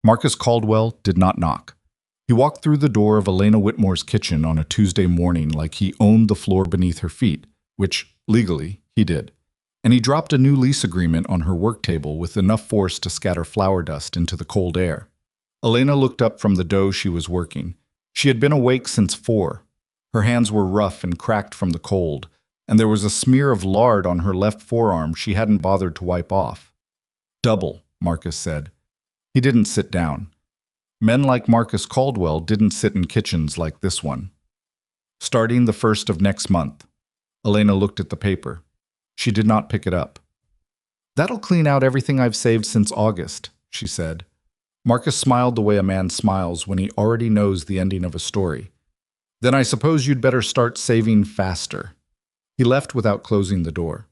Marcus Caldwell did not knock. He walked through the door of Elena Whitmore's kitchen on a Tuesday morning like he owned the floor beneath her feet, which, legally, he did. And he dropped a new lease agreement on her work table with enough force to scatter flour dust into the cold air. Elena looked up from the dough she was working. She had been awake since 4. Her hands were rough and cracked from the cold, and there was a smear of lard on her left forearm she hadn't bothered to wipe off. "Double," Marcus said. He didn't sit down. Men like Marcus Caldwell didn't sit in kitchens like this one. "Starting the 1st of next month." Elena looked at the paper. She did not pick it up. "That'll clean out everything I've saved since August," she said. Marcus smiled the way a man smiles when he already knows the ending of a story. "Then I suppose you'd better start saving faster." He left without closing the door.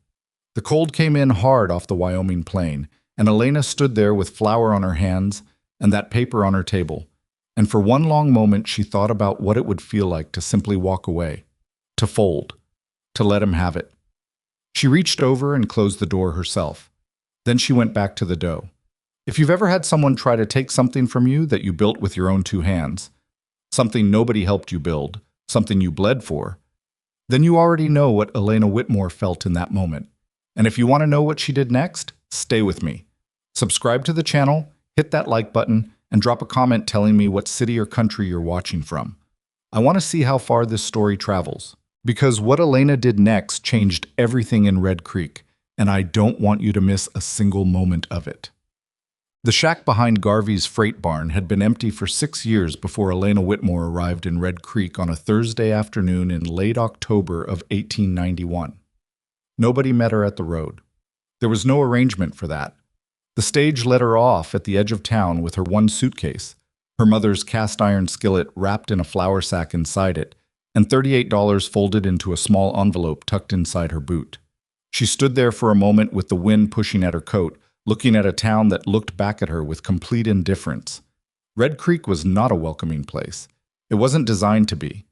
The cold came in hard off the Wyoming plain, and Elena stood there with flour on her hands and that paper on her table, and for one long moment she thought about what it would feel like to simply walk away, to fold, to let him have it. She reached over and closed the door herself. Then she went back to the dough. If you've ever had someone try to take something from you that you built with your own 2 hands, something nobody helped you build, something you bled for, then you already know what Elena Whitmore felt in that moment. And if you want to know what she did next, stay with me. Subscribe to the channel, hit that like button, and drop a comment telling me what city or country you're watching from. I want to see how far this story travels, because what Elena did next changed everything in Red Creek, and I don't want you to miss a single moment of it. The shack behind Garvey's freight barn had been empty for 6 years before Elena Whitmore arrived in Red Creek on a Thursday afternoon in late October of 1891. Nobody met her at the road. There was no arrangement for that. The stage let her off at the edge of town with her one suitcase, her mother's cast-iron skillet wrapped in a flour sack inside it, and $38 folded into a small envelope tucked inside her boot. She stood there for a moment with the wind pushing at her coat, looking at a town that looked back at her with complete indifference. Red Creek was not a welcoming place. It wasn't designed to be.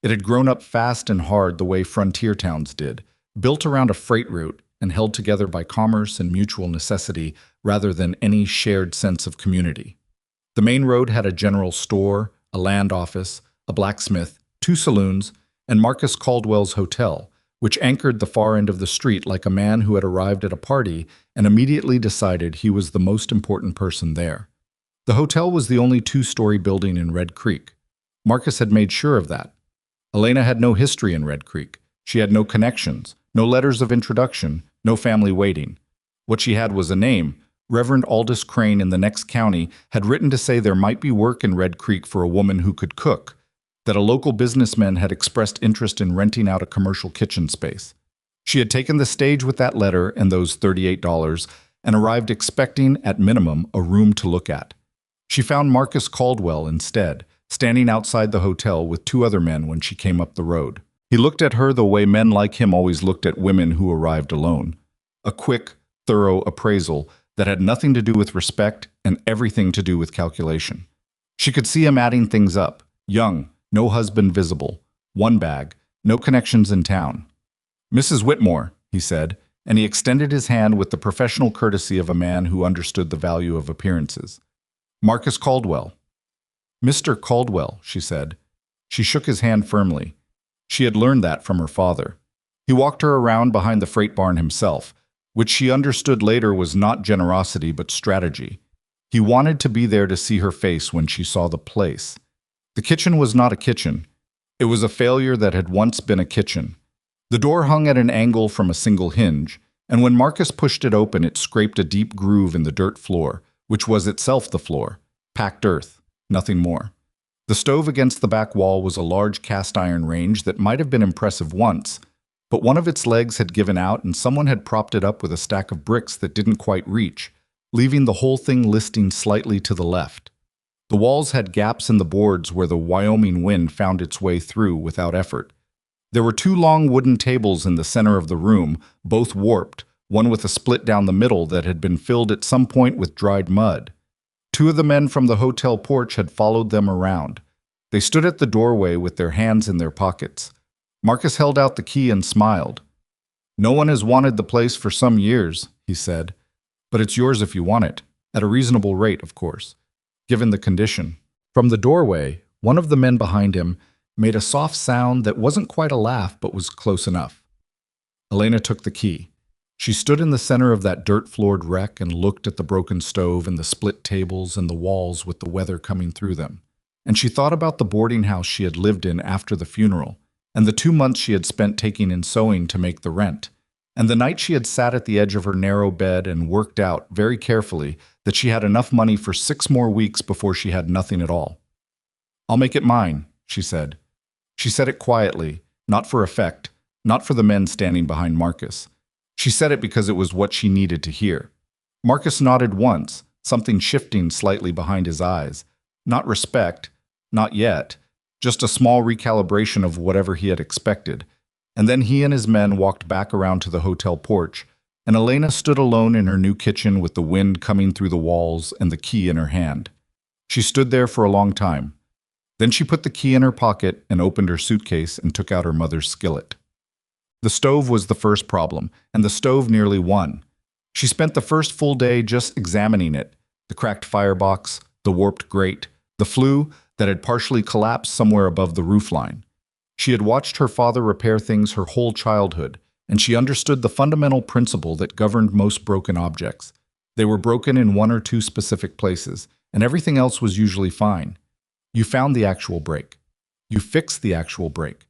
It had grown up fast and hard the way frontier towns did, built around a freight route and held together by commerce and mutual necessity rather than any shared sense of community. The main road had a general store, a land office, a blacksmith, 2 saloons, and Marcus Caldwell's hotel, which anchored the far end of the street like a man who had arrived at a party and immediately decided he was the most important person there. The hotel was the only 2-story building in Red Creek. Marcus had made sure of that. Elena had no history in Red Creek. She had no connections, no letters of introduction, no family waiting. What she had was a name. Reverend Aldous Crane in the next county had written to say there might be work in Red Creek for a woman who could cook, that a local businessman had expressed interest in renting out a commercial kitchen space. She had taken the stage with that letter and those $38 and arrived expecting, at minimum, a room to look at. She found Marcus Caldwell instead, standing outside the hotel with 2 other men when she came up the road. He looked at her the way men like him always looked at women who arrived alone. A quick, thorough appraisal that had nothing to do with respect and everything to do with calculation. She could see him adding things up. Young, no husband visible, 1 bag, no connections in town. "Mrs. Whitmore," he said, and he extended his hand with the professional courtesy of a man who understood the value of appearances. "Marcus Caldwell." "Mr. Caldwell," she said. She shook his hand firmly. She had learned that from her father. He walked her around behind the freight barn himself, which she understood later was not generosity but strategy. He wanted to be there to see her face when she saw the place. The kitchen was not a kitchen. It was a failure that had once been a kitchen. The door hung at an angle from a single hinge, and when Marcus pushed it open, it scraped a deep groove in the dirt floor, which was itself the floor, packed earth, nothing more. The stove against the back wall was a large cast-iron range that might have been impressive once, but one of its legs had given out and someone had propped it up with a stack of bricks that didn't quite reach, leaving the whole thing listing slightly to the left. The walls had gaps in the boards where the Wyoming wind found its way through without effort. There were 2 long wooden tables in the center of the room, both warped, one with a split down the middle that had been filled at some point with dried mud. 2 of the men from the hotel porch had followed them around. They stood at the doorway with their hands in their pockets. Marcus held out the key and smiled. "No one has wanted the place for some years," he said, "but it's yours if you want it, at a reasonable rate, of course." given the condition. From the doorway, one of the men behind him made a soft sound that wasn't quite a laugh but was close enough. Elena took the key. She stood in the center of that dirt-floored wreck and looked at the broken stove and the split tables and the walls with the weather coming through them. And she thought about the boarding house she had lived in after the funeral, and the 2 months she had spent taking in sewing to make the rent, and the night she had sat at the edge of her narrow bed and worked out very carefully that she had enough money for 6 more weeks before she had nothing at all. "I'll make it mine," she said. She said it quietly, not for effect, not for the men standing behind Marcus. She said it because it was what she needed to hear. Marcus nodded once, something shifting slightly behind his eyes. Not respect, not yet, just a small recalibration of whatever he had expected. And then he and his men walked back around to the hotel porch, and Elena stood alone in her new kitchen with the wind coming through the walls and the key in her hand. She stood there for a long time. Then she put the key in her pocket and opened her suitcase and took out her mother's skillet. The stove was the first problem, and the stove nearly won. She spent the first full day just examining it, the cracked firebox, the warped grate, the flue that had partially collapsed somewhere above the roofline. She had watched her father repair things her whole childhood, and she understood the fundamental principle that governed most broken objects. They were broken in 1 or 2 specific places, and everything else was usually fine. You found the actual break. You fixed the actual break.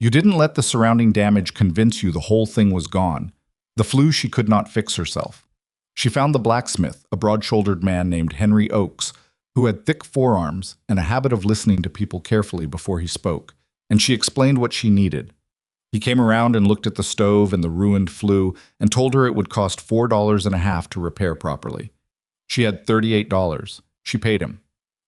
You didn't let the surrounding damage convince you the whole thing was gone. The flue she could not fix herself. She found the blacksmith, a broad-shouldered man named Henry Oakes, who had thick forearms and a habit of listening to people carefully before he spoke, and she explained what she needed. He came around and looked at the stove and the ruined flue and told her it would cost $4.50 to repair properly. She had $38. She paid him.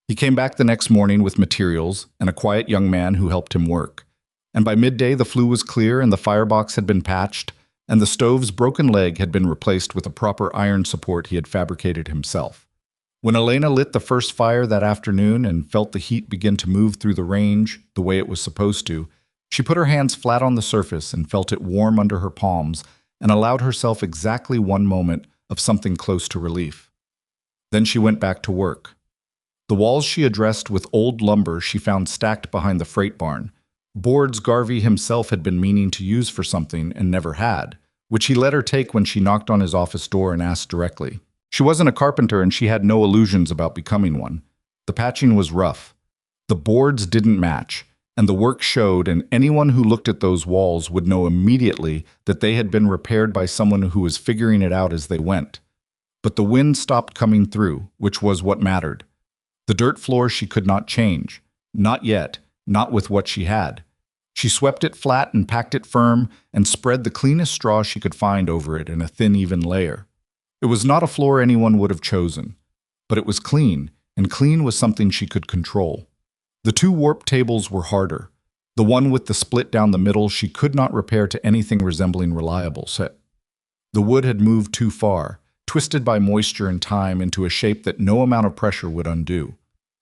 He came back the next morning with materials and a quiet young man who helped him work. And by midday the flue was clear and the firebox had been patched, and the stove's broken leg had been replaced with a proper iron support he had fabricated himself. When Elena lit the first fire that afternoon and felt the heat begin to move through the range the way it was supposed to, she put her hands flat on the surface and felt it warm under her palms and allowed herself exactly 1 moment of something close to relief. Then she went back to work. The walls she addressed with old lumber she found stacked behind the freight barn, boards Garvey himself had been meaning to use for something and never had, which he let her take when she knocked on his office door and asked directly. She wasn't a carpenter and she had no illusions about becoming one. The patching was rough. The boards didn't match, and the work showed, and anyone who looked at those walls would know immediately that they had been repaired by someone who was figuring it out as they went. But the wind stopped coming through, which was what mattered. The dirt floor she could not change. Not yet, not with what she had. She swept it flat and packed it firm and spread the cleanest straw she could find over it in a thin, even layer. It was not a floor anyone would have chosen, but it was clean, and clean was something she could control. The 2 warped tables were harder. The one with the split down the middle she could not repair to anything resembling reliable set. The wood had moved too far, twisted by moisture and time into a shape that no amount of pressure would undo.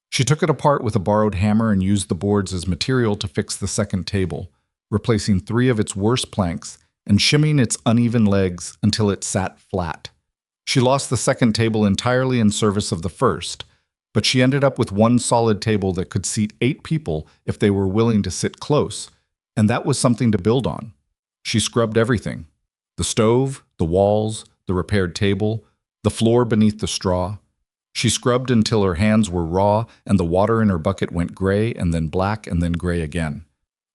She took it apart with a borrowed hammer and used the boards as material to fix the second table, replacing 3 of its worst planks and shimming its uneven legs until it sat flat. She lost the second table entirely in service of the first, but she ended up with 1 solid table that could seat 8 people if they were willing to sit close, and that was something to build on. She scrubbed everything: the stove, the walls, the repaired table, the floor beneath the straw. She scrubbed until her hands were raw and the water in her bucket went gray and then black and then gray again.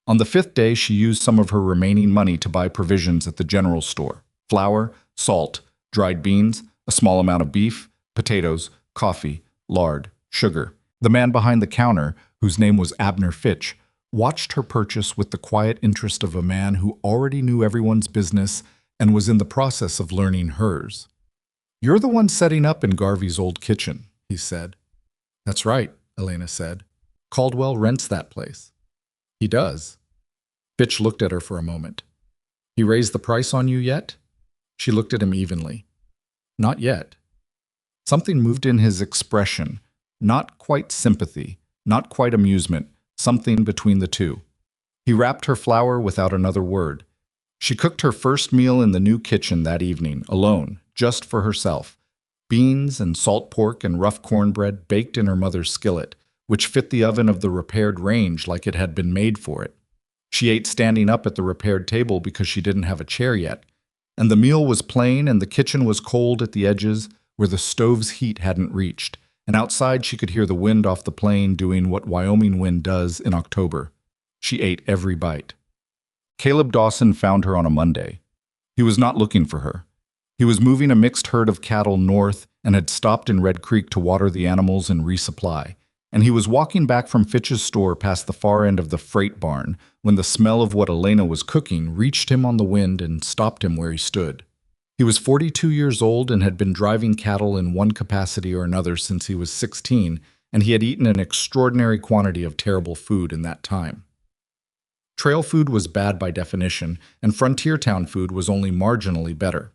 On the 5th day, she used some of her remaining money to buy provisions at the general store: flour, salt, dried beans, a small amount of beef, potatoes, coffee, lard, sugar. The man behind the counter, whose name was Abner Fitch, watched her purchase with the quiet interest of a man who already knew everyone's business and was in the process of learning hers. "You're the one setting up in Garvey's old kitchen," he said. "That's right," Elena said. "Caldwell rents that place." "He does." Fitch looked at her for a moment. "He raised the price on you yet?" She looked at him evenly. "Not yet." Something moved in his expression, not quite sympathy, not quite amusement, something between the two. He wrapped her flour without another word. She cooked her first meal in the new kitchen that evening, alone, just for herself. beans and salt pork and rough cornbread baked in her mother's skillet, which fit the oven of the repaired range like it had been made for it. She ate standing up at the repaired table because she didn't have a chair yet, and the meal was plain and the kitchen was cold at the edges where the stove's heat hadn't reached, and outside she could hear the wind off the plain doing what Wyoming wind does in October. She ate every bite. Caleb Dawson found her on a Monday. He was not looking for her. He was moving a mixed herd of cattle north and had stopped in Red Creek to water the animals and resupply, and he was walking back from Fitch's store past the far end of the freight barn when the smell of what Elena was cooking reached him on the wind and stopped him where he stood. He was 42 years old and had been driving cattle in one capacity or another since he was 16, and he had eaten an extraordinary quantity of terrible food in that time. Trail food was bad by definition, and frontier town food was only marginally better.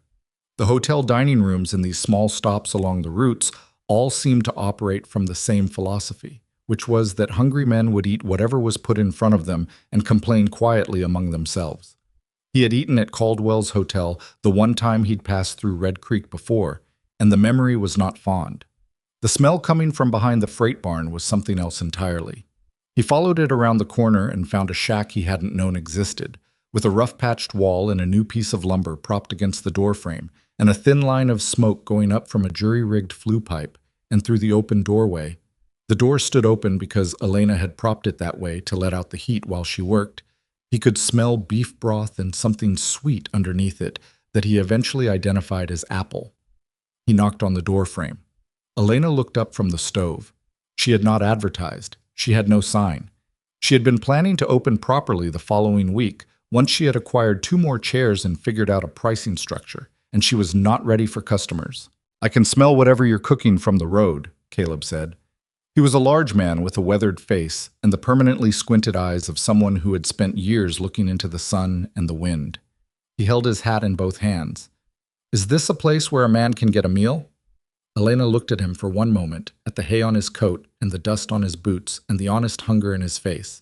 The hotel dining rooms in these small stops along the routes all seemed to operate from the same philosophy, which was that hungry men would eat whatever was put in front of them and complain quietly among themselves. He had eaten at Caldwell's hotel the one time he'd passed through Red Creek before, and the memory was not fond. The smell coming from behind the freight barn was something else entirely. He followed it around the corner and found a shack he hadn't known existed, with a rough-patched wall and a new piece of lumber propped against the doorframe, and a thin line of smoke going up from a jury-rigged flue pipe and through the open doorway. The door stood open because Elena had propped it that way to let out the heat while she worked. He could smell beef broth and something sweet underneath it that he eventually identified as apple. He knocked on the doorframe. Elena looked up from the stove. She had not advertised. She had no sign. She had been planning to open properly the following week, once she had acquired 2 more chairs and figured out a pricing structure, and she was not ready for customers. "I can smell whatever you're cooking from the road," Caleb said. He was a large man with a weathered face and the permanently squinted eyes of someone who had spent years looking into the sun and the wind. He held his hat in both hands. "Is this a place where a man can get a meal?" Elena looked at him for one moment, at the hay on his coat and the dust on his boots and the honest hunger in his face.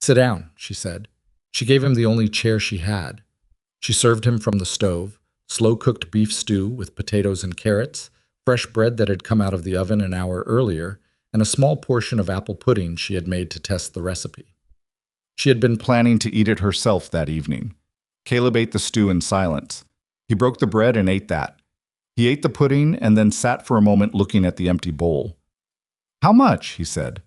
"Sit down," she said. She gave him the only chair she had. She served him from the stove, slow-cooked beef stew with potatoes and carrots, fresh bread that had come out of the oven an hour earlier, and a small portion of apple pudding she had made to test the recipe. She had been planning to eat it herself that evening. Caleb ate the stew in silence. He broke the bread and ate that. He ate the pudding and then sat for a moment looking at the empty bowl. "How much?" he said.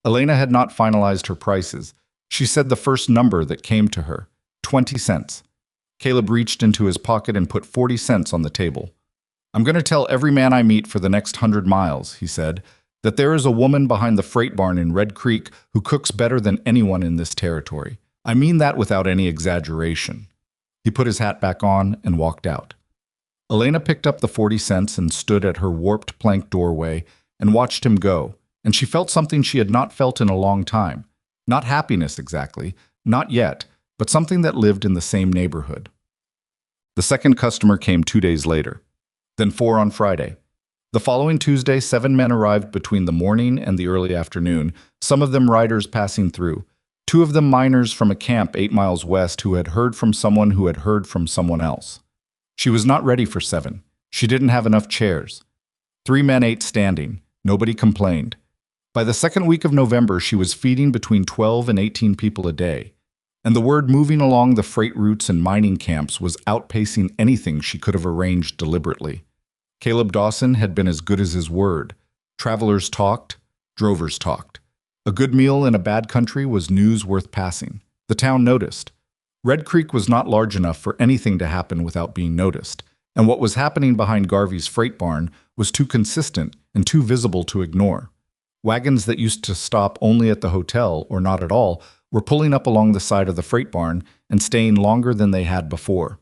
Elena had not finalized her prices. She said the first number that came to her, 20 cents. Caleb reached into his pocket and put 40 cents on the table. "I'm going to tell every man I meet for the next 100 miles, he said, that there is a woman behind the freight barn in Red Creek who cooks better than anyone in this territory. I mean that without any exaggeration." He put his hat back on and walked out. Elena picked up the 40 cents and stood at her warped plank doorway and watched him go, and she felt something she had not felt in a long time. Not happiness exactly, not yet, but something that lived in the same neighborhood. The second customer came 2 days later, then 4 on Friday. The following Tuesday, 7 men arrived between the morning and the early afternoon, some of them riders passing through, 2 of them miners from a camp 8 miles west who had heard from someone who had heard from someone else. She was not ready for 7. She didn't have enough chairs. 3 men ate standing. Nobody complained. By the second week of November, she was feeding between 12 and 18 people a day, and the word moving along the freight routes and mining camps was outpacing anything she could have arranged deliberately. Caleb Dawson had been as good as his word. Travelers talked, drovers talked. A good meal in a bad country was news worth passing. The town noticed. Red Creek was not large enough for anything to happen without being noticed, and what was happening behind Garvey's freight barn was too consistent and too visible to ignore. Wagons that used to stop only at the hotel, or not at all, were pulling up along the side of the freight barn and staying longer than they had before.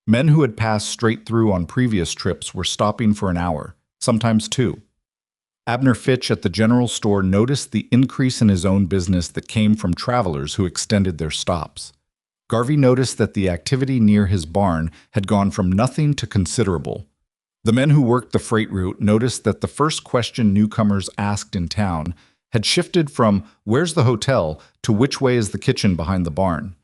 Men who had passed straight through on previous trips were stopping for an hour, sometimes 2. Abner Fitch at the general store noticed the increase in his own business that came from travelers who extended their stops. Garvey noticed that the activity near his barn had gone from nothing to considerable. The men who worked the freight route noticed that the first question newcomers asked in town had shifted from "Where's the hotel?" to "Which way is the kitchen behind the barn?"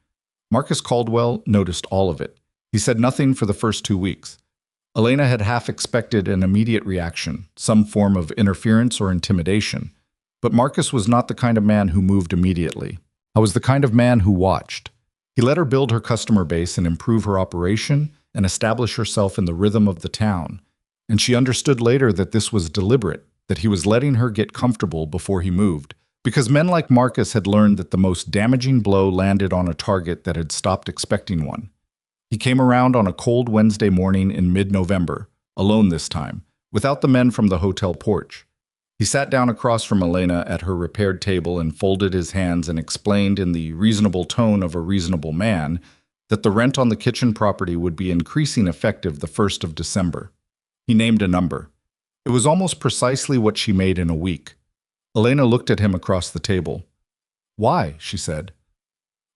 Marcus Caldwell noticed all of it. He said nothing for the first 2 weeks. Elena had half expected an immediate reaction, some form of interference or intimidation. But Marcus was not the kind of man who moved immediately. I was the kind of man who watched. He let her build her customer base and improve her operation and establish herself in the rhythm of the town. And she understood later that this was deliberate, that he was letting her get comfortable before he moved. Because men like Marcus had learned that the most damaging blow landed on a target that had stopped expecting one. He came around on a cold Wednesday morning in mid-November, alone this time, without the men from the hotel porch. He sat down across from Elena at her repaired table and folded his hands and explained in the reasonable tone of a reasonable man that the rent on the kitchen property would be increasing effective the 1st of December. He named a number. It was almost precisely what she made in a week. Elena looked at him across the table. "Why?" she said.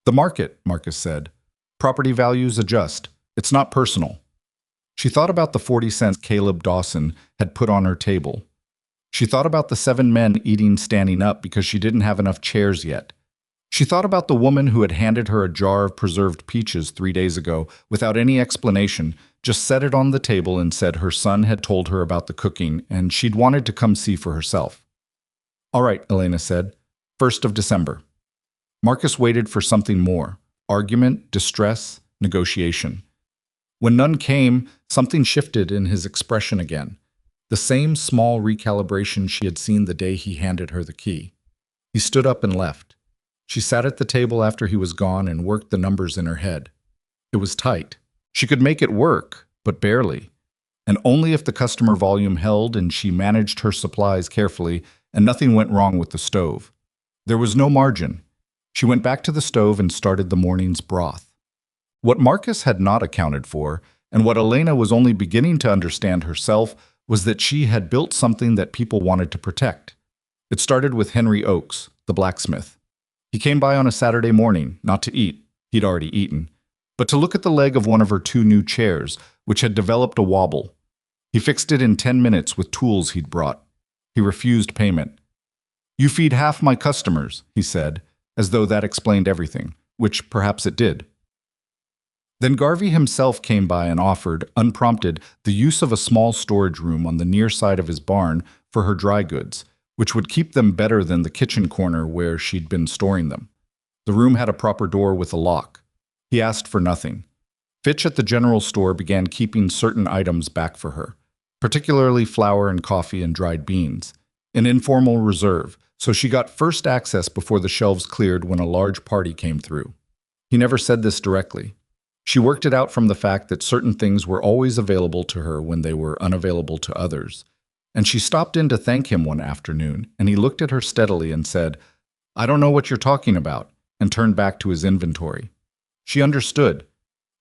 "The market," Marcus said. "Property values adjust. It's not personal." She thought about the 40 cents Caleb Dawson had put on her table. She thought about the 7 men eating standing up because she didn't have enough chairs yet. She thought about the woman who had handed her a jar of preserved peaches 3 days ago without any explanation, just set it on the table and said her son had told her about the cooking and she'd wanted to come see for herself. "All right," Elena said. 1st of December. Marcus waited for something more. Argument, distress, negotiation. When none came, something shifted in his expression again. The same small recalibration she had seen the day he handed her the key. He stood up and left. She sat at the table after he was gone and worked the numbers in her head. It was tight. She could make it work, but barely. And only if the customer volume held and she managed her supplies carefully and nothing went wrong with the stove. There was no margin. She went back to the stove and started the morning's broth. What Marcus had not accounted for, and what Elena was only beginning to understand herself, was that she had built something that people wanted to protect. It started with Henry Oakes, the blacksmith. He came by on a Saturday morning, not to eat, he'd already eaten, but to look at the leg of one of her 2 new chairs, which had developed a wobble. He fixed it in 10 minutes with tools he'd brought. He refused payment. "You feed half my customers," he said, as though that explained everything, which perhaps it did. Then Garvey himself came by and offered, unprompted, the use of a small storage room on the near side of his barn for her dry goods, which would keep them better than the kitchen corner where she'd been storing them. The room had a proper door with a lock. He asked for nothing. Fitch at the general store began keeping certain items back for her, particularly flour and coffee and dried beans, an informal reserve, so she got first access before the shelves cleared when a large party came through. He never said this directly. She worked it out from the fact that certain things were always available to her when they were unavailable to others. And she stopped in to thank him one afternoon, and he looked at her steadily and said, "I don't know what you're talking about," and turned back to his inventory. She understood.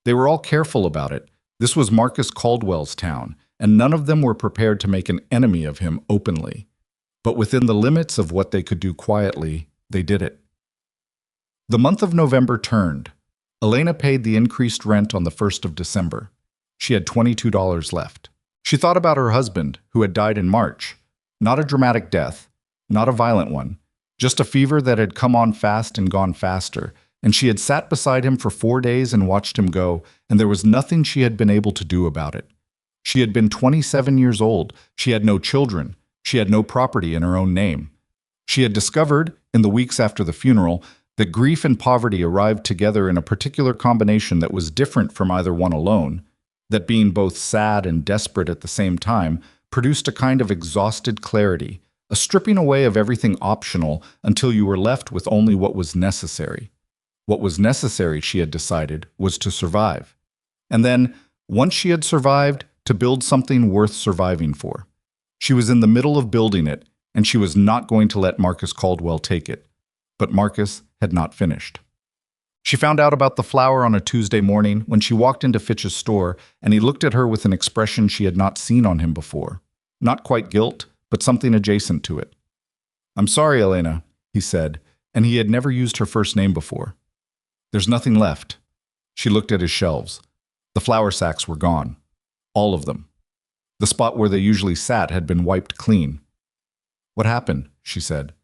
They were all careful about it. This was Marcus Caldwell's town, and none of them were prepared to make an enemy of him openly. But within the limits of what they could do quietly, they did it. The month of November turned. Elena paid the increased rent on the 1st of December. She had $22 left. She thought about her husband, who had died in March. Not a dramatic death, not a violent one, just a fever that had come on fast and gone faster, and she had sat beside him for 4 days and watched him go, and there was nothing she had been able to do about it. She had been 27 years old. She had no children. She had no property in her own name. She had discovered, in the weeks after the funeral, that grief and poverty arrived together in a particular combination that was different from either one alone, that being both sad and desperate at the same time produced a kind of exhausted clarity, a stripping away of everything optional until you were left with only what was necessary. What was necessary, she had decided, was to survive. And then, once she had survived, to build something worth surviving for. She was in the middle of building it, and she was not going to let Marcus Caldwell take it. But Marcus had not finished. She found out about the flour on a Tuesday morning when she walked into Fitch's store, and he looked at her with an expression she had not seen on him before. Not quite guilt, but something adjacent to it. "I'm sorry, Elena," he said, and he had never used her first name before. "There's nothing left." She looked at his shelves. The flour sacks were gone. All of them. The spot where they usually sat had been wiped clean. "What happened?" she said.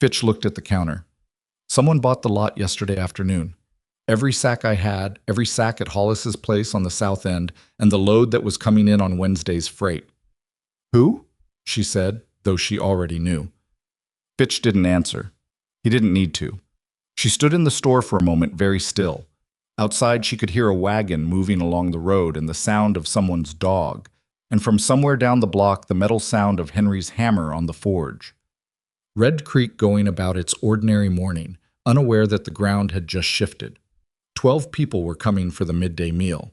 Fitch looked at the counter. "Someone bought the lot yesterday afternoon. Every sack I had, every sack at Hollis's place on the south end, and the load that was coming in on Wednesday's freight. Who? She said, though she already knew. Fitch didn't answer. He didn't need to. She stood in the store for a moment, very still. Outside, she could hear a wagon moving along the road and the sound of someone's dog, and from somewhere down the block, the metal sound of Henry's hammer on the forge. Red Creek going about its ordinary morning, unaware that the ground had just shifted. 12 people were coming for the midday meal.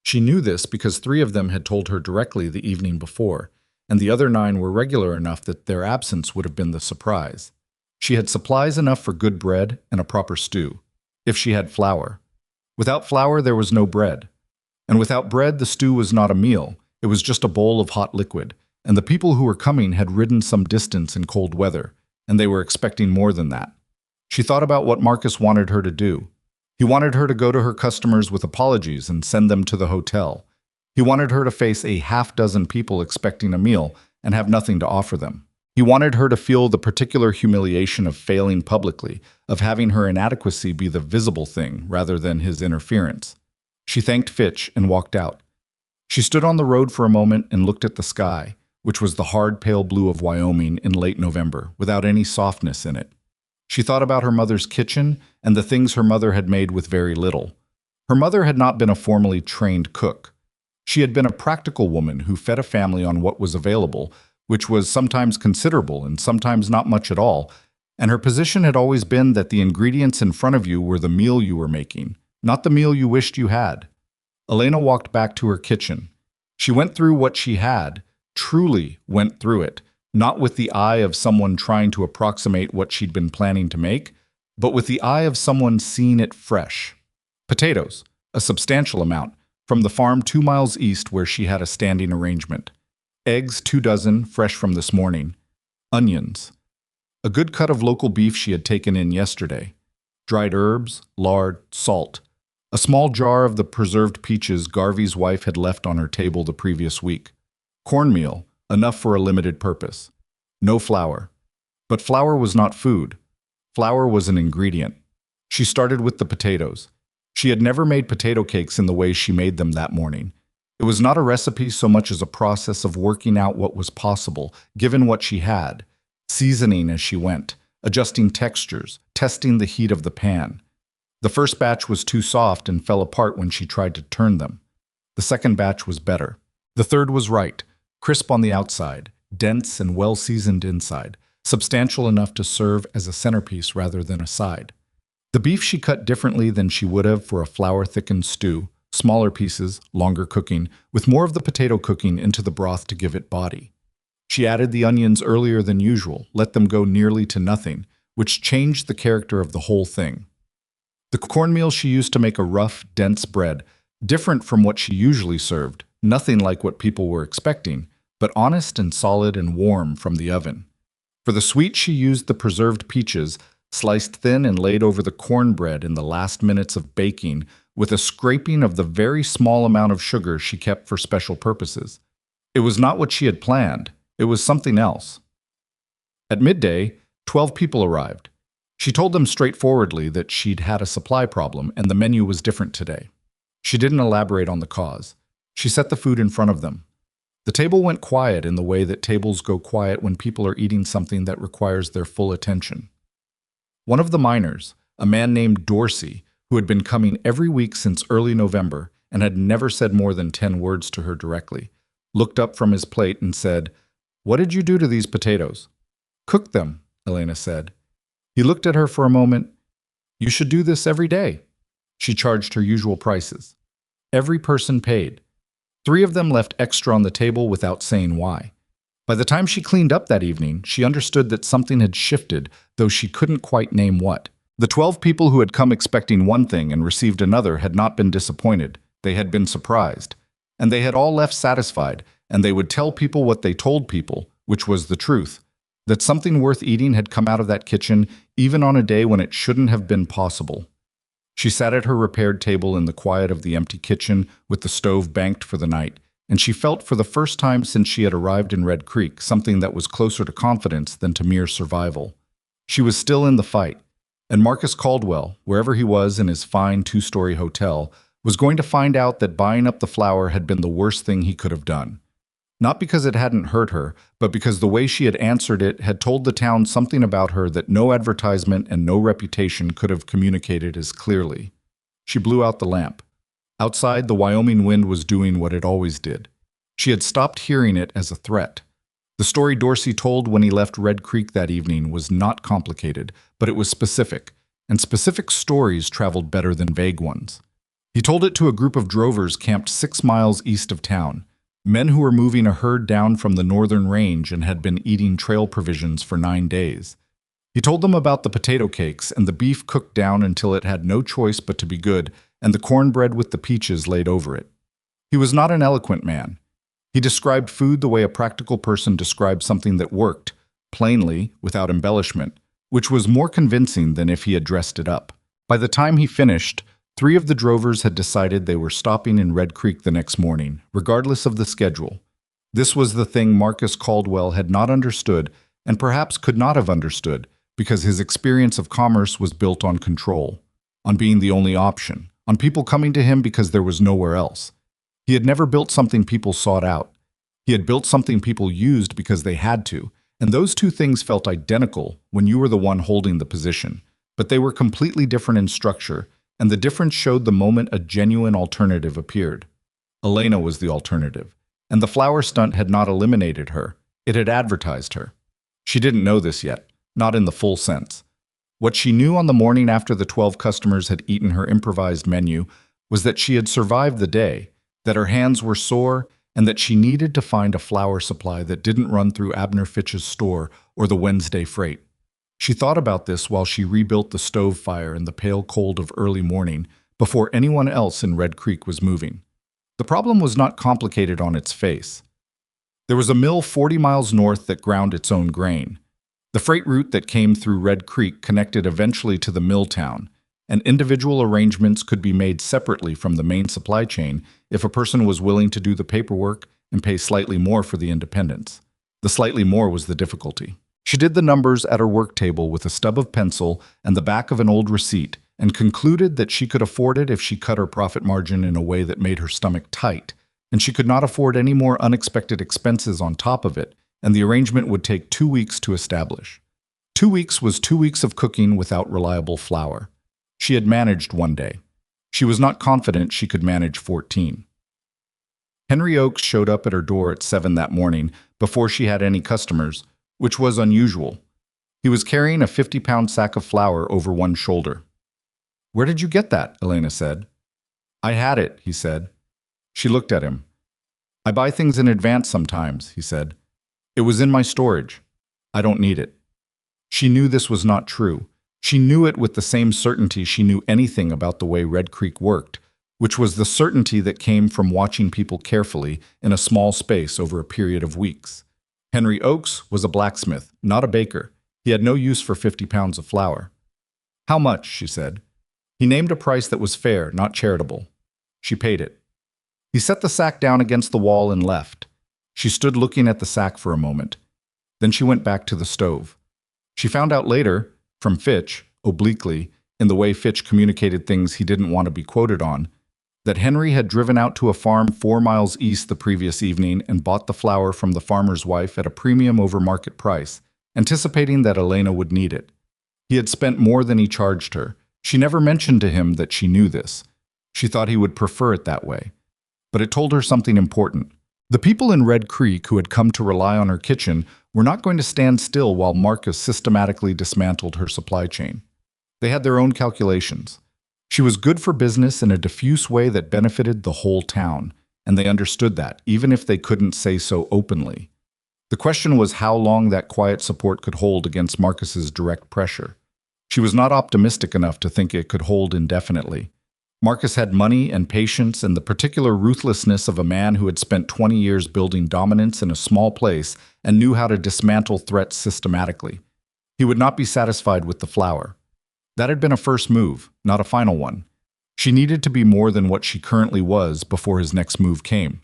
She knew this because 3 of them had told her directly the evening before, and the other 9 were regular enough that their absence would have been the surprise. She had supplies enough for good bread and a proper stew, if she had flour. Without flour, there was no bread. And without bread, the stew was not a meal. It was just a bowl of hot liquid, and the people who were coming had ridden some distance in cold weather, and they were expecting more than that. She thought about what Marcus wanted her to do. He wanted her to go to her customers with apologies and send them to the hotel. He wanted her to face a half-dozen people expecting a meal and have nothing to offer them. He wanted her to feel the particular humiliation of failing publicly, of having her inadequacy be the visible thing rather than his interference. She thanked Fitch and walked out. She stood on the road for a moment and looked at the sky, which was the hard pale blue of Wyoming in late November, without any softness in it. She thought about her mother's kitchen and the things her mother had made with very little. Her mother had not been a formally trained cook. She had been a practical woman who fed a family on what was available, which was sometimes considerable and sometimes not much at all, and her position had always been that the ingredients in front of you were the meal you were making, not the meal you wished you had. Elena walked back to her kitchen. She went through what she had, truly went through it, not with the eye of someone trying to approximate what she'd been planning to make, but with the eye of someone seeing it fresh. Potatoes, a substantial amount, from the farm 2 miles east where she had a standing arrangement. Eggs, 2 dozen, fresh from this morning. Onions. A good cut of local beef she had taken in yesterday. Dried herbs, lard, salt. A small jar of the preserved peaches Garvey's wife had left on her table the previous week. Cornmeal, enough for a limited purpose. No flour. But flour was not food. Flour was an ingredient. She started with the potatoes. She had never made potato cakes in the way she made them that morning. It was not a recipe so much as a process of working out what was possible, given what she had, seasoning as she went, adjusting textures, testing the heat of the pan. The first batch was too soft and fell apart when she tried to turn them. The second batch was better. The third was right, crisp on the outside, dense and well-seasoned inside, substantial enough to serve as a centerpiece rather than a side. The beef she cut differently than she would have for a flour-thickened stew, smaller pieces, longer cooking, with more of the potato cooking into the broth to give it body. She added the onions earlier than usual, let them go nearly to nothing, which changed the character of the whole thing. The cornmeal she used to make a rough, dense bread, different from what she usually served, nothing like what people were expecting, but honest and solid and warm from the oven. For the sweet she used the preserved peaches, sliced thin and laid over the cornbread in the last minutes of baking, with a scraping of the very small amount of sugar she kept for special purposes. It was not what she had planned. It was something else. At midday, 12 people arrived. She told them straightforwardly that she'd had a supply problem and the menu was different today. She didn't elaborate on the cause. She set the food in front of them. The table went quiet in the way that tables go quiet when people are eating something that requires their full attention. One of the miners, a man named Dorsey, who had been coming every week since early November and had never said more than 10 words to her directly, looked up from his plate and said, "What did you do to these potatoes?" "Cook them," Elena said. He looked at her for a moment. "You should do this every day." She charged her usual prices. Every person paid. 3 of them left extra on the table without saying why. By the time she cleaned up that evening, she understood that something had shifted, though she couldn't quite name what. The 12 people who had come expecting one thing and received another had not been disappointed. They had been surprised. And they had all left satisfied, and they would tell people what they told people, which was the truth, that something worth eating had come out of that kitchen, even on a day when it shouldn't have been possible. She sat at her repaired table in the quiet of the empty kitchen with the stove banked for the night, and she felt for the first time since she had arrived in Red Creek something that was closer to confidence than to mere survival. She was still in the fight. And Marcus Caldwell, wherever he was in his fine two-story hotel, was going to find out that buying up the flower had been the worst thing he could have done. Not because it hadn't hurt her, but because the way she had answered it had told the town something about her that no advertisement and no reputation could have communicated as clearly. She blew out the lamp. Outside, the Wyoming wind was doing what it always did. She had stopped hearing it as a threat. The story Dorsey told when he left Red Creek that evening was not complicated, but it was specific, and specific stories traveled better than vague ones. He told it to a group of drovers camped 6 miles east of town, men who were moving a herd down from the northern range and had been eating trail provisions for 9 days. He told them about the potato cakes and the beef cooked down until it had no choice but to be good, and the cornbread with the peaches laid over it. He was not an eloquent man. He described food the way a practical person describes something that worked, plainly, without embellishment, which was more convincing than if he had dressed it up. By the time he finished, 3 of the drovers had decided they were stopping in Red Creek the next morning, regardless of the schedule. This was the thing Marcus Caldwell had not understood, and perhaps could not have understood, because his experience of commerce was built on control, on being the only option, on people coming to him because there was nowhere else. He had never built something people sought out. He had built something people used because they had to, and those two things felt identical when you were the one holding the position, but they were completely different in structure, and the difference showed the moment a genuine alternative appeared. Elena was the alternative, and the flower stunt had not eliminated her, it had advertised her. She didn't know this yet, not in the full sense. What she knew on the morning after the 12 customers had eaten her improvised menu was that she had survived the day, that her hands were sore, and that she needed to find a flower supply that didn't run through Abner Fitch's store or the Wednesday freight. She thought about this while she rebuilt the stove fire in the pale cold of early morning before anyone else in Red Creek was moving. The problem was not complicated on its face. There was a mill 40 miles north that ground its own grain. The freight route that came through Red Creek connected eventually to the mill town, and individual arrangements could be made separately from the main supply chain if a person was willing to do the paperwork and pay slightly more for the independence. The slightly more was the difficulty. She did the numbers at her work table with a stub of pencil and the back of an old receipt, and concluded that she could afford it if she cut her profit margin in a way that made her stomach tight, and she could not afford any more unexpected expenses on top of it, and the arrangement would take 2 weeks to establish. 2 weeks was 2 weeks of cooking without reliable flour. She had managed 1 day. She was not confident she could manage 14. Henry Oakes showed up at her door at 7 that morning before she had any customers, which was unusual. He was carrying a 50-pound sack of flour over one shoulder. "Where did you get that?" Elena said. "I had it," he said. She looked at him. "I buy things in advance sometimes," he said. "It was in my storage. I don't need it." She knew this was not true. She knew it with the same certainty she knew anything about the way Red Creek worked, which was the certainty that came from watching people carefully in a small space over a period of weeks. Henry Oakes was a blacksmith, not a baker. He had no use for 50 pounds of flour. "How much?" she said. He named a price that was fair, not charitable. She paid it. He set the sack down against the wall and left. She stood looking at the sack for a moment. Then she went back to the stove. She found out later, from Fitch, obliquely, in the way Fitch communicated things he didn't want to be quoted on, that Henry had driven out to a farm 4 miles east the previous evening and bought the flour from the farmer's wife at a premium over market price, anticipating that Elena would need it. He had spent more than he charged her. She never mentioned to him that she knew this. She thought he would prefer it that way. But it told her something important. The people in Red Creek who had come to rely on her kitchen were not going to stand still while Marcus systematically dismantled her supply chain. They had their own calculations. She was good for business in a diffuse way that benefited the whole town, and they understood that, even if they couldn't say so openly. The question was how long that quiet support could hold against Marcus's direct pressure. She was not optimistic enough to think it could hold indefinitely. Marcus had money and patience and the particular ruthlessness of a man who had spent 20 years building dominance in a small place and knew how to dismantle threats systematically. He would not be satisfied with the flour. That had been a first move, not a final one. She needed to be more than what she currently was before his next move came.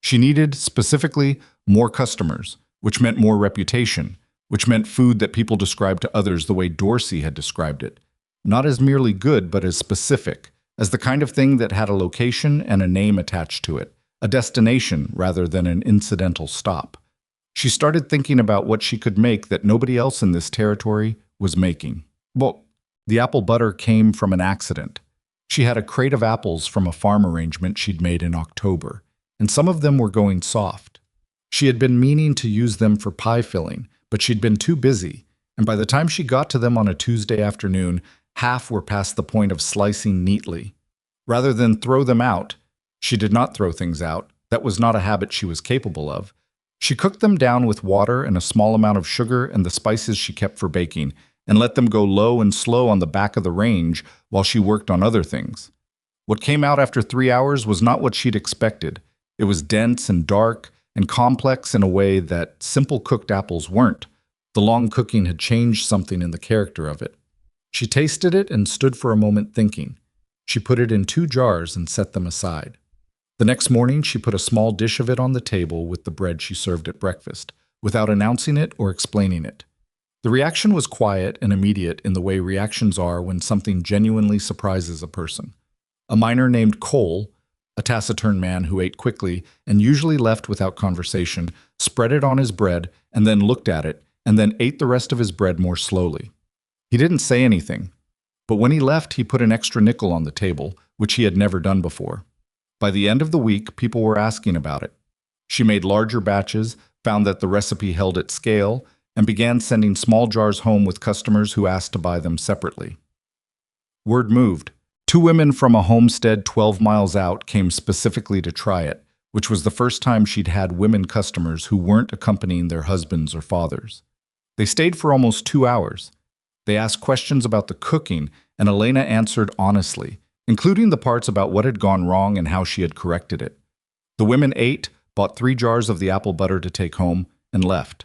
She needed, specifically, more customers, which meant more reputation, which meant food that people described to others the way Dorsey had described it, Not as merely good, but as specific, as the kind of thing that had a location and a name attached to it, a destination rather than an incidental stop. She started thinking about what she could make that nobody else in this territory was making. Well, the apple butter came from an accident. She had a crate of apples from a farm arrangement she'd made in October, and some of them were going soft. She had been meaning to use them for pie filling, but she'd been too busy, and by the time she got to them on a Tuesday afternoon, half were past the point of slicing neatly. Rather than throw them out, she did not throw things out. That was not a habit she was capable of. She cooked them down with water and a small amount of sugar and the spices she kept for baking, and let them go low and slow on the back of the range while she worked on other things. What came out after 3 hours was not what she'd expected. It was dense and dark and complex in a way that simple cooked apples weren't. The long cooking had changed something in the character of it. She tasted it and stood for a moment thinking. She put it in 2 jars and set them aside. The next morning, she put a small dish of it on the table with the bread she served at breakfast, without announcing it or explaining it. The reaction was quiet and immediate in the way reactions are when something genuinely surprises a person. A miner named Cole, a taciturn man who ate quickly and usually left without conversation, spread it on his bread and then looked at it and then ate the rest of his bread more slowly. He didn't say anything, but when he left, he put an extra nickel on the table, which he had never done before. By the end of the week, people were asking about it. She made larger batches, found that the recipe held its scale, and began sending small jars home with customers who asked to buy them separately. Word moved. 2 women from a homestead 12 miles out came specifically to try it, which was the first time she'd had women customers who weren't accompanying their husbands or fathers. They stayed for almost 2 hours. They asked questions about the cooking, and Elena answered honestly, including the parts about what had gone wrong and how she had corrected it. The women ate, bought 3 jars of the apple butter to take home, and left.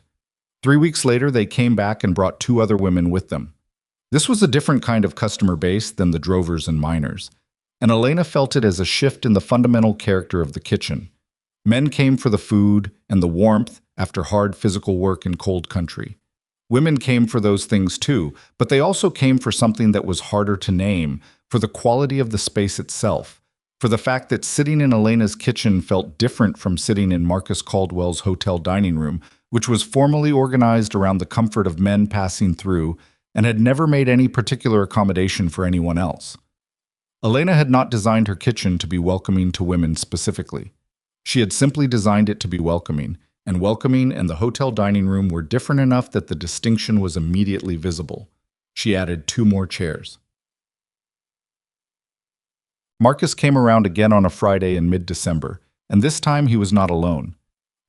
3 weeks later, they came back and brought 2 other women with them. This was a different kind of customer base than the drovers and miners, and Elena felt it as a shift in the fundamental character of the kitchen. Men came for the food and the warmth after hard physical work in cold country. Women came for those things too, but they also came for something that was harder to name, for the quality of the space itself, for the fact that sitting in Elena's kitchen felt different from sitting in Marcus Caldwell's hotel dining room, which was formally organized around the comfort of men passing through and had never made any particular accommodation for anyone else. Elena had not designed her kitchen to be welcoming to women specifically. She had simply designed it to be welcoming, and welcoming and the hotel dining room were different enough that the distinction was immediately visible. She added 2 more chairs. Marcus came around again on a Friday in mid-December, and this time he was not alone.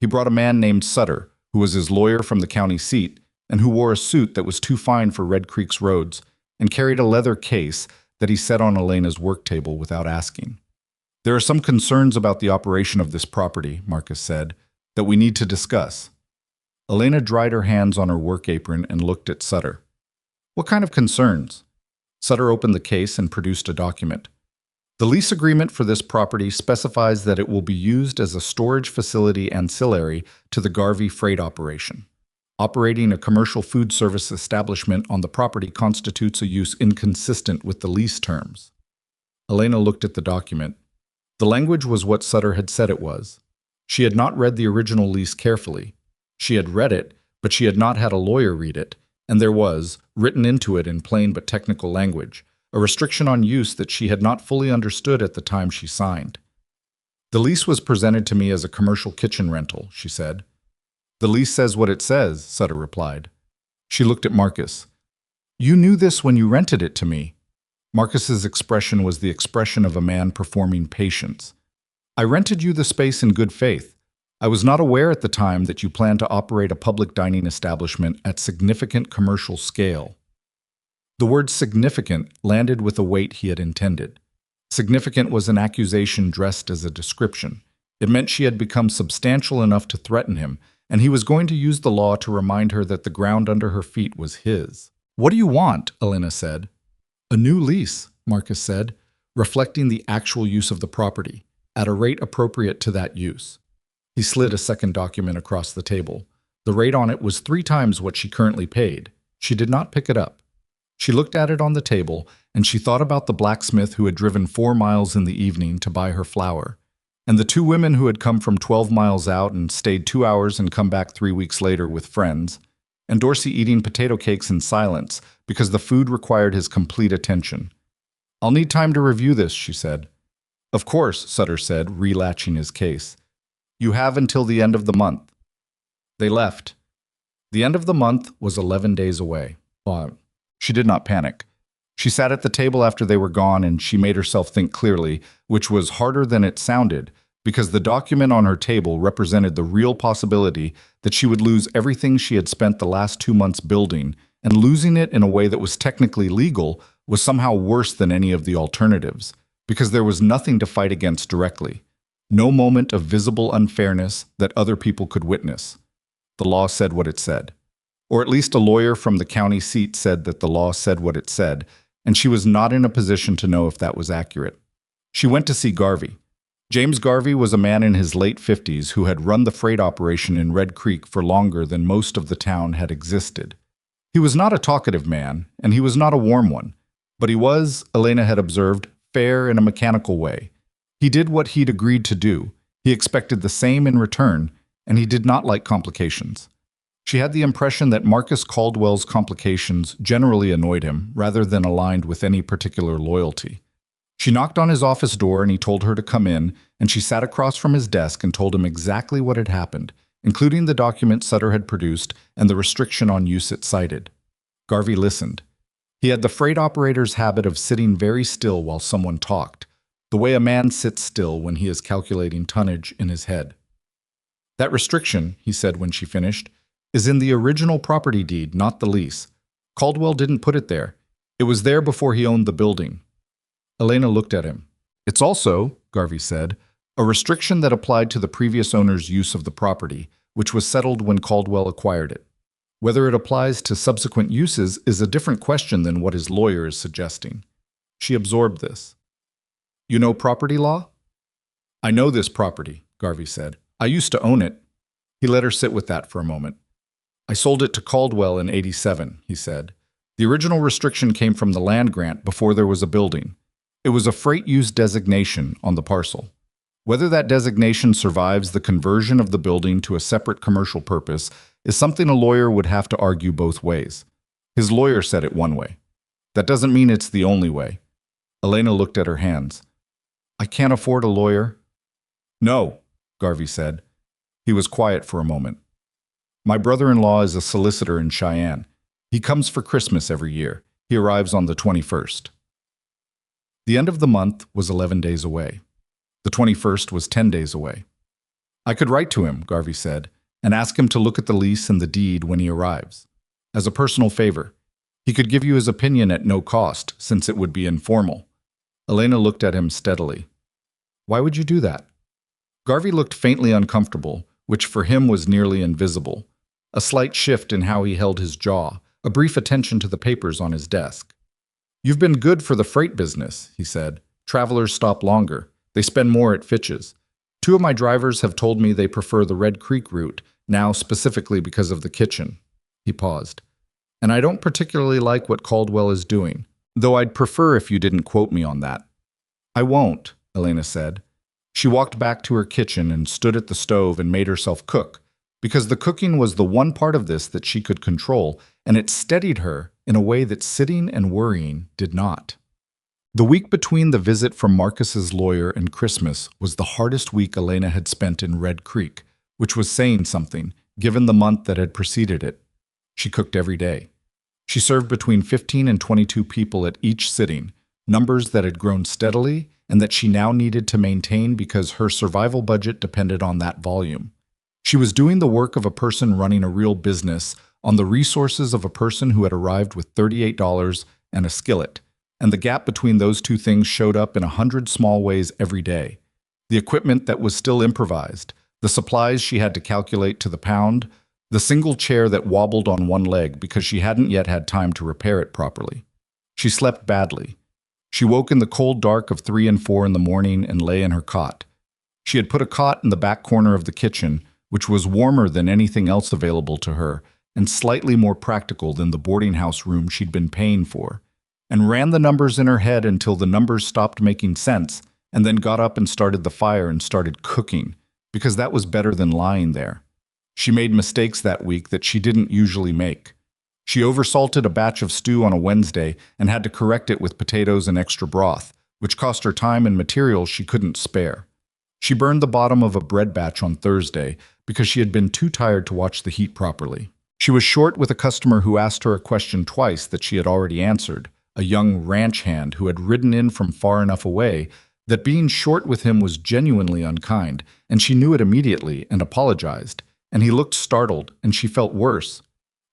He brought a man named Sutter, who was his lawyer from the county seat, and who wore a suit that was too fine for Red Creek's roads, and carried a leather case that he set on Elena's work table without asking. "There are some concerns about the operation of this property," Marcus said, "that we need to discuss." Elena dried her hands on her work apron and looked at Sutter. "What kind of concerns?" Sutter opened the case and produced a document. "The lease agreement for this property specifies that it will be used as a storage facility ancillary to the Garvey freight operation. Operating a commercial food service establishment on the property constitutes a use inconsistent with the lease terms." Elena looked at the document. The language was what Sutter had said it was. She had not read the original lease carefully. She had read it, but she had not had a lawyer read it, and there was, written into it in plain but technical language, a restriction on use that she had not fully understood at the time she signed. "The lease was presented to me as a commercial kitchen rental," she said. "The lease says what it says," Sutter replied. She looked at Marcus. "You knew this when you rented it to me." Marcus's expression was the expression of a man performing patience. "I rented you the space in good faith. I was not aware at the time that you planned to operate a public dining establishment at significant commercial scale." The word significant landed with the weight he had intended. Significant was an accusation dressed as a description. It meant she had become substantial enough to threaten him, and he was going to use the law to remind her that the ground under her feet was his. "What do you want?" Elena said. "A new lease," Marcus said, reflecting the actual use of the property, at a rate appropriate to that use. He slid a second document across the table. The rate on it was 3 times what she currently paid. She did not pick it up. She looked at it on the table, and she thought about the blacksmith who had driven 4 miles in the evening to buy her flour, and the 2 women who had come from 12 miles out and stayed 2 hours and come back 3 weeks later with friends, and Dorsey eating potato cakes in silence because the food required his complete attention. "I'll need time to review this," she said. "Of course," Sutter said, relatching his case. "You have until the end of the month." They left. The end of the month was 11 days away. She did not panic. She sat at the table after they were gone, and she made herself think clearly, which was harder than it sounded, because the document on her table represented the real possibility that she would lose everything she had spent the last 2 months building, and losing it in a way that was technically legal was somehow worse than any of the alternatives, because there was nothing to fight against directly, no moment of visible unfairness that other people could witness. The law said what it said. Or at least a lawyer from the county seat said that the law said what it said, and she was not in a position to know if that was accurate. She went to see Garvey. James Garvey was a man in his late 50s who had run the freight operation in Red Creek for longer than most of the town had existed. He was not a talkative man, and he was not a warm one, but he was, Elena had observed, fair in a mechanical way. He did what he'd agreed to do. He expected the same in return, and he did not like complications. She had the impression that Marcus Caldwell's complications generally annoyed him, rather than aligned with any particular loyalty. She knocked on his office door and he told her to come in, and she sat across from his desk and told him exactly what had happened, including the document Sutter had produced and the restriction on use it cited. Garvey listened. He had the freight operator's habit of sitting very still while someone talked, the way a man sits still when he is calculating tonnage in his head. "That restriction," he said when she finished, "is in the original property deed, not the lease. Caldwell didn't put it there. It was there before he owned the building." Elena looked at him. "It's also," Garvey said, "a restriction that applied to the previous owner's use of the property, which was settled when Caldwell acquired it. Whether it applies to subsequent uses is a different question than what his lawyer is suggesting." She absorbed this. "You know property law?" "I know this property," Garvey said. "I used to own it." He let her sit with that for a moment. "I sold it to Caldwell in '87, he said. "The original restriction came from the land grant before there was a building. It was a freight use designation on the parcel. Whether that designation survives the conversion of the building to a separate commercial purpose is something a lawyer would have to argue both ways. His lawyer said it one way. That doesn't mean it's the only way." Elena looked at her hands. "I can't afford a lawyer." "No," Garvey said. He was quiet for a moment. "My brother-in-law is a solicitor in Cheyenne. He comes for Christmas every year. He arrives on the 21st. The end of the month was 11 days away. The 21st was 10 days away. "I could write to him," Garvey said, "and ask him to look at the lease and the deed when he arrives. As a personal favor. He could give you his opinion at no cost, since it would be informal." Elena looked at him steadily. "Why would you do that?" Garvey looked faintly uncomfortable, which for him was nearly invisible. A slight shift in how he held his jaw, a brief attention to the papers on his desk. "You've been good for the freight business," he said. "Travelers stop longer. They spend more at Fitch's. 2 of my drivers have told me they prefer the Red Creek route, now specifically because of the kitchen." He paused. "And I don't particularly like what Caldwell is doing, though I'd prefer if you didn't quote me on that." "I won't," Elena said. She walked back to her kitchen and stood at the stove and made herself cook, because the cooking was the one part of this that she could control, and it steadied her in a way that sitting and worrying did not. The week between the visit from Marcus's lawyer and Christmas was the hardest week Elena had spent in Red Creek, which was saying something, given the month that had preceded it. She cooked every day. She served between 15 and 22 people at each sitting, numbers that had grown steadily and that she now needed to maintain because her survival budget depended on that volume. She was doing the work of a person running a real business on the resources of a person who had arrived with $38 and a skillet, and the gap between those two things showed up in 100 small ways every day. The equipment that was still improvised, the supplies she had to calculate to the pound, the single chair that wobbled on one leg because she hadn't yet had time to repair it properly. She slept badly. She woke in the cold dark of 3 and 4 in the morning and lay in her cot. She had put a cot in the back corner of the kitchen, which was warmer than anything else available to her, and slightly more practical than the boarding house room she'd been paying for, and ran the numbers in her head until the numbers stopped making sense, and then got up and started the fire and started cooking, because that was better than lying there. She made mistakes that week that she didn't usually make. She oversalted a batch of stew on a Wednesday and had to correct it with potatoes and extra broth, which cost her time and materials she couldn't spare. She burned the bottom of a bread batch on Thursday because she had been too tired to watch the heat properly. She was short with a customer who asked her a question twice that she had already answered, a young ranch hand who had ridden in from far enough away that being short with him was genuinely unkind, and she knew it immediately and apologized, and he looked startled, and she felt worse.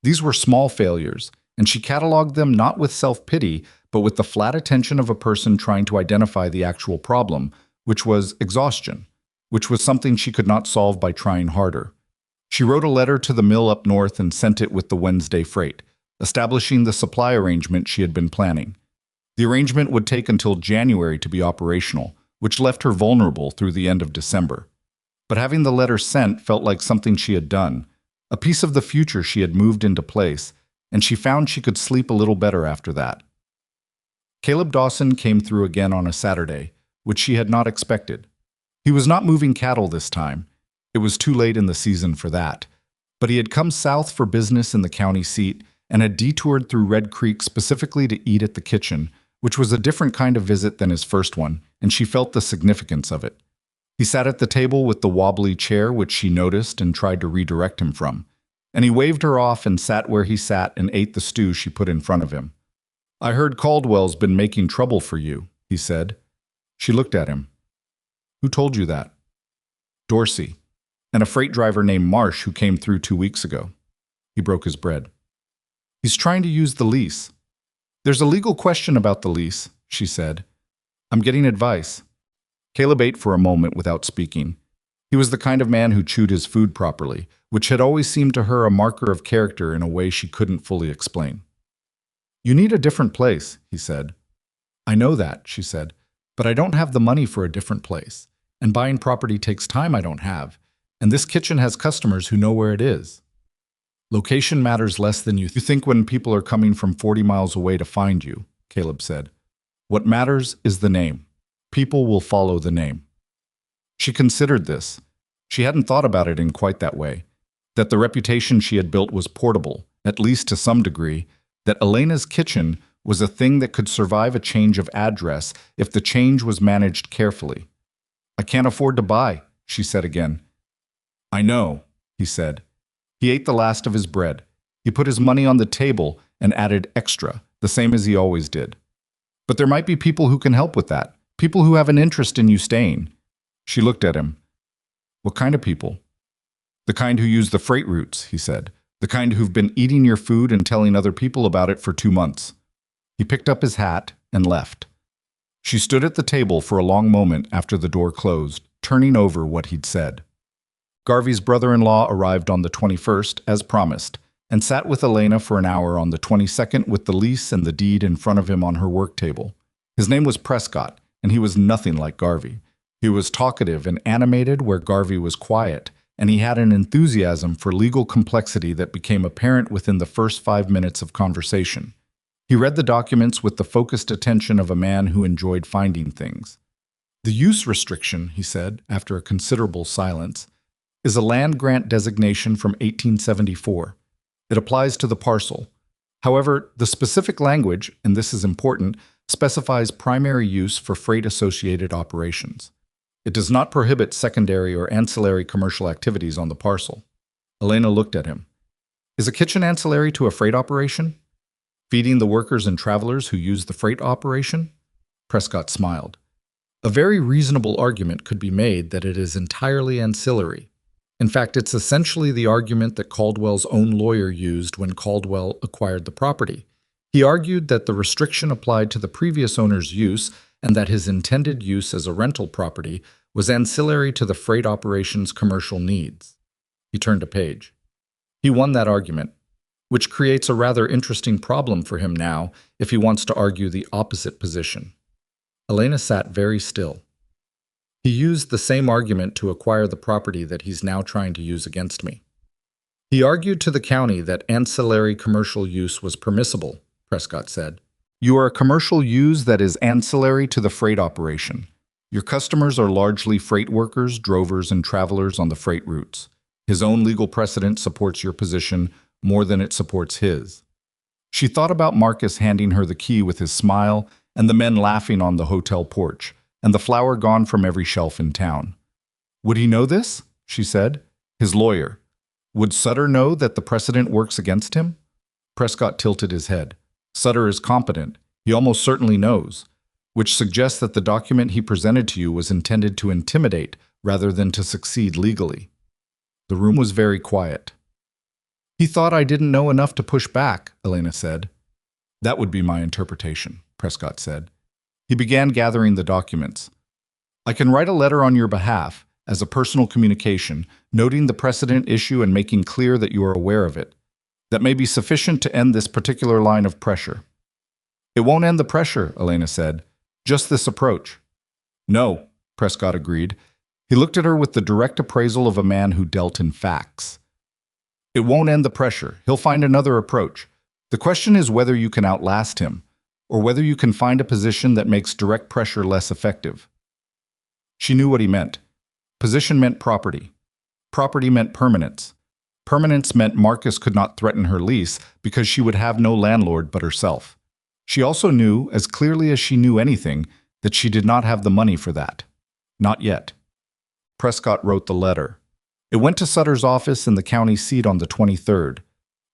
These were small failures, and she cataloged them not with self-pity, but with the flat attention of a person trying to identify the actual problem, which was exhaustion, which was something she could not solve by trying harder. She wrote a letter to the mill up north and sent it with the Wednesday freight, establishing the supply arrangement she had been planning. The arrangement would take until January to be operational, which left her vulnerable through the end of December. But having the letter sent felt like something she had done, a piece of the future she had moved into place, and she found she could sleep a little better after that. Caleb Dawson came through again on a Saturday, which she had not expected. He was not moving cattle this time. It was too late in the season for that. But he had come south for business in the county seat and had detoured through Red Creek specifically to eat at the kitchen, which was a different kind of visit than his first one, and she felt the significance of it. He sat at the table with the wobbly chair which she noticed and tried to redirect him from, and he waved her off and sat where he sat and ate the stew she put in front of him. "I heard Caldwell's been making trouble for you," he said. She looked at him. "Who told you that?" "Dorsey, and a freight driver named Marsh who came through 2 weeks ago." He broke his bread. "He's trying to use the lease." "There's a legal question about the lease," she said. "I'm getting advice." Caleb ate for a moment without speaking. He was the kind of man who chewed his food properly, which had always seemed to her a marker of character in a way she couldn't fully explain. "You need a different place," he said. "I know that," she said, "but I don't have the money for a different place, and buying property takes time I don't have, and this kitchen has customers who know where it is." "Location matters less than you think when people are coming from 40 miles away to find you," Caleb said. "What matters is the name. People will follow the name." She considered this. She hadn't thought about it in quite that way, that the reputation she had built was portable, at least to some degree, that Elena's kitchen was a thing that could survive a change of address if the change was managed carefully. "I can't afford to buy," she said again. "I know," he said. He ate the last of his bread. He put his money on the table and added extra, the same as he always did. "But there might be people who can help with that, people who have an interest in you staying." She looked at him. "What kind of people?" "The kind who use the freight routes," he said. "The kind who've been eating your food and telling other people about it for 2 months. He picked up his hat and left. She stood at the table for a long moment after the door closed, turning over what he'd said. Garvey's brother-in-law arrived on the 21st, as promised, and sat with Elena for an hour on the 22nd with the lease and the deed in front of him on her work table. His name was Prescott, and he was nothing like Garvey. He was talkative and animated where Garvey was quiet, and he had an enthusiasm for legal complexity that became apparent within the first 5 minutes of conversation. He read the documents with the focused attention of a man who enjoyed finding things. "The use restriction," he said, after a considerable silence, "is a land grant designation from 1874. It applies to the parcel. However, the specific language, and this is important, specifies primary use for freight-associated operations. It does not prohibit secondary or ancillary commercial activities on the parcel." Elena looked at him. "Is a kitchen ancillary to a freight operation? Feeding the workers and travelers who use the freight operation?" Prescott smiled. "A very reasonable argument could be made that it is entirely ancillary. In fact, it's essentially the argument that Caldwell's own lawyer used when Caldwell acquired the property. He argued that the restriction applied to the previous owner's use and that his intended use as a rental property was ancillary to the freight operation's commercial needs." He turned a page. He won that argument, which creates a rather interesting problem for him now if he wants to argue the opposite position. Elena sat very still. "He used the same argument to acquire the property that he's now trying to use against me." He argued to the county that ancillary commercial use was permissible, Prescott said. You are a commercial use that is ancillary to the freight operation. Your customers are largely freight workers, drovers, and travelers on the freight routes. His own legal precedent supports your position more than it supports his. She thought about Marcus handing her the key with his smile, and the men laughing on the hotel porch, and the flour gone from every shelf in town. Would he know this? She said. His lawyer. Would Sutter know that the precedent works against him? Prescott tilted his head. Sutter is competent. He almost certainly knows, which suggests that the document he presented to you was intended to intimidate rather than to succeed legally. The room was very quiet. He thought I didn't know enough to push back, Elena said. That would be my interpretation, Prescott said. He began gathering the documents. I can write a letter on your behalf, as a personal communication, noting the precedent issue and making clear that you are aware of it. That may be sufficient to end this particular line of pressure. It won't end the pressure, Elena said. Just this approach. No, Prescott agreed. He looked at her with the direct appraisal of a man who dealt in facts. It won't end the pressure. He'll find another approach. The question is whether you can outlast him, or whether you can find a position that makes direct pressure less effective. She knew what he meant. Position meant property. Property meant permanence. Permanence meant Marcus could not threaten her lease because she would have no landlord but herself. She also knew, as clearly as she knew anything, that she did not have the money for that. Not yet. Prescott wrote the letter. It went to Sutter's office in the county seat on the 23rd.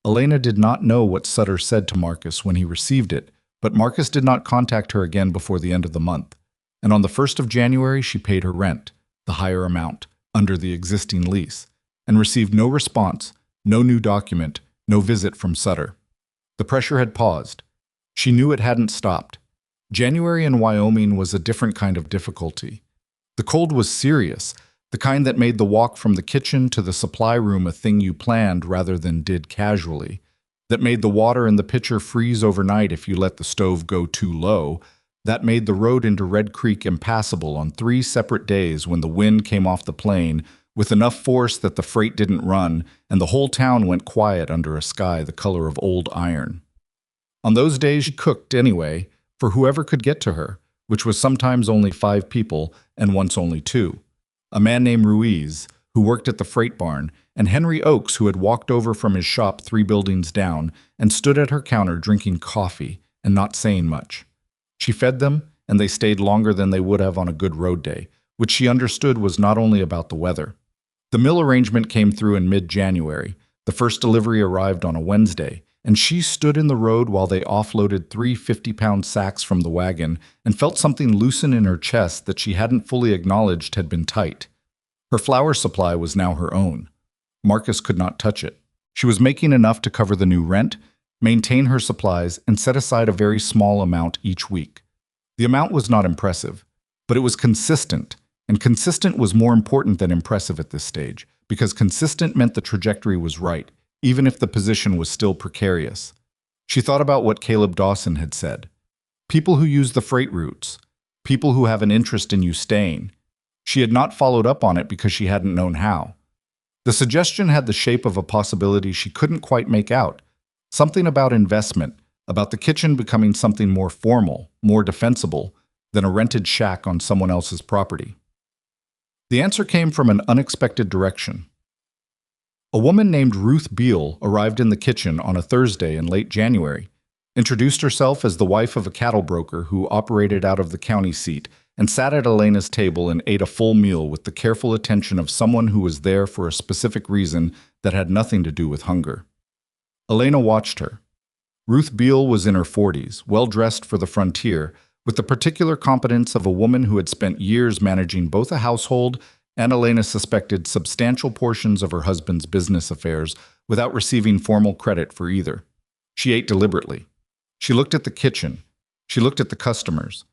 Elena did not know what Sutter said to Marcus when he received it, but Marcus did not contact her again before the end of the month. And on the 1st of January, she paid her rent, the higher amount, under the existing lease, and received no response, no new document, no visit from Sutter. The pressure had paused. She knew it hadn't stopped. January in Wyoming was a different kind of difficulty. The cold was serious, the kind that made the walk from the kitchen to the supply room a thing you planned rather than did casually, that made the water in the pitcher freeze overnight if you let the stove go too low, that made the road into Red Creek impassable on 3 separate days when the wind came off the plain with enough force that the freight didn't run and the whole town went quiet under a sky the color of old iron. On those days she cooked anyway, for whoever could get to her, which was sometimes only 5 people and once only 2. A man named Ruiz, who worked at the freight barn, and Henry Oakes, who had walked over from his shop 3 buildings down and stood at her counter drinking coffee and not saying much. She fed them, and they stayed longer than they would have on a good road day, which she understood was not only about the weather. The mill arrangement came through in mid-January. The first delivery arrived on a Wednesday, and she stood in the road while they offloaded 3 50-pound sacks from the wagon and felt something loosen in her chest that she hadn't fully acknowledged had been tight. Her flour supply was now her own. Marcus could not touch it. She was making enough to cover the new rent, maintain her supplies, and set aside a very small amount each week. The amount was not impressive, but it was consistent, and consistent was more important than impressive at this stage, because consistent meant the trajectory was right, even if the position was still precarious. She thought about what Caleb Dawson had said. People who use the freight routes, people who have an interest in you staying. She had not followed up on it because she hadn't known how. The suggestion had the shape of a possibility she couldn't quite make out. Something about investment, about the kitchen becoming something more formal, more defensible, than a rented shack on someone else's property. The answer came from an unexpected direction. A woman named Ruth Beal arrived in the kitchen on a Thursday in late January, introduced herself as the wife of a cattle broker who operated out of the county seat, and sat at Elena's table and ate a full meal with the careful attention of someone who was there for a specific reason that had nothing to do with hunger. Elena watched her. Ruth Beal was in her 40s, well-dressed for the frontier, with the particular competence of a woman who had spent years managing both a household and, Elena suspected, substantial portions of her husband's business affairs without receiving formal credit for either. She ate deliberately. She looked at the kitchen. She looked at the customers.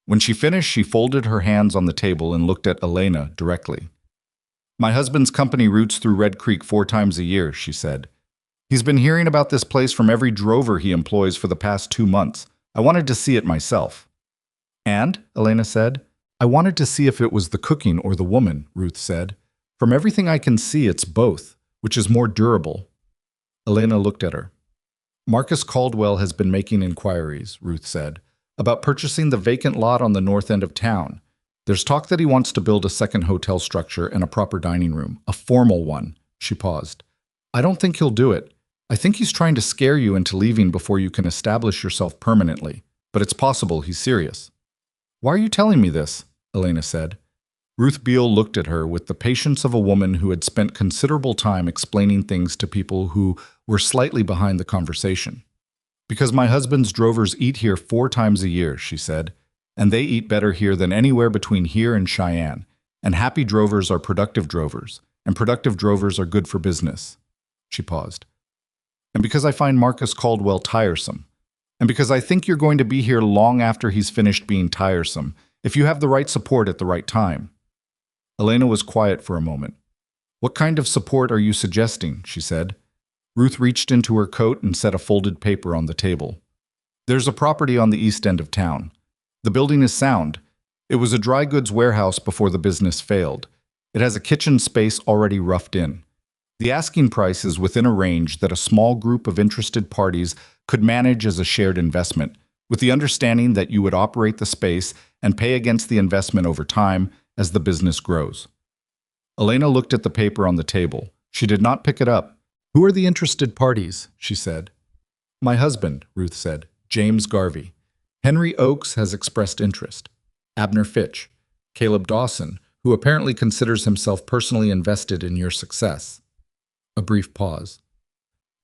When she finished, she folded her hands on the table and looked at Elena directly. "My husband's company routes through Red Creek 4 times a year," she said. "He's been hearing about this place from every drover he employs for the past 2 months. I wanted to see it myself." "And?" Elena said. "I wanted to see if it was the cooking or the woman," Ruth said. "From everything I can see, it's both, which is more durable, Elena looked at her. Marcus Caldwell has been making inquiries, Ruth said, about purchasing the vacant lot on the north end of town. There's talk that he wants to build a second hotel structure and a proper dining room, a formal one. She paused. I don't think he'll do it. I think he's trying to scare you into leaving before you can establish yourself permanently, but it's possible he's serious. Why are you telling me this? Elena said. Ruth Beale looked at her with the patience of a woman who had spent considerable time explaining things to people who were slightly behind the conversation. Because my husband's drovers eat here 4 times a year, she said, and they eat better here than anywhere between here and Cheyenne, and happy drovers are productive drovers, and productive drovers are good for business. She paused. And because I find Marcus Caldwell tiresome, and because I think you're going to be here long after he's finished being tiresome, if you have the right support at the right time. Elena was quiet for a moment. What kind of support are you suggesting? She said. Ruth reached into her coat and set a folded paper on the table. There's a property on the east end of town. The building is sound. It was a dry goods warehouse before the business failed. It has a kitchen space already roughed in. The asking price is within a range that a small group of interested parties could manage as a shared investment, with the understanding that you would operate the space and pay against the investment over time as the business grows. Elena looked at the paper on the table. She did not pick it up. Who are the interested parties? She said. My husband, Ruth said, James Garvey. Henry Oakes has expressed interest. Abner Fitch. Caleb Dawson, who apparently considers himself personally invested in your success. A brief pause.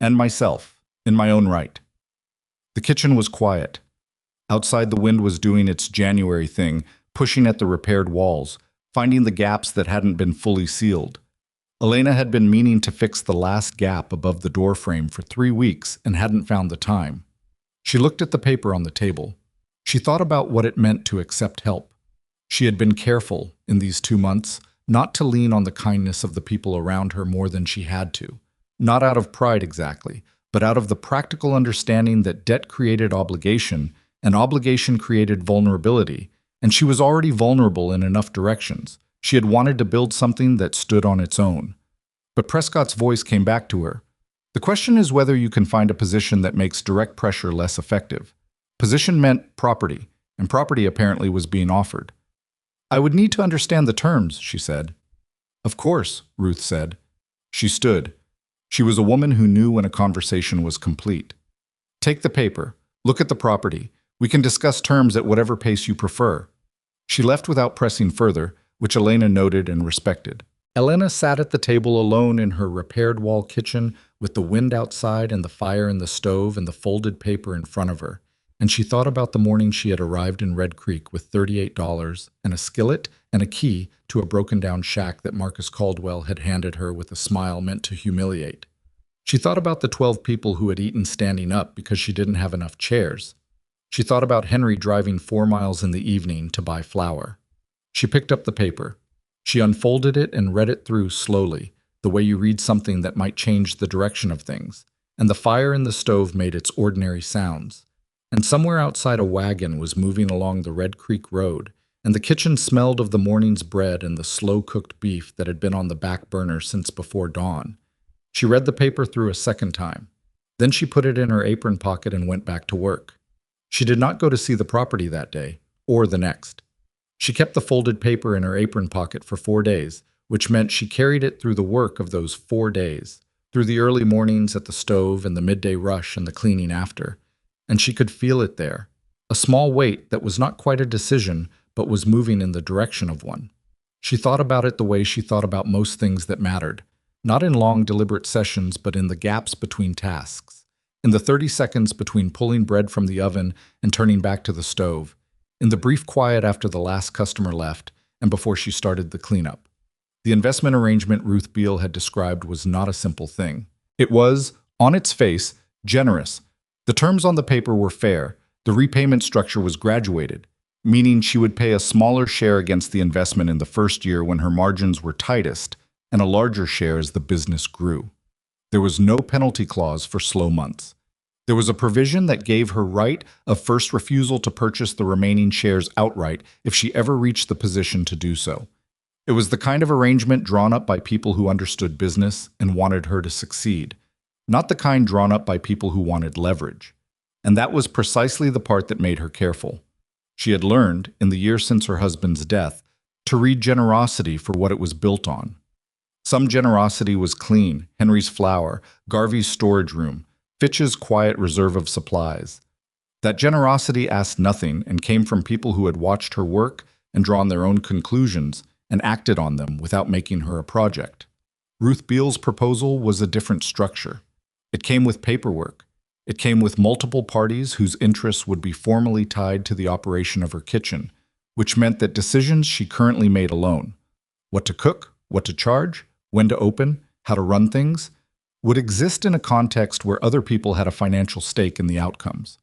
And myself, in my own right. The kitchen was quiet. Outside, the wind was doing its January thing, pushing at the repaired walls, finding the gaps that hadn't been fully sealed. Elena had been meaning to fix the last gap above the door frame for 3 weeks and hadn't found the time. She looked at the paper on the table. She thought about what it meant to accept help. She had been careful, in these 2 months, not to lean on the kindness of the people around her more than she had to. Not out of pride exactly, but out of the practical understanding that debt created obligation, and obligation created vulnerability, and she was already vulnerable in enough directions. She had wanted to build something that stood on its own. But Prescott's voice came back to her. The question is whether you can find a position that makes direct pressure less effective. Position meant property, and property apparently was being offered. I would need to understand the terms, she said. Of course, Ruth said. She stood. She was a woman who knew when a conversation was complete. Take the paper. Look at the property. We can discuss terms at whatever pace you prefer. She left without pressing further, which Elena noted and respected. Elena sat at the table alone in her repaired wall kitchen with the wind outside and the fire in the stove and the folded paper in front of her, and she thought about the morning she had arrived in Red Creek with $38 and a skillet and a key to a broken-down shack that Marcus Caldwell had handed her with a smile meant to humiliate. She thought about the 12 people who had eaten standing up because she didn't have enough chairs. She thought about Henry driving 4 miles in the evening to buy flour. She picked up the paper. She unfolded it and read it through slowly, the way you read something that might change the direction of things, and the fire in the stove made its ordinary sounds. And somewhere outside a wagon was moving along the Red Creek Road, and the kitchen smelled of the morning's bread and the slow-cooked beef that had been on the back burner since before dawn. She read the paper through a second time. Then she put it in her apron pocket and went back to work. She did not go to see the property that day, or the next. She kept the folded paper in her apron pocket for 4 days, which meant she carried it through the work of those 4 days, through the early mornings at the stove and the midday rush and the cleaning after. And she could feel it there, a small weight that was not quite a decision, but was moving in the direction of one. She thought about it the way she thought about most things that mattered, not in long, deliberate sessions, but in the gaps between tasks, in the 30 seconds between pulling bread from the oven and turning back to the stove, in the brief quiet after the last customer left and before she started the cleanup. The investment arrangement Ruth Beale had described was not a simple thing. It was, on its face, generous. The terms on the paper were fair. The repayment structure was graduated, meaning she would pay a smaller share against the investment in the first year when her margins were tightest, and a larger share as the business grew. There was no penalty clause for slow months. There was a provision that gave her right of first refusal to purchase the remaining shares outright if she ever reached the position to do so. It was the kind of arrangement drawn up by people who understood business and wanted her to succeed, not the kind drawn up by people who wanted leverage. And that was precisely the part that made her careful. She had learned, in the years since her husband's death, to read generosity for what it was built on. Some generosity was clean, Henry's flour, Garvey's storage room, Fitch's quiet reserve of supplies. That generosity asked nothing and came from people who had watched her work and drawn their own conclusions and acted on them without making her a project. Ruth Beale's proposal was a different structure. It came with paperwork. It came with multiple parties whose interests would be formally tied to the operation of her kitchen, which meant that decisions she currently made alone, what to cook, what to charge, when to open, how to run things, would exist in a context where other people had a financial stake in the outcomes.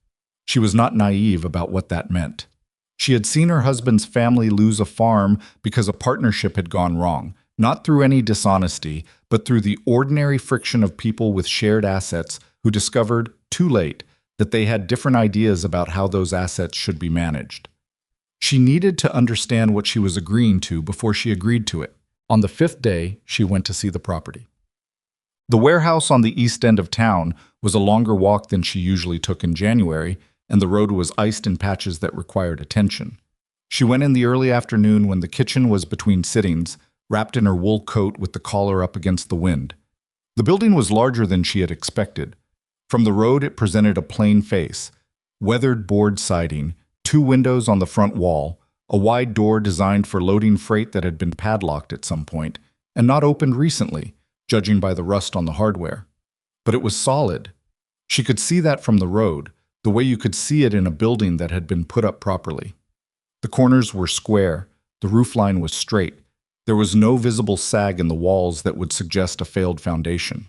She was not naive about what that meant. She had seen her husband's family lose a farm because a partnership had gone wrong, not through any dishonesty, but through the ordinary friction of people with shared assets who discovered, too late, that they had different ideas about how those assets should be managed. She needed to understand what she was agreeing to before she agreed to it. On the 5th day, she went to see the property. The warehouse on the east end of town was a longer walk than she usually took in January, and the road was iced in patches that required attention. She went in the early afternoon when the kitchen was between sittings, wrapped in her wool coat with the collar up against the wind. The building was larger than she had expected. From the road it presented a plain face, weathered board siding, 2 windows on the front wall, a wide door designed for loading freight that had been padlocked at some point, and not opened recently, judging by the rust on the hardware. But it was solid. She could see that from the road, the way you could see it in a building that had been put up properly. The corners were square, the roofline was straight. There was no visible sag in the walls that would suggest a failed foundation.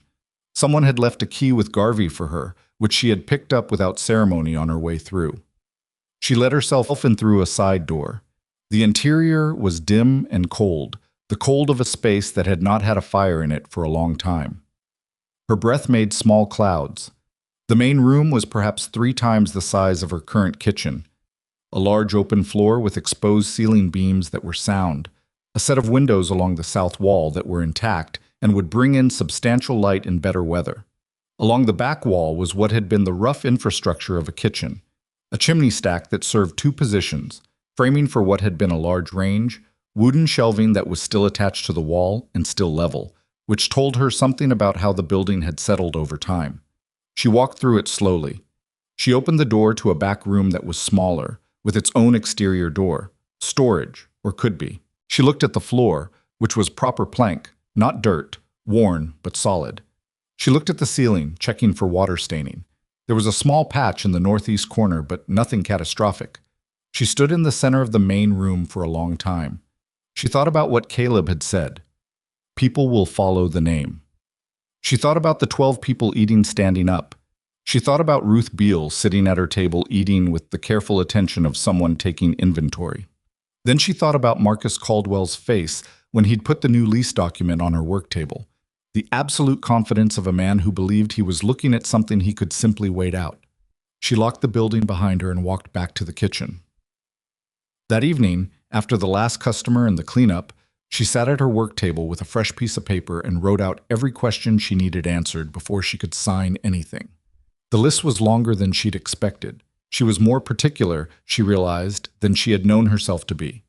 Someone had left a key with Garvey for her, which she had picked up without ceremony on her way through. She let herself in through a side door. The interior was dim and cold, the cold of a space that had not had a fire in it for a long time. Her breath made small clouds. The main room was perhaps 3 times the size of her current kitchen. A large open floor with exposed ceiling beams that were sound, a set of windows along the south wall that were intact and would bring in substantial light in better weather. Along the back wall was what had been the rough infrastructure of a kitchen, a chimney stack that served 2 positions, framing for what had been a large range, wooden shelving that was still attached to the wall and still level, which told her something about how the building had settled over time. She walked through it slowly. She opened the door to a back room that was smaller, with its own exterior door, storage, or could be. She looked at the floor, which was proper plank, not dirt, worn but solid. She looked at the ceiling, checking for water staining. There was a small patch in the northeast corner, but nothing catastrophic. She stood in the center of the main room for a long time. She thought about what Caleb had said. People will follow the name. She thought about the 12 people eating standing up. She thought about Ruth Beale sitting at her table eating with the careful attention of someone taking inventory. Then she thought about Marcus Caldwell's face when he'd put the new lease document on her work table. The absolute confidence of a man who believed he was looking at something he could simply wait out. She locked the building behind her and walked back to the kitchen. That evening, after the last customer and the cleanup, she sat at her work table with a fresh piece of paper and wrote out every question she needed answered before she could sign anything. The list was longer than she'd expected. She was more particular, she realized, than she had known herself to be.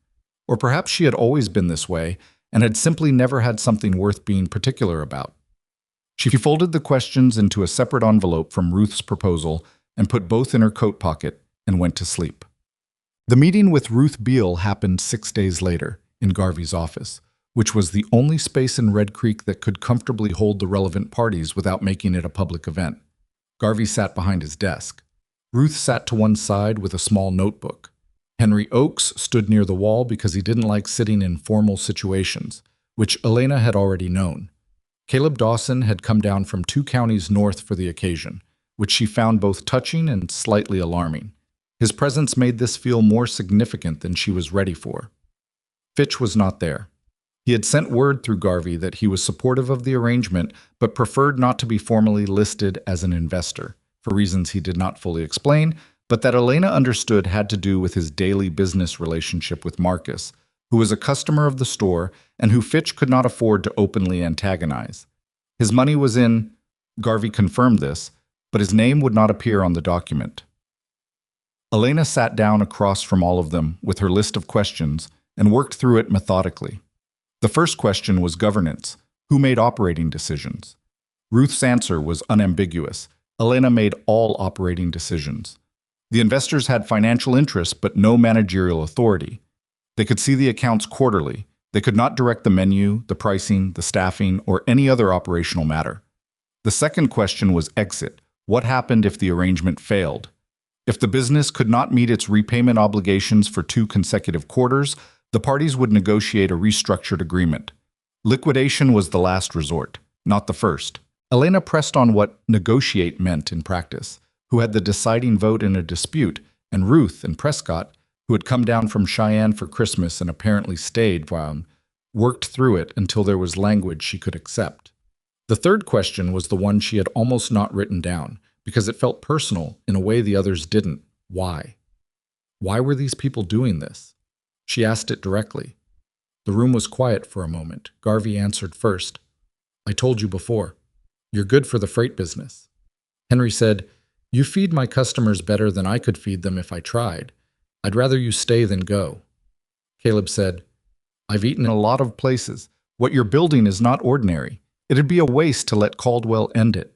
Or perhaps she had always been this way and had simply never had something worth being particular about. She folded the questions into a separate envelope from Ruth's proposal and put both in her coat pocket and went to sleep. The meeting with Ruth Beale happened 6 days later in Garvey's office, which was the only space in Red Creek that could comfortably hold the relevant parties without making it a public event. Garvey sat behind his desk. Ruth sat to one side with a small notebook. Henry Oakes stood near the wall because he didn't like sitting in formal situations, which Elena had already known. Caleb Dawson had come down from 2 counties north for the occasion, which she found both touching and slightly alarming. His presence made this feel more significant than she was ready for. Fitch was not there. He had sent word through Garvey that he was supportive of the arrangement but preferred not to be formally listed as an investor, for reasons he did not fully explain, but that Elena understood had to do with his daily business relationship with Marcus, who was a customer of the store and who Fitch could not afford to openly antagonize. His money was in, Garvey confirmed this, but his name would not appear on the document. Elena sat down across from all of them with her list of questions and worked through it methodically. The first question was governance. Who made operating decisions? Ruth's answer was unambiguous. Elena made all operating decisions. The investors had financial interests but no managerial authority. They could see the accounts quarterly. They could not direct the menu, the pricing, the staffing, or any other operational matter. The second question was exit. What happened if the arrangement failed? If the business could not meet its repayment obligations for 2 consecutive quarters, the parties would negotiate a restructured agreement. Liquidation was the last resort, not the first. Elena pressed on what negotiate meant in practice, who had the deciding vote in a dispute, and Ruth and Prescott, who had come down from Cheyenne for Christmas and apparently stayed, worked through it until there was language she could accept. The third question was the one she had almost not written down, because it felt personal in a way the others didn't. Why? Why were these people doing this? She asked it directly. The room was quiet for a moment. Garvey answered first. I told you before. You're good for the freight business. Henry said, you feed my customers better than I could feed them if I tried. I'd rather you stay than go. Caleb said, I've eaten in a lot of places. What you're building is not ordinary. It'd be a waste to let Caldwell end it.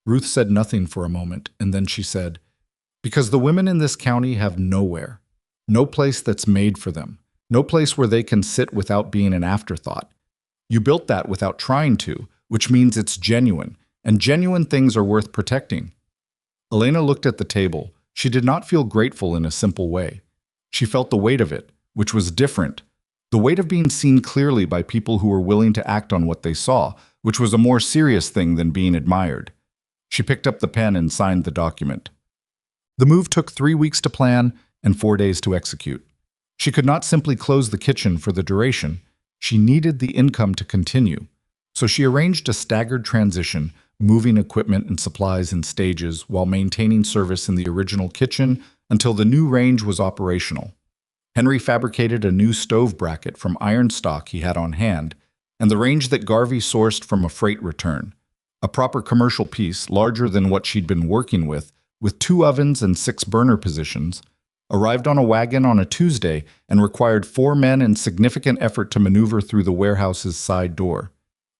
Ruth said nothing for a moment, and then she said, because the women in this county have nowhere. No place that's made for them. No place where they can sit without being an afterthought. You built that without trying to, which means it's genuine, and genuine things are worth protecting. Elena looked at the table. She did not feel grateful in a simple way. She felt the weight of it, which was different. The weight of being seen clearly by people who were willing to act on what they saw, which was a more serious thing than being admired. She picked up the pen and signed the document. The move took 3 weeks to plan and 4 days to execute. She could not simply close the kitchen for the duration. She needed the income to continue. So she arranged a staggered transition, moving equipment and supplies in stages while maintaining service in the original kitchen until the new range was operational. Henry fabricated a new stove bracket from iron stock he had on hand, and the range that Garvey sourced from a freight return. A proper commercial piece, larger than what she'd been working with 2 ovens and 6 burner positions, arrived on a wagon on a Tuesday and required 4 men and significant effort to maneuver through the warehouse's side door.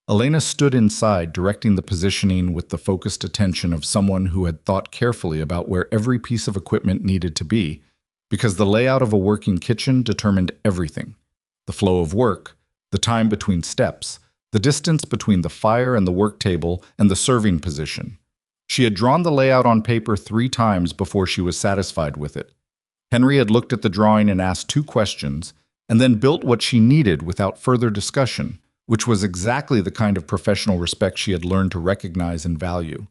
Elena stood inside, directing the positioning with the focused attention of someone who had thought carefully about where every piece of equipment needed to be, because the layout of a working kitchen determined everything. The flow of work, the time between steps, the distance between the fire and the work table, and the serving position. She had drawn the layout on paper 3 times before she was satisfied with it. Henry had looked at the drawing and asked 2 questions, and then built what she needed without further discussion, which was exactly the kind of professional respect she had learned to recognize and value.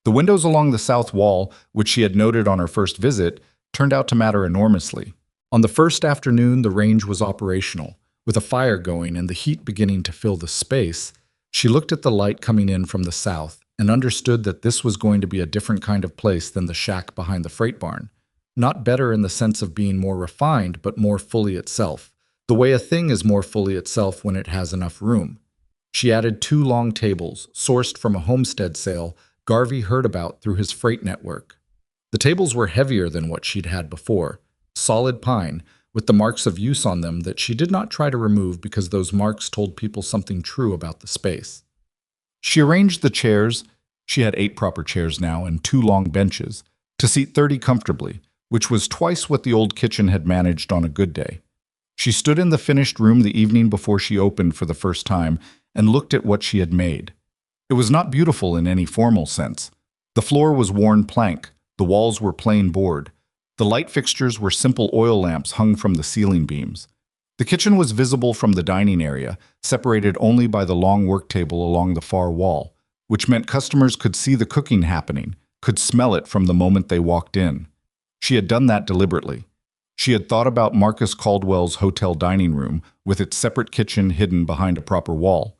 The windows along the south wall, which she had noted on her first visit, turned out to matter enormously. On the first afternoon, the range was operational. With a fire going and the heat beginning to fill the space, she looked at the light coming in from the south and understood that this was going to be a different kind of place than the shack behind the freight barn. Not better in the sense of being more refined, but more fully itself. The way a thing is more fully itself when it has enough room. She added 2 long tables, sourced from a homestead sale Garvey heard about through his freight network. The tables were heavier than what she'd had before, solid pine, with the marks of use on them that she did not try to remove because those marks told people something true about the space. She arranged the chairs, she had 8 proper chairs now and 2 long benches, to seat 30 comfortably, which was twice what the old kitchen had managed on a good day. She stood in the finished room the evening before she opened for the first time and looked at what she had made. It was not beautiful in any formal sense. The floor was worn plank, the walls were plain board. The light fixtures were simple oil lamps hung from the ceiling beams. The kitchen was visible from the dining area, separated only by the long work table along the far wall, which meant customers could see the cooking happening, could smell it from the moment they walked in. She had done that deliberately. She had thought about Marcus Caldwell's hotel dining room, with its separate kitchen hidden behind a proper wall.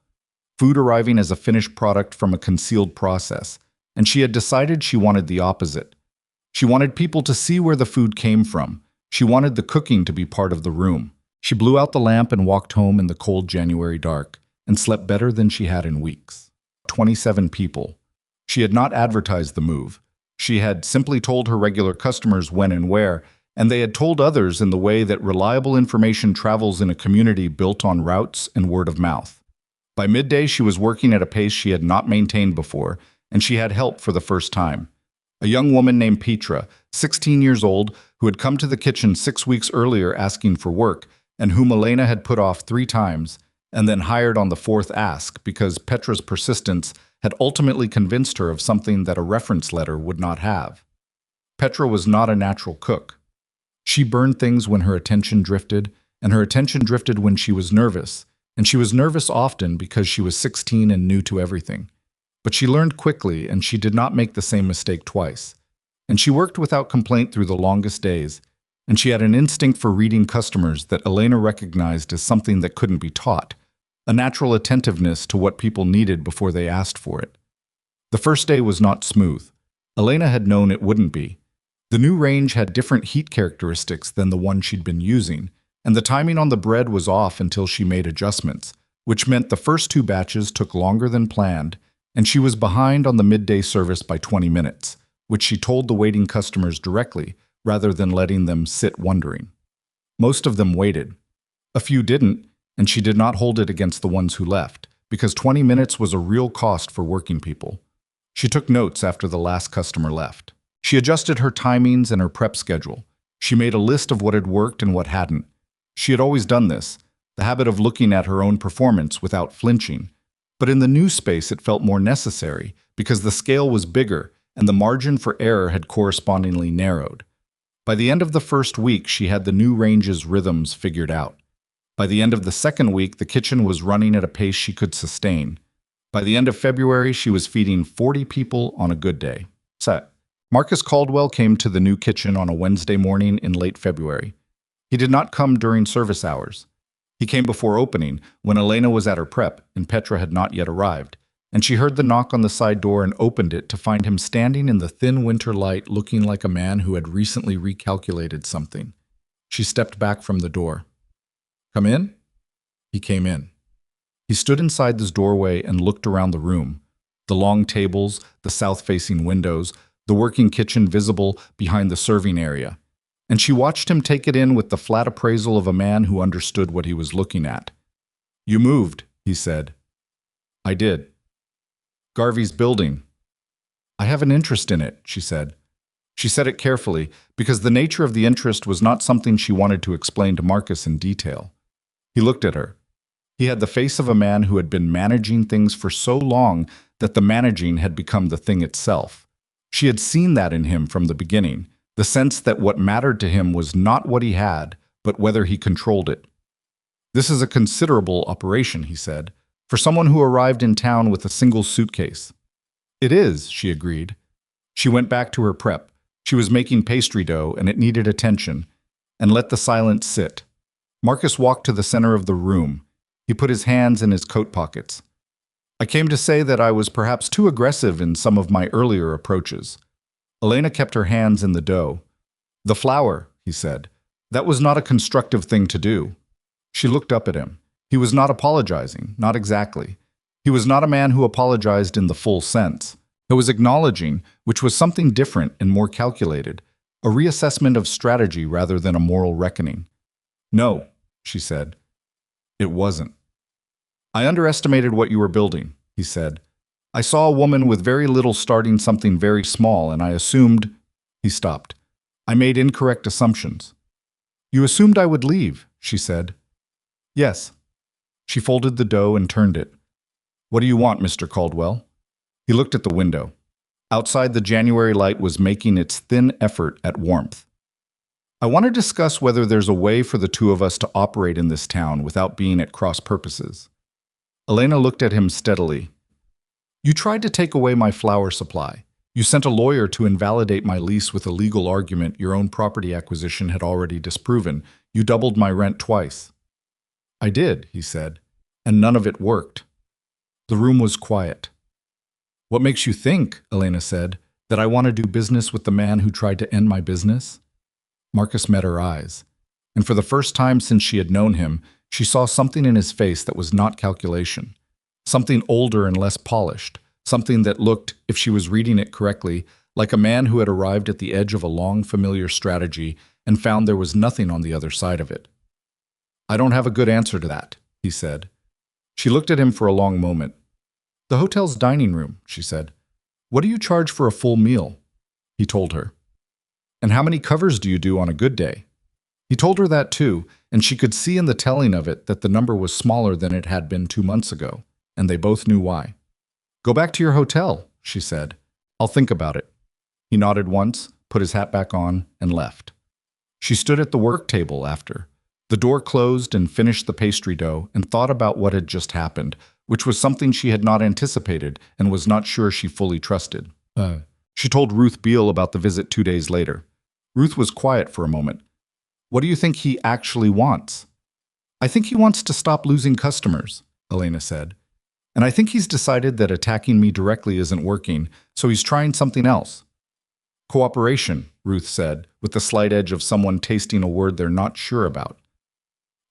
Food arriving as a finished product from a concealed process, and she had decided she wanted the opposite. She wanted people to see where the food came from. She wanted the cooking to be part of the room. She blew out the lamp and walked home in the cold January dark, and slept better than she had in weeks. 27 people. She had not advertised the move. She had simply told her regular customers when and where, and they had told others in the way that reliable information travels in a community built on routes and word of mouth. By midday, she was working at a pace she had not maintained before, and she had help for the first time. A young woman named Petra, 16 years old, who had come to the kitchen 6 weeks earlier asking for work, and whom Elena had put off 3 times, and then hired on the 4th ask because Petra's persistence had ultimately convinced her of something that a reference letter would not have. Petra was not a natural cook. She burned things when her attention drifted, and her attention drifted when she was nervous, and she was nervous often because she was 16 and new to everything. But she learned quickly, and she did not make the same mistake twice. And she worked without complaint through the longest days, and she had an instinct for reading customers that Elena recognized as something that couldn't be taught, a natural attentiveness to what people needed before they asked for it. The first day was not smooth. Elena had known it wouldn't be. The new range had different heat characteristics than the one she'd been using, and the timing on the bread was off until she made adjustments, which meant the first 2 batches took longer than planned, and she was behind on the midday service by 20 minutes, which she told the waiting customers directly, rather than letting them sit wondering. Most of them waited. A few didn't, and she did not hold it against the ones who left, because 20 minutes was a real cost for working people. She took notes after the last customer left. She adjusted her timings and her prep schedule. She made a list of what had worked and what hadn't. She had always done this, the habit of looking at her own performance without flinching. But in the new space it felt more necessary, because the scale was bigger and the margin for error had correspondingly narrowed. By the end of the first week, she had the new range's rhythms figured out. By the end of the second week, the kitchen was running at a pace she could sustain. By the end of February, she was feeding 40 people on a good day. Set. Marcus Caldwell came to the new kitchen on a Wednesday morning in late February. He did not come during service hours. He came before opening, when Elena was at her prep and Petra had not yet arrived, and she heard the knock on the side door and opened it to find him standing in the thin winter light looking like a man who had recently recalculated something. She stepped back from the door. "Come in?" He came in. He stood inside this doorway and looked around the room. The long tables, the south-facing windows, the working kitchen visible behind the serving area. And she watched him take it in with the flat appraisal of a man who understood what he was looking at. "You moved," he said. "I did." "Garvey's building." "I have an interest in it," she said. She said it carefully, because the nature of the interest was not something she wanted to explain to Marcus in detail. He looked at her. He had the face of a man who had been managing things for so long that the managing had become the thing itself. She had seen that in him from the beginning, the sense that what mattered to him was not what he had, but whether he controlled it. "This is a considerable operation," he said, "for someone who arrived in town with a single suitcase." "It is," she agreed. She went back to her prep. She was making pastry dough, and it needed attention, and let the silence sit. Marcus walked to the center of the room. He put his hands in his coat pockets. "I came to say that I was perhaps too aggressive in some of my earlier approaches." Elena kept her hands in the dough. "The flour," he said. "That was not a constructive thing to do." She looked up at him. He was not apologizing, not exactly. He was not a man who apologized in the full sense. It was acknowledging, which was something different and more calculated, a reassessment of strategy rather than a moral reckoning. "No," she said. "It wasn't." "I underestimated what you were building," he said. "I saw a woman with very little starting something very small, and I assumed—" He stopped. "I made incorrect assumptions." "You assumed I would leave," she said. "Yes." She folded the dough and turned it. "What do you want, Mr. Caldwell?" He looked at the window. Outside, the January light was making its thin effort at warmth. "I want to discuss whether there's a way for the two of us to operate in this town without being at cross purposes." Elena looked at him steadily. "You tried to take away my flour supply. You sent a lawyer to invalidate my lease with a legal argument your own property acquisition had already disproven. You doubled my rent twice." "I did," he said, "and none of it worked." The room was quiet. "What makes you think," Elena said, "that I want to do business with the man who tried to end my business?" Marcus met her eyes, and for the first time since she had known him, she saw something in his face that was not calculation, something older and less polished, something that looked, if she was reading it correctly, like a man who had arrived at the edge of a long, familiar strategy and found there was nothing on the other side of it. "I don't have a good answer to that," he said. She looked at him for a long moment. "The hotel's dining room," she said. "What do you charge for a full meal?" He told her. "And how many covers do you do on a good day?" He told her that too, and she could see in the telling of it that the number was smaller than it had been 2 months ago, and they both knew why. "Go back to your hotel," she said. "I'll think about it." He nodded once, put his hat back on, and left. She stood at the work table after. The door closed and finished the pastry dough and thought about what had just happened, which was something she had not anticipated and was not sure she fully trusted. She told Ruth Beale about the visit 2 days later. Ruth was quiet for a moment. "What do you think he actually wants?" "I think he wants to stop losing customers," Elena said. "And I think he's decided that attacking me directly isn't working, so he's trying something else." "Cooperation," Ruth said, with the slight edge of someone tasting a word they're not sure about.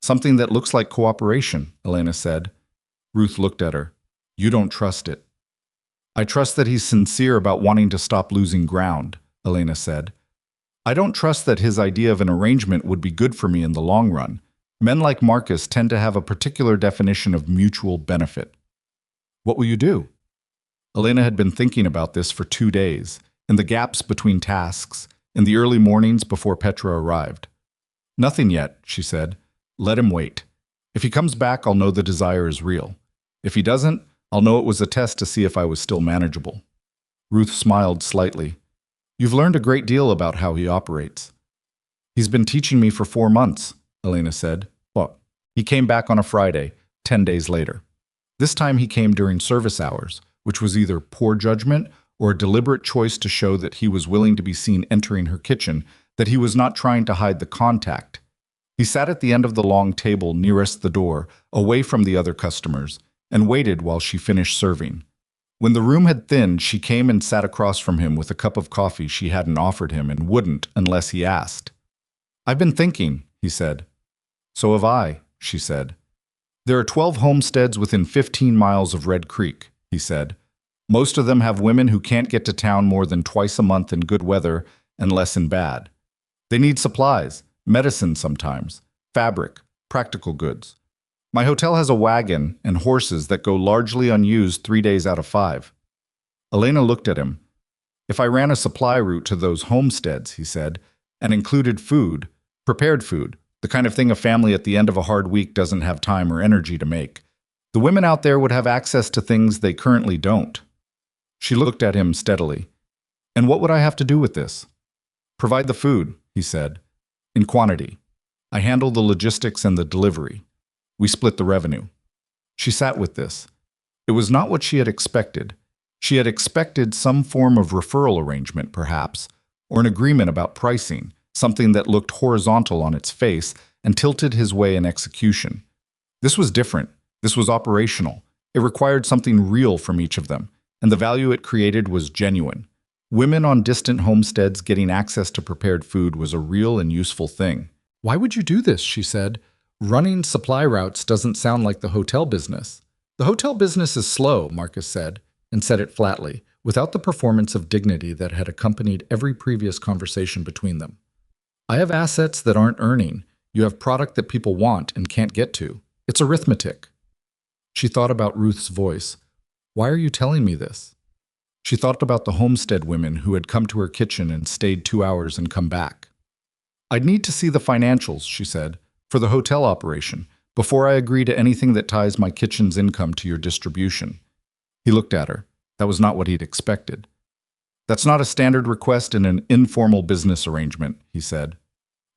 "Something that looks like cooperation," Elena said. Ruth looked at her. "You don't trust it." "I trust that he's sincere about wanting to stop losing ground," Elena said. "I don't trust that his idea of an arrangement would be good for me in the long run. Men like Marcus tend to have a particular definition of mutual benefit." "What will you do?" Elena had been thinking about this for 2 days, in the gaps between tasks, in the early mornings before Petra arrived. "Nothing yet," she said. "Let him wait. If he comes back, I'll know the desire is real. If he doesn't, I'll know it was a test to see if I was still manageable." Ruth smiled slightly. "You've learned a great deal about how he operates." "He's been teaching me for 4 months," Elena said. "Well, he came back on a Friday, 10 days later. This time he came during service hours, which was either poor judgment or a deliberate choice to show that he was willing to be seen entering her kitchen, that he was not trying to hide the contact. He sat at the end of the long table nearest the door, away from the other customers, and waited while she finished serving. When the room had thinned, she came and sat across from him with a cup of coffee she hadn't offered him and wouldn't unless he asked. "I've been thinking," he said. "So have I," she said. "There are 12 homesteads within 15 miles of Red Creek," he said. "Most of them have women who can't get to town more than twice a month in good weather and less in bad. They need supplies, medicine sometimes, fabric, practical goods. My hotel has a wagon and horses that go largely unused 3 days out of 5. Elena looked at him. "If I ran a supply route to those homesteads," he said, "and included food, prepared food, the kind of thing a family at the end of a hard week doesn't have time or energy to make, the women out there would have access to things they currently don't." She looked at him steadily. "And what would I have to do with this?" "Provide the food," he said, "in quantity. I handle the logistics and the delivery. We split the revenue." She sat with this. It was not what she had expected. She had expected some form of referral arrangement, perhaps, or an agreement about pricing, something that looked horizontal on its face and tilted his way in execution. This was different. This was operational. It required something real from each of them, and the value it created was genuine. Women on distant homesteads getting access to prepared food was a real and useful thing. "Why would you do this?" she said. "Running supply routes doesn't sound like the hotel business." "The hotel business is slow," Marcus said, and said it flatly, without the performance of dignity that had accompanied every previous conversation between them. "I have assets that aren't earning. You have product that people want and can't get to. It's arithmetic." She thought about Ruth's voice. "Why are you telling me this?" She thought about the homestead women who had come to her kitchen and stayed 2 hours and come back. "I'd need to see the financials," she said, "for the hotel operation, before I agree to anything that ties my kitchen's income to your distribution." He looked at her. That was not what he'd expected. "That's not a standard request in an informal business arrangement," he said.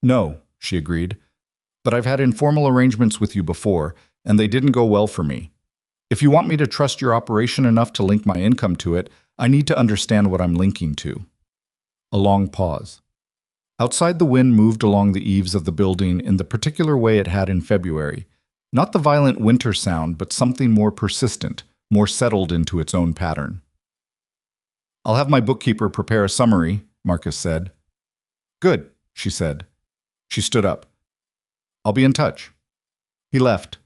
"No," she agreed. "But I've had informal arrangements with you before, and they didn't go well for me. If you want me to trust your operation enough to link my income to it, I need to understand what I'm linking to." A long pause. Outside, the wind moved along the eaves of the building in the particular way it had in February. Not the violent winter sound, but something more persistent, more settled into its own pattern. "I'll have my bookkeeper prepare a summary," Marcus said. "Good," she said. She stood up. "I'll be in touch." He left.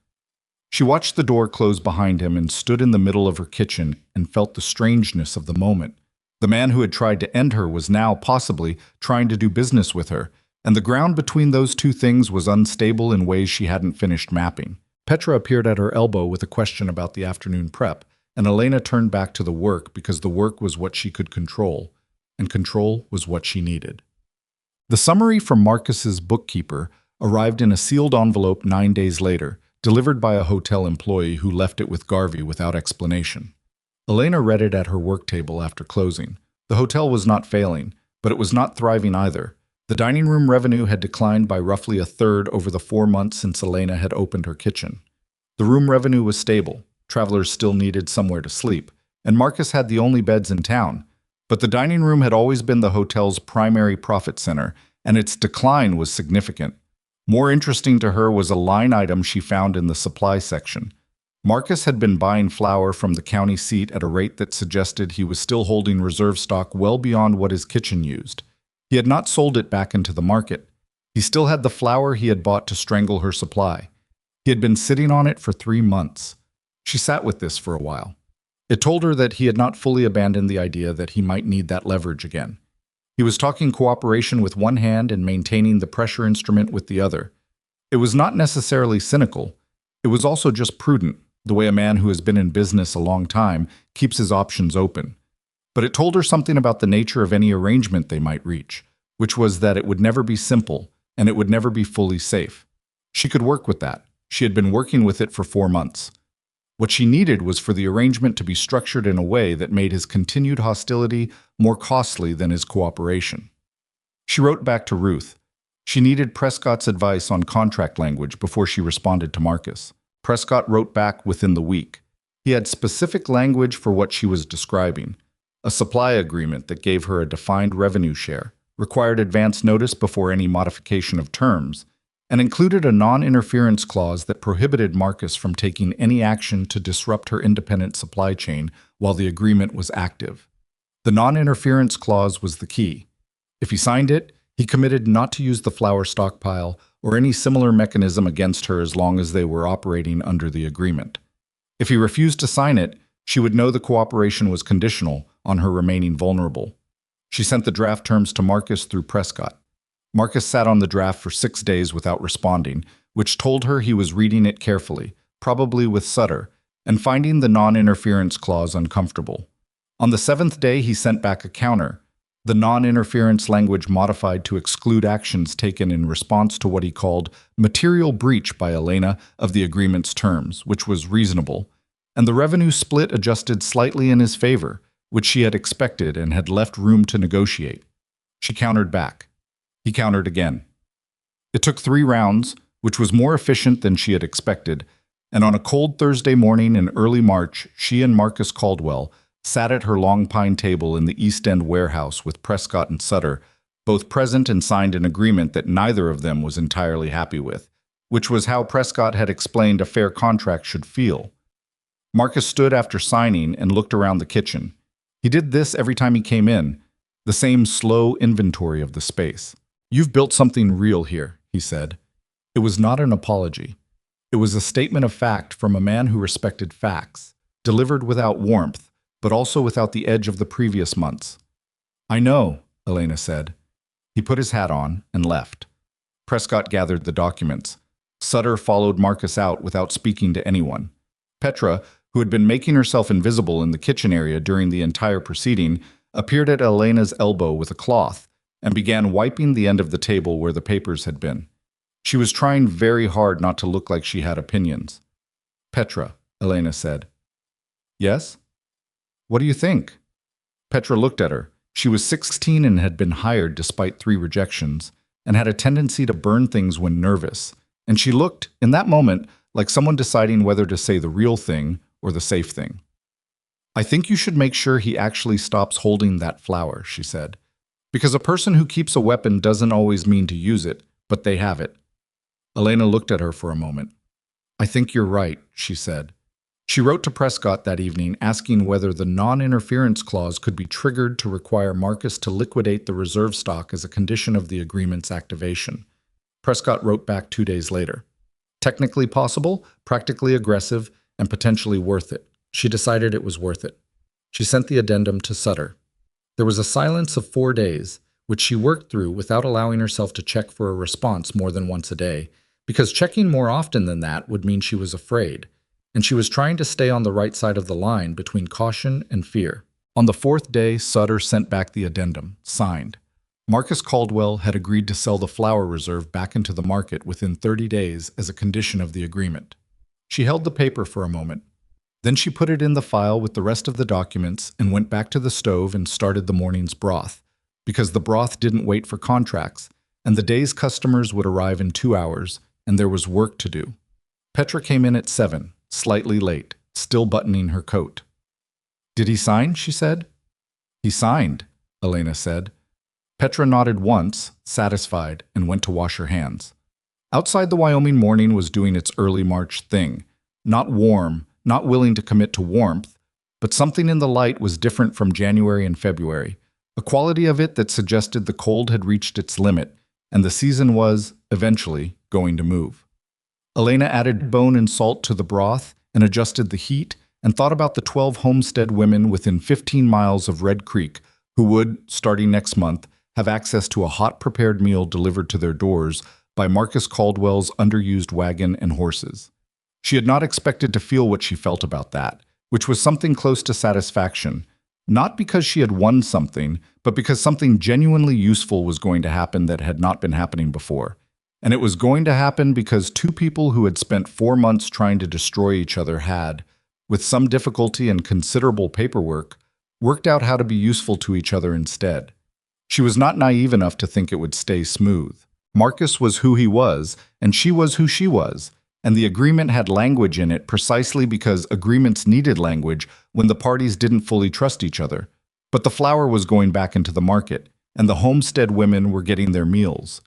She watched the door close behind him and stood in the middle of her kitchen and felt the strangeness of the moment. The man who had tried to end her was now, possibly, trying to do business with her, and the ground between those two things was unstable in ways she hadn't finished mapping. Petra appeared at her elbow with a question about the afternoon prep, and Elena turned back to the work because the work was what she could control, and control was what she needed. The summary from Marcus's bookkeeper arrived in a sealed envelope 9 days later, delivered by a hotel employee who left it with Garvey without explanation. Elena read it at her work table after closing. The hotel was not failing, but it was not thriving either. The dining room revenue had declined by roughly a third over the 4 months since Elena had opened her kitchen. The room revenue was stable, travelers still needed somewhere to sleep, and Marcus had the only beds in town. But the dining room had always been the hotel's primary profit center, and its decline was significant. More interesting to her was a line item she found in the supply section. Marcus had been buying flour from the county seat at a rate that suggested he was still holding reserve stock well beyond what his kitchen used. He had not sold it back into the market. He still had the flour he had bought to strangle her supply. He had been sitting on it for 3 months. She sat with this for a while. It told her that he had not fully abandoned the idea that he might need that leverage again. He was talking cooperation with one hand and maintaining the pressure instrument with the other. It was not necessarily cynical. It was also just prudent, the way a man who has been in business a long time keeps his options open. But it told her something about the nature of any arrangement they might reach, which was that it would never be simple and it would never be fully safe. She could work with that. She had been working with it for 4 months. What she needed was for the arrangement to be structured in a way that made his continued hostility more costly than his cooperation. She wrote back to Ruth. She needed Prescott's advice on contract language before she responded to Marcus. Prescott wrote back within the week. He had specific language for what she was describing. A supply agreement that gave her a defined revenue share, required advance notice before any modification of terms, and included a non-interference clause that prohibited Marcus from taking any action to disrupt her independent supply chain while the agreement was active. The non-interference clause was the key. If he signed it, he committed not to use the flour stockpile or any similar mechanism against her as long as they were operating under the agreement. If he refused to sign it, she would know the cooperation was conditional on her remaining vulnerable. She sent the draft terms to Marcus through Prescott. Marcus sat on the draft for 6 days without responding, which told her he was reading it carefully, probably with Sutter, and finding the non-interference clause uncomfortable. On the 7th day, he sent back a counter, the non-interference language modified to exclude actions taken in response to what he called material breach by Elena of the agreement's terms, which was reasonable, and the revenue split adjusted slightly in his favor, which she had expected and had left room to negotiate. She countered back. He countered again. It took 3 rounds, which was more efficient than she had expected, and on a cold Thursday morning in early March, she and Marcus Caldwell sat at her long pine table in the East End warehouse with Prescott and Sutter, both present, and signed an agreement that neither of them was entirely happy with, which was how Prescott had explained a fair contract should feel. Marcus stood after signing and looked around the kitchen. He did this every time he came in, the same slow inventory of the space. "You've built something real here," he said. It was not an apology. It was a statement of fact from a man who respected facts, delivered without warmth, but also without the edge of the previous months. "I know," Elena said. He put his hat on and left. Prescott gathered the documents. Sutter followed Marcus out without speaking to anyone. Petra, who had been making herself invisible in the kitchen area during the entire proceeding, appeared at Elena's elbow with a cloth and began wiping the end of the table where the papers had been. She was trying very hard not to look like she had opinions. "Petra," Elena said. "Yes? What do you think?" Petra looked at her. She was 16 and had been hired despite 3 rejections, and had a tendency to burn things when nervous. And she looked, in that moment, like someone deciding whether to say the real thing or the safe thing. "I think you should make sure he actually stops holding that flour," she said. "Because a person who keeps a weapon doesn't always mean to use it, but they have it." Elena looked at her for a moment. "I think you're right," she said. She wrote to Prescott that evening asking whether the non-interference clause could be triggered to require Marcus to liquidate the reserve stock as a condition of the agreement's activation. Prescott wrote back 2 days later. Technically possible, practically aggressive, and potentially worth it. She decided it was worth it. She sent the addendum to Sutter. There was a silence of 4 days, which she worked through without allowing herself to check for a response more than once a day, because checking more often than that would mean she was afraid, and she was trying to stay on the right side of the line between caution and fear. On the 4th day, Sutter sent back the addendum, signed. Marcus Caldwell had agreed to sell the flour reserve back into the market within 30 days as a condition of the agreement. She held the paper for a moment. Then she put it in the file with the rest of the documents and went back to the stove and started the morning's broth, because the broth didn't wait for contracts, and the day's customers would arrive in 2 hours, and there was work to do. Petra came in at 7, slightly late, still buttoning her coat. "Did he sign?" she said. "He signed," Elena said. Petra nodded once, satisfied, and went to wash her hands. Outside, the Wyoming morning was doing its early March thing. Not warm, not willing to commit to warmth, but something in the light was different from January and February, a quality of it that suggested the cold had reached its limit, and the season was, eventually, going to move. Elena added bone and salt to the broth and adjusted the heat and thought about the 12 homestead women within 15 miles of Red Creek who would, starting next month, have access to a hot prepared meal delivered to their doors by Marcus Caldwell's underused wagon and horses. She had not expected to feel what she felt about that, which was something close to satisfaction, not because she had won something, but because something genuinely useful was going to happen that had not been happening before. And it was going to happen because 2 people who had spent 4 months trying to destroy each other had, with some difficulty and considerable paperwork, worked out how to be useful to each other instead. She was not naive enough to think it would stay smooth. Marcus was who he was, and she was who she was, and the agreement had language in it precisely because agreements needed language when the parties didn't fully trust each other. But the flour was going back into the market, and the homestead women were getting their meals,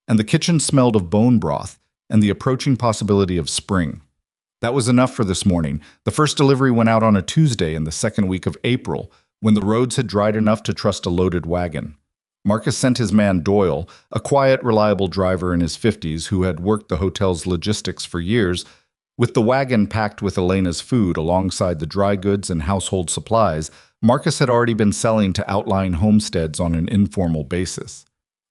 and the kitchen smelled of bone broth and the approaching possibility of spring. That was enough for this morning. The first delivery went out on a Tuesday in the 2nd week of April, when the roads had dried enough to trust a loaded wagon. Marcus sent his man Doyle, a quiet, reliable driver in his 50s who had worked the hotel's logistics for years, with the wagon packed with Elena's food alongside the dry goods and household supplies Marcus had already been selling to outlying homesteads on an informal basis.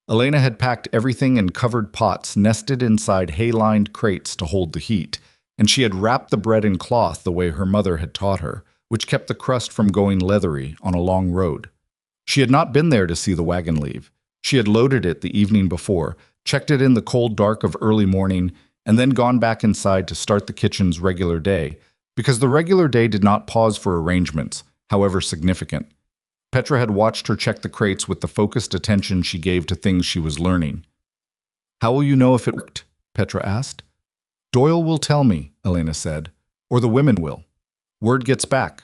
Elena had packed everything in covered pots nested inside hay-lined crates to hold the heat, and she had wrapped the bread in cloth the way her mother had taught her, which kept the crust from going leathery on a long road. She had not been there to see the wagon leave. She had loaded it the evening before, checked it in the cold dark of early morning, and then gone back inside to start the kitchen's regular day, because the regular day did not pause for arrangements, however significant. Petra had watched her check the crates with the focused attention she gave to things she was learning. "How will you know if it worked?" Petra asked. "Doyle will tell me," Elena said, "or the women will. Word gets back."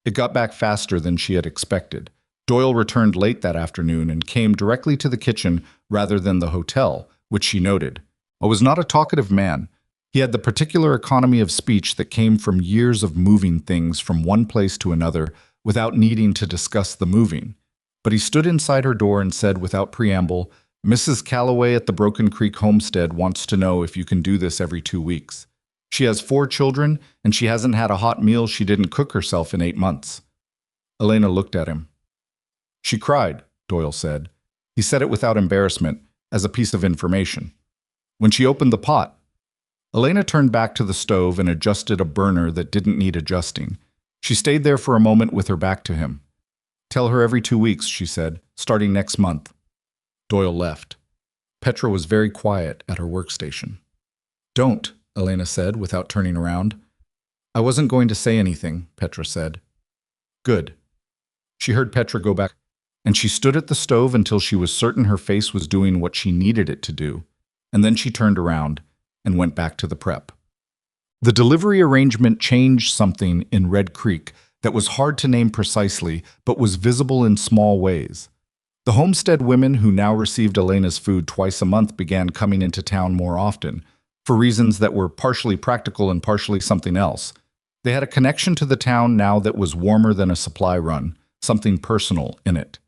It got back faster than she had expected. Doyle returned late that afternoon and came directly to the kitchen rather than the hotel, which she noted. I was not a talkative man. He had the particular economy of speech that came from years of moving things from one place to another without needing to discuss the moving. But he stood inside her door and said without preamble, "Mrs. Calloway at the Broken Creek homestead wants to know if you can do this every 2 weeks. She has 4 children, and she hasn't had a hot meal she didn't cook herself in 8 months." Elena looked at him. "She cried," Doyle said. He said it without embarrassment, as a piece of information. "When she opened the pot." Elena turned back to the stove and adjusted a burner that didn't need adjusting. She stayed there for a moment with her back to him. "Tell her every 2 weeks," she said, "starting next month." Doyle left. Petra was very quiet at her workstation. "Don't," Elena said without turning around. "I wasn't going to say anything," Petra said. "Good." She heard Petra go back, and she stood at the stove until she was certain her face was doing what she needed it to do, and then she turned around and went back to the prep. The delivery arrangement changed something in Red Creek that was hard to name precisely, but was visible in small ways. The homestead women who now received Elena's food twice a month began coming into town more often, for reasons that were partially practical and partially something else. They had a connection to the town now that was warmer than a supply run, something personal in it.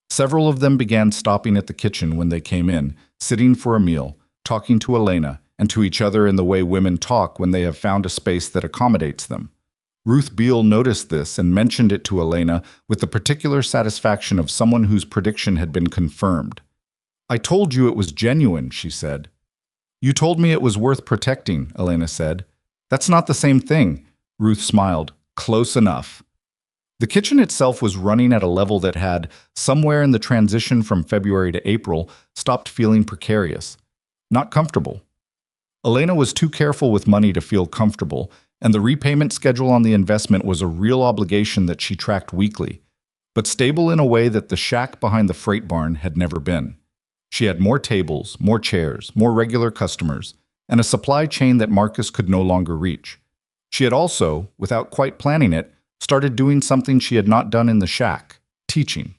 Several of them began stopping at the kitchen when they came in, sitting for a meal, talking to Elena, and to each other in the way women talk when they have found a space that accommodates them. Ruth Beale noticed this and mentioned it to Elena with the particular satisfaction of someone whose prediction had been confirmed. "I told you it was genuine," she said. "You told me it was worth protecting," Elena said. "That's not the same thing." Ruth smiled. "Close enough." The kitchen itself was running at a level that had, somewhere in the transition from February to April, stopped feeling precarious. Not comfortable. Elena was too careful with money to feel comfortable, and the repayment schedule on the investment was a real obligation that she tracked weekly, but stable in a way that the shack behind the freight barn had never been. She had more tables, more chairs, more regular customers, and a supply chain that Marcus could no longer reach. She had also, without quite planning it, started doing something she had not done in the shack: teaching.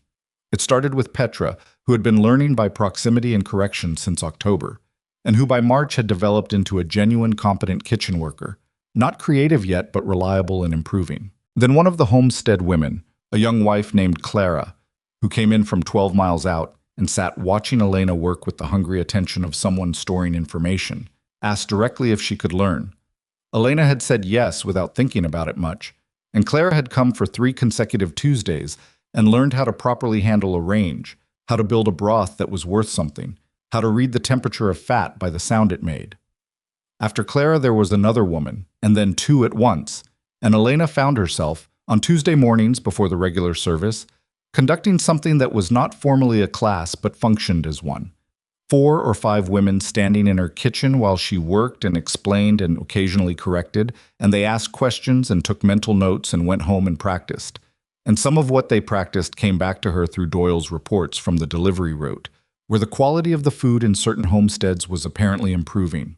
It started with Petra, who had been learning by proximity and correction since October, and who by March had developed into a genuine competent kitchen worker, not creative yet but reliable and improving. Then one of the homestead women, a young wife named Clara, who came in from 12 miles out and sat watching Elena work with the hungry attention of someone storing information, asked directly if she could learn. Elena had said yes without thinking about it much, and Clara had come for 3 consecutive Tuesdays and learned how to properly handle a range, how to build a broth that was worth something, how to read the temperature of fat by the sound it made. After Clara there was another woman, and then 2 at once, and Elena found herself, on Tuesday mornings before the regular service, conducting something that was not formally a class but functioned as one. 4 or 5 women standing in her kitchen while she worked and explained and occasionally corrected, and they asked questions and took mental notes and went home and practiced. And some of what they practiced came back to her through Doyle's reports from the delivery route, where the quality of the food in certain homesteads was apparently improving.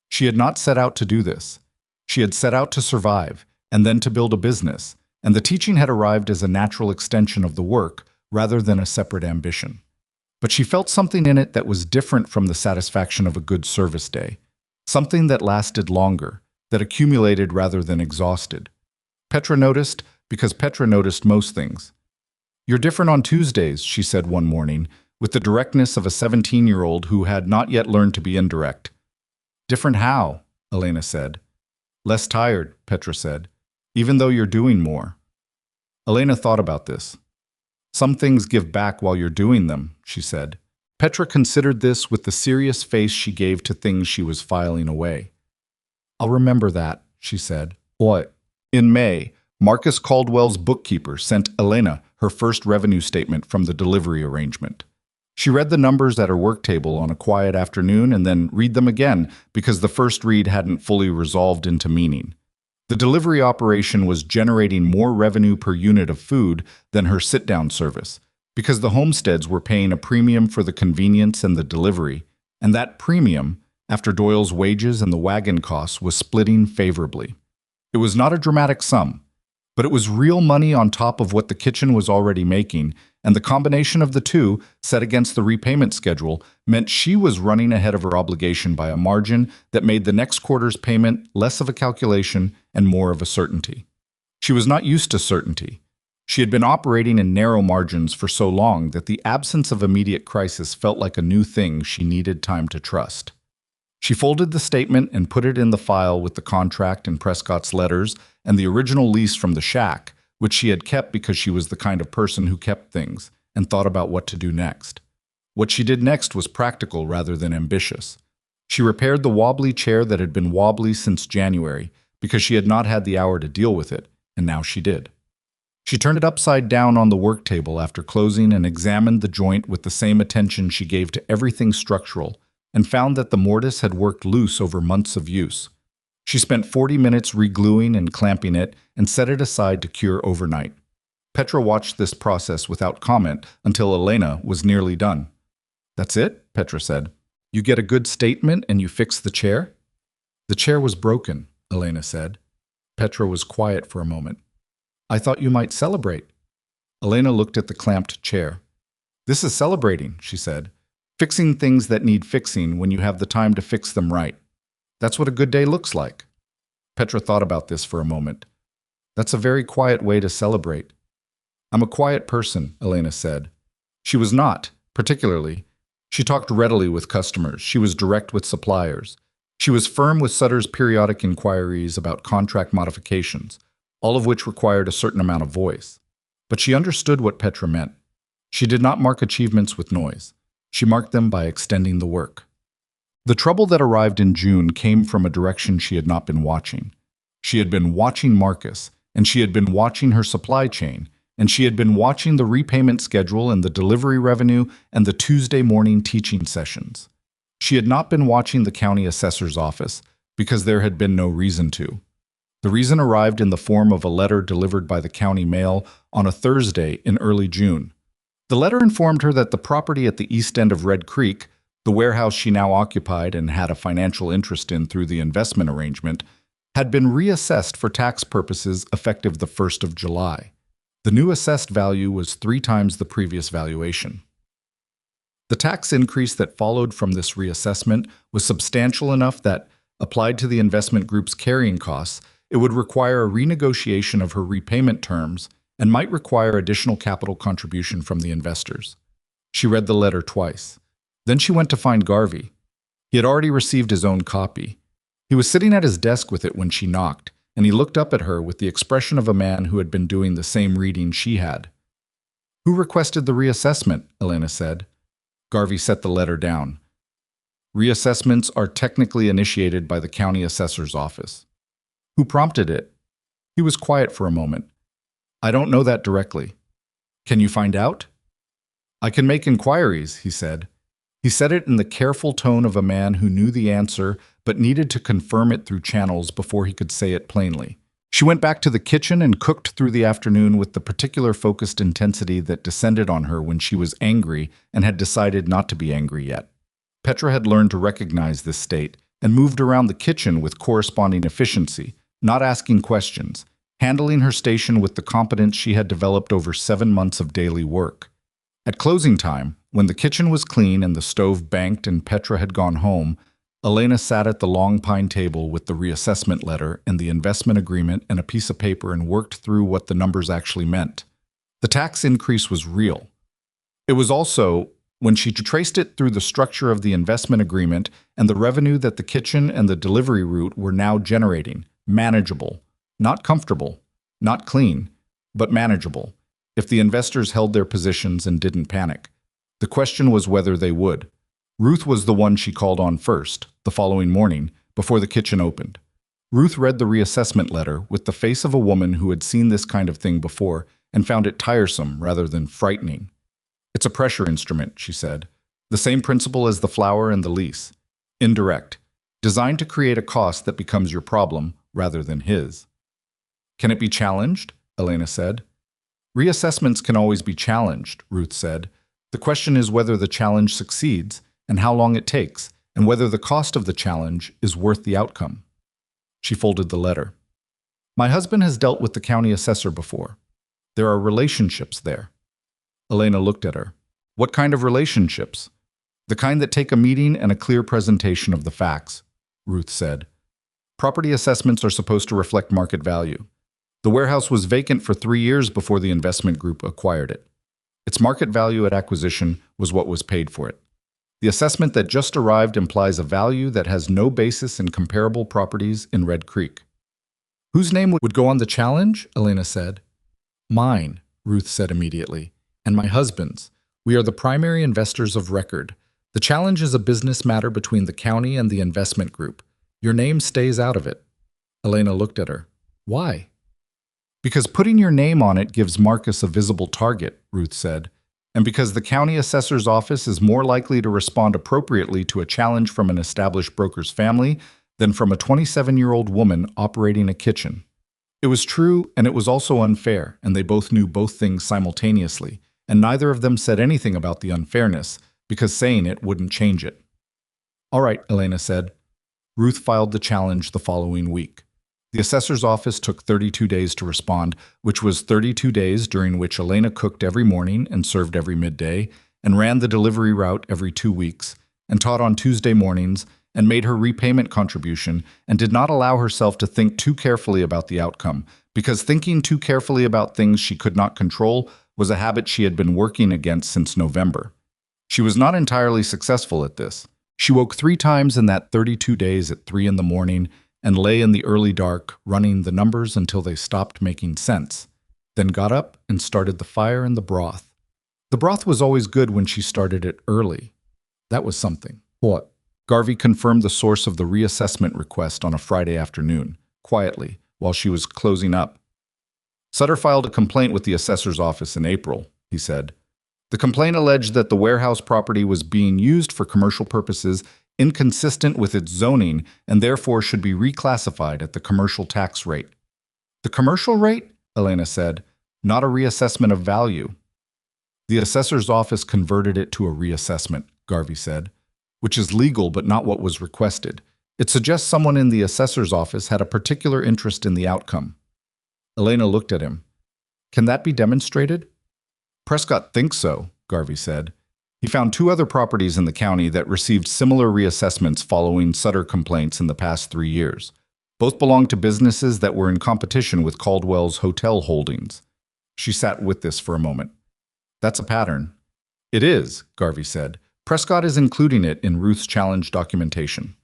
She had not set out to do this. She had set out to survive, and then to build a business, and the teaching had arrived as a natural extension of the work rather than a separate ambition. But she felt something in it that was different from the satisfaction of a good service day, something that lasted longer, that accumulated rather than exhausted. Petra noticed, because Petra noticed most things. "You're different on Tuesdays," she said one morning, with the directness of a 17-year-old who had not yet learned to be indirect. "Different how?" Elena said. "Less tired," Petra said, "even though you're doing more." Elena thought about this. "Some things give back while you're doing them," she said. Petra considered this with the serious face she gave to things she was filing away. "I'll remember that," she said. "What?" In May, Marcus Caldwell's bookkeeper sent Elena her first revenue statement from the delivery arrangement. She read the numbers at her work table on a quiet afternoon and then read them again because the first read hadn't fully resolved into meaning. The delivery operation was generating more revenue per unit of food than her sit-down service, because the homesteads were paying a premium for the convenience and the delivery, and that premium, after Doyle's wages and the wagon costs, was splitting favorably. It was not a dramatic sum, but it was real money on top of what the kitchen was already making, and the combination of the two, set against the repayment schedule, meant she was running ahead of her obligation by a margin that made the next quarter's payment less of a calculation and more of a certainty. She was not used to certainty. She had been operating in narrow margins for so long that the absence of immediate crisis felt like a new thing she needed time to trust. She folded the statement and put it in the file with the contract and Prescott's letters and the original lease from the shack, which she had kept because she was the kind of person who kept things and thought about what to do next. What she did next was practical rather than ambitious. She repaired the wobbly chair that had been wobbly since January because she had not had the hour to deal with it, and now she did. She turned it upside down on the work table after closing and examined the joint with the same attention she gave to everything structural, and found that the mortise had worked loose over months of use. She spent 40 minutes regluing and clamping it and set it aside to cure overnight. Petra watched this process without comment until Elena was nearly done. "That's it?" Petra said. "You get a good statement and you fix the chair?" "The chair was broken," Elena said. Petra was quiet for a moment. "I thought you might celebrate." Elena looked at the clamped chair. "This is celebrating," she said. "Fixing things that need fixing when you have the time to fix them right. That's what a good day looks like." Petra thought about this for a moment. "That's a very quiet way to celebrate." "I'm a quiet person," Elena said. She was not, particularly. She talked readily with customers. She was direct with suppliers. She was firm with Sutter's periodic inquiries about contract modifications, all of which required a certain amount of voice. But she understood what Petra meant. She did not mark achievements with noise. She marked them by extending the work. The trouble that arrived in June came from a direction she had not been watching. She had been watching Marcus, and she had been watching her supply chain, and she had been watching the repayment schedule and the delivery revenue and the Tuesday morning teaching sessions. She had not been watching the county assessor's office because there had been no reason to. The reason arrived in the form of a letter delivered by the county mail on a Thursday in early June. The letter informed her that the property at the east end of Red Creek, the warehouse she now occupied and had a financial interest in through the investment arrangement, had been reassessed for tax purposes effective the 1st of July. The new assessed value was 3 times the previous valuation. The tax increase that followed from this reassessment was substantial enough that, applied to the investment group's carrying costs, it would require a renegotiation of her repayment terms and might require additional capital contribution from the investors. She read the letter twice. Then she went to find Garvey. He had already received his own copy. He was sitting at his desk with it when she knocked, and he looked up at her with the expression of a man who had been doing the same reading she had. "Who requested the reassessment?" Elena said. Garvey set the letter down. "Reassessments are technically initiated by the county assessor's office." "Who prompted it?" He was quiet for a moment. "I don't know that directly." "Can you find out?" "I can make inquiries," he said. He said it in the careful tone of a man who knew the answer but needed to confirm it through channels before he could say it plainly. She went back to the kitchen and cooked through the afternoon with the particular focused intensity that descended on her when she was angry and had decided not to be angry yet. Petra had learned to recognize this state and moved around the kitchen with corresponding efficiency, not asking questions, handling her station with the competence she had developed over 7 months of daily work. At closing time, when the kitchen was clean and the stove banked and Petra had gone home, Elena sat at the long pine table with the reassessment letter and the investment agreement and a piece of paper and worked through what the numbers actually meant. The tax increase was real. It was also, when she traced it through the structure of the investment agreement and the revenue that the kitchen and the delivery route were now generating, manageable, not comfortable, not clean, but manageable, if the investors held their positions and didn't panic. The question was whether they would. Ruth was the one she called on first, the following morning, before the kitchen opened. Ruth read the reassessment letter with the face of a woman who had seen this kind of thing before and found it tiresome rather than frightening. "It's a pressure instrument," she said. "The same principle as the flour and the lease. Indirect. Designed to create a cost that becomes your problem rather than his." "Can it be challenged?" Elena said. "Reassessments can always be challenged," Ruth said. "The question is whether the challenge succeeds and how long it takes, and whether the cost of the challenge is worth the outcome." She folded the letter. "My husband has dealt with the county assessor before. There are relationships there." Elena looked at her. "What kind of relationships?" "The kind that take a meeting and a clear presentation of the facts," Ruth said. "Property assessments are supposed to reflect market value. The warehouse was vacant for 3 years before the investment group acquired it. Its market value at acquisition was what was paid for it. The assessment that just arrived implies a value that has no basis in comparable properties in Red Creek." "Whose name would go on the challenge?" Elena said. "Mine," Ruth said immediately, "and my husband's. We are the primary investors of record. The challenge is a business matter between the county and the investment group. Your name stays out of it." Elena looked at her. "Why?" "Because putting your name on it gives Marcus a visible target," Ruth said. "And because the county assessor's office is more likely to respond appropriately to a challenge from an established broker's family than from a 27-year-old woman operating a kitchen." It was true, and it was also unfair, and they both knew both things simultaneously, and neither of them said anything about the unfairness, because saying it wouldn't change it. "All right," Elena said. Ruth filed the challenge the following week. The assessor's office took 32 days to respond, which was 32 days during which Elena cooked every morning and served every midday, and ran the delivery route every 2 weeks, and taught on Tuesday mornings, and made her repayment contribution, and did not allow herself to think too carefully about the outcome, because thinking too carefully about things she could not control was a habit she had been working against since November. She was not entirely successful at this, She woke 3 times in that 32 days at 3 in the morning and lay in the early dark, running the numbers until they stopped making sense, then got up and started the fire and the broth. The broth was always good when she started it early. That was something. What? Garvey confirmed the source of the reassessment request on a Friday afternoon, quietly, while she was closing up. Sutter filed a complaint with the assessor's office in April, he said. The complaint alleged that the warehouse property was being used for commercial purposes inconsistent with its zoning and therefore should be reclassified at the commercial tax rate. The commercial rate? Elena said, not a reassessment of value. The assessor's office converted it to a reassessment, Garvey said, which is legal but not what was requested. It suggests someone in the assessor's office had a particular interest in the outcome. Elena looked at him. Can that be demonstrated? Prescott thinks so, Garvey said. He found 2 other properties in the county that received similar reassessments following Sutter complaints in the past 3 years. Both belonged to businesses that were in competition with Caldwell's hotel holdings. She sat with this for a moment. That's a pattern. It is, Garvey said. Prescott is including it in Ruth's challenge documentation.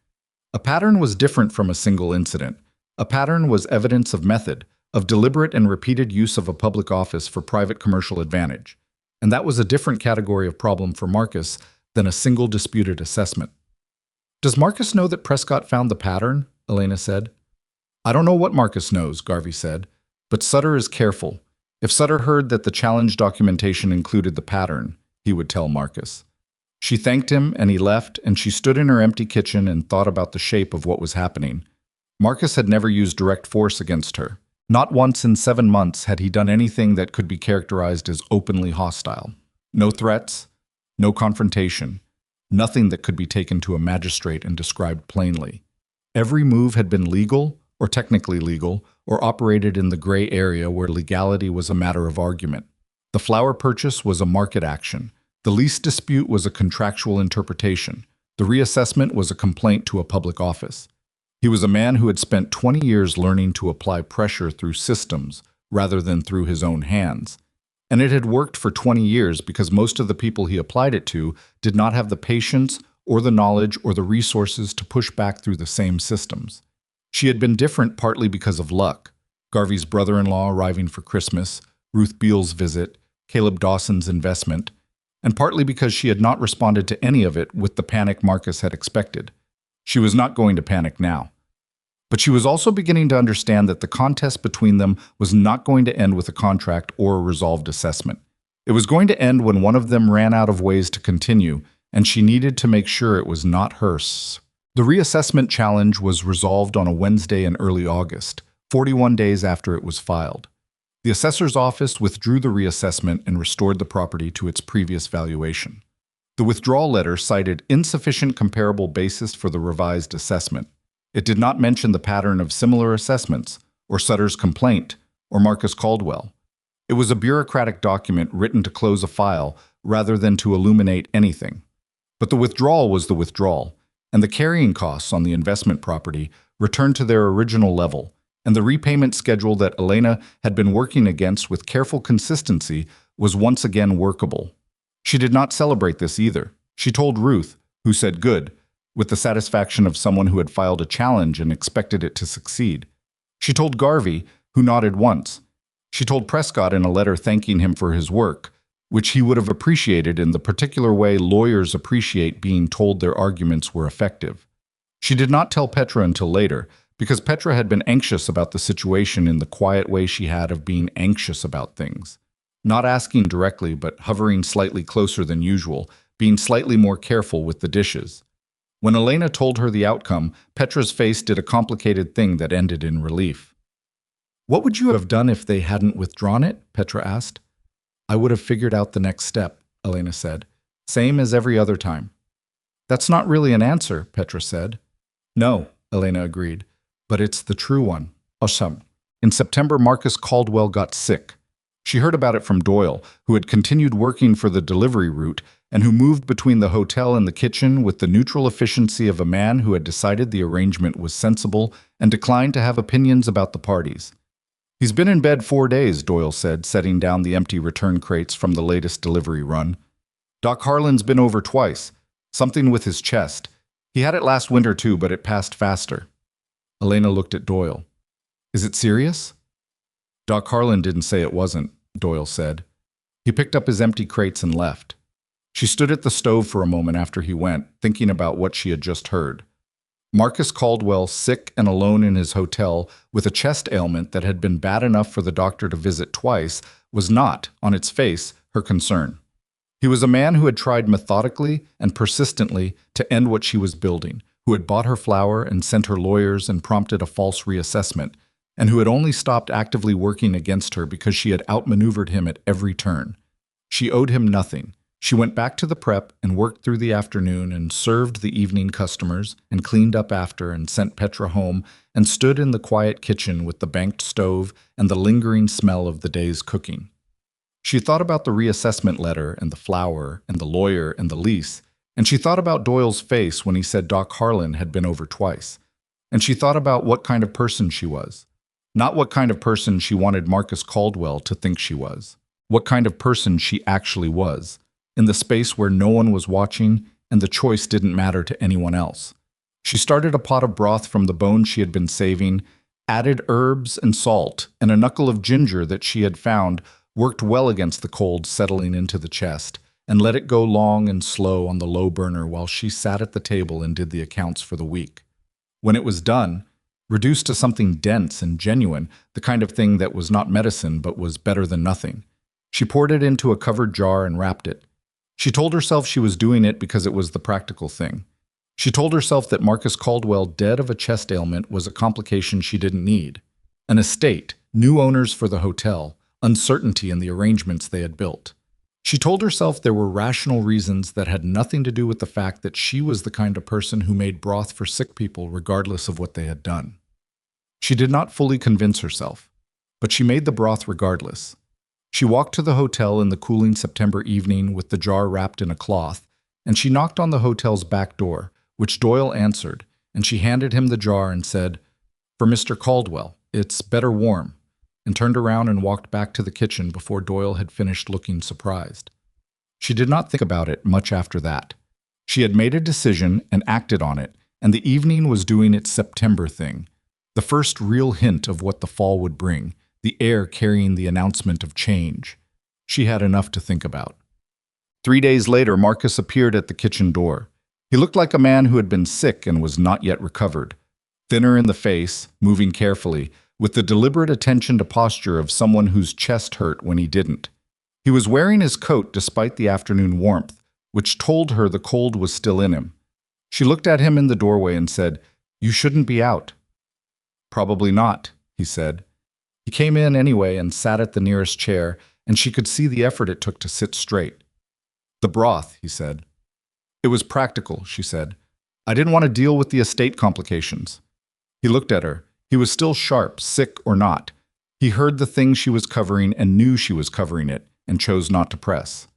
A pattern was different from a single incident. A pattern was evidence of method, of deliberate and repeated use of a public office for private commercial advantage. And that was a different category of problem for Marcus than a single disputed assessment. Does Marcus know that Prescott found the pattern? Elena said. I don't know what Marcus knows, Garvey said, but Sutter is careful. If Sutter heard that the challenge documentation included the pattern, he would tell Marcus. She thanked him and he left, and she stood in her empty kitchen and thought about the shape of what was happening. Marcus had never used direct force against her. Not once in 7 months had he done anything that could be characterized as openly hostile. No threats, no confrontation, nothing that could be taken to a magistrate and described plainly. Every move had been legal, or technically legal, or operated in the gray area where legality was a matter of argument. The flower purchase was a market action. The lease dispute was a contractual interpretation. The reassessment was a complaint to a public office. He was a man who had spent 20 years learning to apply pressure through systems rather than through his own hands. And it had worked for 20 years because most of the people he applied it to did not have the patience or the knowledge or the resources to push back through the same systems. She had been different partly because of luck. Garvey's brother-in-law arriving for Christmas, Ruth Beale's visit, Caleb Dawson's investment, and partly because she had not responded to any of it with the panic Marcus had expected. She was not going to panic now. But she was also beginning to understand that the contest between them was not going to end with a contract or a resolved assessment. It was going to end when one of them ran out of ways to continue, and she needed to make sure it was not hers. The reassessment challenge was resolved on a Wednesday in early August, 41 days after it was filed. The assessor's office withdrew the reassessment and restored the property to its previous valuation. The withdrawal letter cited insufficient comparable basis for the revised assessment. It did not mention the pattern of similar assessments, or Sutter's complaint, or Marcus Caldwell. It was a bureaucratic document written to close a file rather than to illuminate anything. But the withdrawal was the withdrawal, and the carrying costs on the investment property returned to their original level, and the repayment schedule that Elena had been working against with careful consistency was once again workable. She did not celebrate this either. She told Ruth, who said good, with the satisfaction of someone who had filed a challenge and expected it to succeed. She told Garvey, who nodded once. She told Prescott in a letter thanking him for his work, which he would have appreciated in the particular way lawyers appreciate being told their arguments were effective. She did not tell Petra until later, because Petra had been anxious about the situation in the quiet way she had of being anxious about things. Not asking directly, but hovering slightly closer than usual, being slightly more careful with the dishes. When Elena told her the outcome, Petra's face did a complicated thing that ended in relief. What would you have done if they hadn't withdrawn it? Petra asked. I would have figured out the next step, Elena said. Same as every other time. That's not really an answer, Petra said. No, Elena agreed, but it's the true one. Awesome. In September, Marcus Caldwell got sick. She heard about it from Doyle, who had continued working for the delivery route and who moved between the hotel and the kitchen with the neutral efficiency of a man who had decided the arrangement was sensible and declined to have opinions about the parties. He's been in bed 4 days, Doyle said, setting down the empty return crates from the latest delivery run. Doc Harlan's been over twice. Something with his chest. He had it last winter too, but it passed faster. Elena looked at Doyle. Is it serious? Doc Harlan didn't say it wasn't, Doyle said. He picked up his empty crates and left. She stood at the stove for a moment after he went, thinking about what she had just heard. Marcus Caldwell, sick and alone in his hotel with a chest ailment that had been bad enough for the doctor to visit twice, was not, on its face, her concern. He was a man who had tried methodically and persistently to end what she was building, who had bought her flour and sent her lawyers and prompted a false reassessment, and who had only stopped actively working against her because she had outmaneuvered him at every turn. She owed him nothing. She went back to the prep and worked through the afternoon and served the evening customers and cleaned up after and sent Petra home and stood in the quiet kitchen with the banked stove and the lingering smell of the day's cooking. She thought about the reassessment letter and the flour and the lawyer and the lease, and she thought about Doyle's face when he said Doc Harlan had been over twice. And she thought about what kind of person she was. Not what kind of person she wanted Marcus Caldwell to think she was. What kind of person she actually was, in the space where no one was watching and the choice didn't matter to anyone else. She started a pot of broth from the bones she had been saving, added herbs and salt, and a knuckle of ginger that she had found worked well against the cold settling into the chest, and let it go long and slow on the low burner while she sat at the table and did the accounts for the week. When it was done, reduced to something dense and genuine, the kind of thing that was not medicine but was better than nothing, she poured it into a covered jar and wrapped it. She told herself she was doing it because it was the practical thing. She told herself that Marcus Caldwell, dead of a chest ailment, was a complication she didn't need. An estate, new owners for the hotel, uncertainty in the arrangements they had built. She told herself there were rational reasons that had nothing to do with the fact that she was the kind of person who made broth for sick people regardless of what they had done. She did not fully convince herself, but she made the broth regardless. She walked to the hotel in the cooling September evening with the jar wrapped in a cloth, and she knocked on the hotel's back door, which Doyle answered, and she handed him the jar and said, "For Mr. Caldwell, it's better warm," and turned around and walked back to the kitchen before Doyle had finished looking surprised. She did not think about it much after that. She had made a decision and acted on it, and the evening was doing its September thing, the first real hint of what the fall would bring, the air carrying the announcement of change. She had enough to think about. 3 days later, Marcus appeared at the kitchen door. He looked like a man who had been sick and was not yet recovered. Thinner in the face, moving carefully, with the deliberate attention to posture of someone whose chest hurt when he didn't. He was wearing his coat despite the afternoon warmth, which told her the cold was still in him. She looked at him in the doorway and said, "You shouldn't be out." "Probably not," he said. He came in anyway and sat at the nearest chair, and she could see the effort it took to sit straight. "The broth," he said. "It was practical," she said. "I didn't want to deal with the estate complications." He looked at her. He was still sharp, sick or not. He heard the thing she was covering and knew she was covering it, and chose not to press.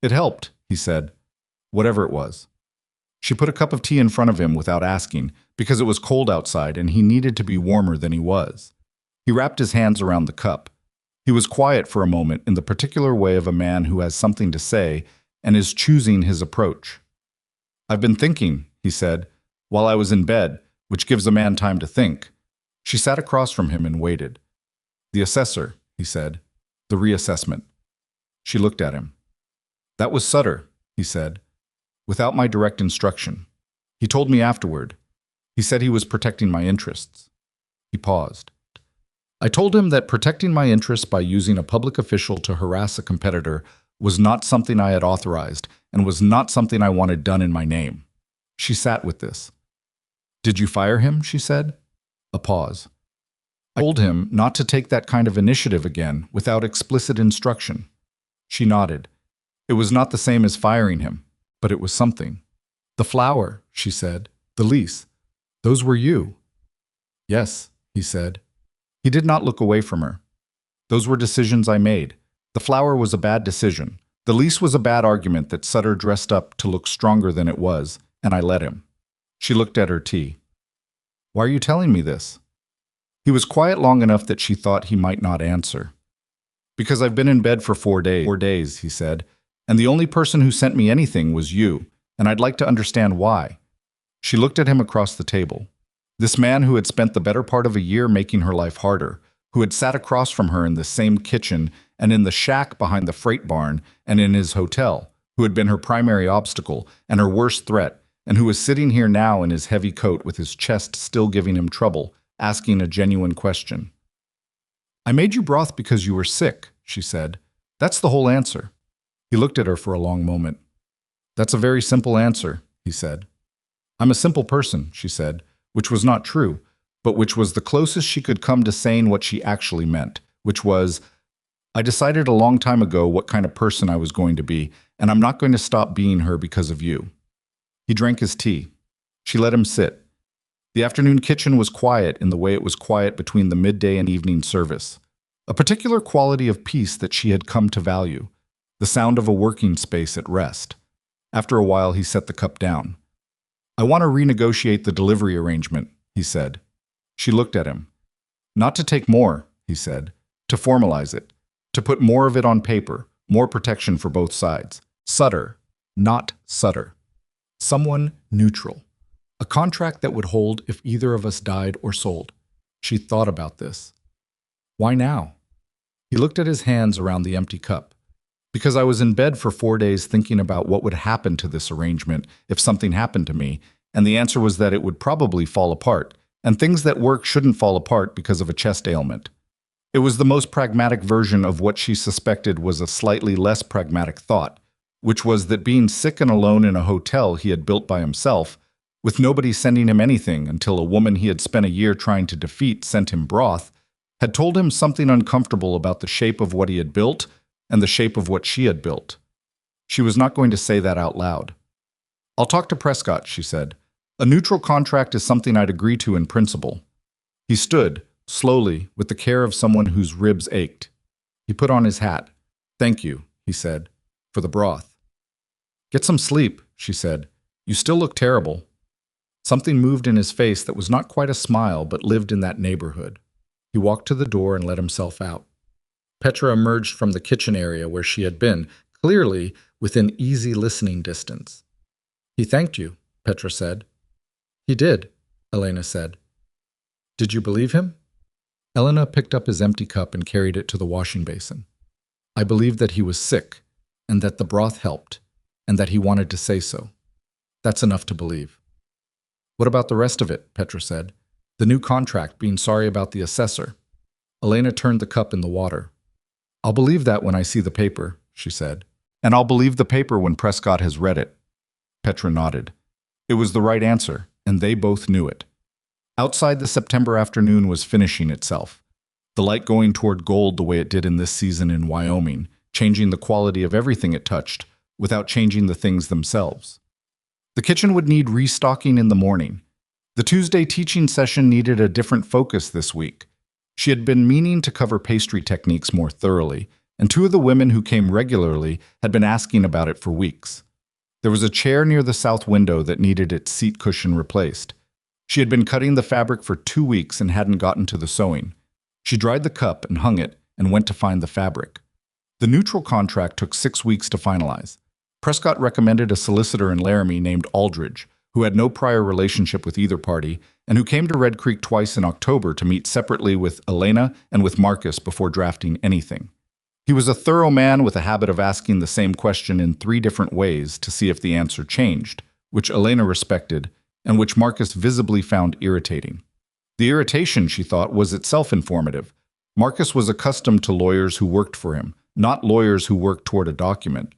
"It helped," he said, "whatever it was." She put a cup of tea in front of him without asking, because it was cold outside and he needed to be warmer than he was. He wrapped his hands around the cup. He was quiet for a moment in the particular way of a man who has something to say and is choosing his approach. "I've been thinking," he said, "while I was in bed, which gives a man time to think." She sat across from him and waited. "The assessor," he said, "the reassessment." She looked at him. "That was Sutter," he said, "without my direct instruction. He told me afterward. He said he was protecting my interests." He paused. "I told him that protecting my interests by using a public official to harass a competitor was not something I had authorized and was not something I wanted done in my name." She sat with this. "Did you fire him?" she said. A pause. "I told him not to take that kind of initiative again without explicit instruction." She nodded. "It was not the same as firing him, but it was something." "The flour," she said. "The lease. Those were you." "Yes," he said. He did not look away from her. "Those were decisions I made. The flour was a bad decision. The lease was a bad argument that Sutter dressed up to look stronger than it was, and I let him." She looked at her tea. "Why are you telling me this?" He was quiet long enough that she thought he might not answer. "Because I've been in bed for 4 days, he said, "and the only person who sent me anything was you, and I'd like to understand why." She looked at him across the table. This man who had spent the better part of a year making her life harder, who had sat across from her in the same kitchen and in the shack behind the freight barn and in his hotel, who had been her primary obstacle and her worst threat, and who was sitting here now in his heavy coat with his chest still giving him trouble, asking a genuine question. "I made you broth because you were sick," she said. "That's the whole answer." He looked at her for a long moment. "That's a very simple answer," he said. "I'm a simple person," she said, which was not true, but which was the closest she could come to saying what she actually meant, which was, "I decided a long time ago what kind of person I was going to be, and I'm not going to stop being her because of you." He drank his tea. She let him sit. The afternoon kitchen was quiet in the way it was quiet between the midday and evening service. A particular quality of peace that she had come to value. The sound of a working space at rest. After a while, he set the cup down. "I want to renegotiate the delivery arrangement," he said. She looked at him. "Not to take more," he said. "To formalize it. To put more of it on paper. More protection for both sides. Sutter, not Sutter. Someone neutral. A contract that would hold if either of us died or sold." She thought about this. "Why now?" He looked at his hands around the empty cup. "Because I was in bed for 4 days thinking about what would happen to this arrangement if something happened to me, and the answer was that it would probably fall apart, and things that work shouldn't fall apart because of a chest ailment. It was the most pragmatic version of what she suspected was a slightly less pragmatic thought, which was that being sick and alone in a hotel he had built by himself, with nobody sending him anything until a woman he had spent a year trying to defeat sent him broth, had told him something uncomfortable about the shape of what he had built and the shape of what she had built. She was not going to say that out loud. "I'll talk to Prescott," she said. "A neutral contract is something I'd agree to in principle." He stood, slowly, with the care of someone whose ribs ached. He put on his hat. "Thank you," he said, "for the broth." "Get some sleep," she said. "You still look terrible." Something moved in his face that was not quite a smile but lived in that neighborhood. He walked to the door and let himself out. Petra emerged from the kitchen area where she had been, clearly within easy listening distance. "He thanked you," Petra said. "He did," Elena said. "Did you believe him?" Elena picked up his empty cup and carried it to the washing basin. "I believed that he was sick, and that the broth helped, and that he wanted to say so. That's enough to believe." "What about the rest of it?" Petra said. "The new contract, being sorry about the assessor." Elena turned the cup in the water. "I'll believe that when I see the paper," she said. "And I'll believe the paper when Prescott has read it." Petra nodded. It was the right answer, and they both knew it. Outside, the September afternoon was finishing itself. The light going toward gold the way it did in this season in Wyoming, changing the quality of everything it touched, without changing the things themselves. The kitchen would need restocking in the morning. The Tuesday teaching session needed a different focus this week. She had been meaning to cover pastry techniques more thoroughly, and 2 of the women who came regularly had been asking about it for weeks. There was a chair near the south window that needed its seat cushion replaced. She had been cutting the fabric for 2 weeks and hadn't gotten to the sewing. She dried the cup and hung it and went to find the fabric. The neutral contract took 6 weeks to finalize. Prescott recommended a solicitor in Laramie named Aldridge, who had no prior relationship with either party, and who came to Red Creek twice in October to meet separately with Elena and with Marcus before drafting anything. He was a thorough man with a habit of asking the same question in 3 different ways to see if the answer changed, which Elena respected, and which Marcus visibly found irritating. The irritation, she thought, was itself informative. Marcus was accustomed to lawyers who worked for him, not lawyers who worked toward a document.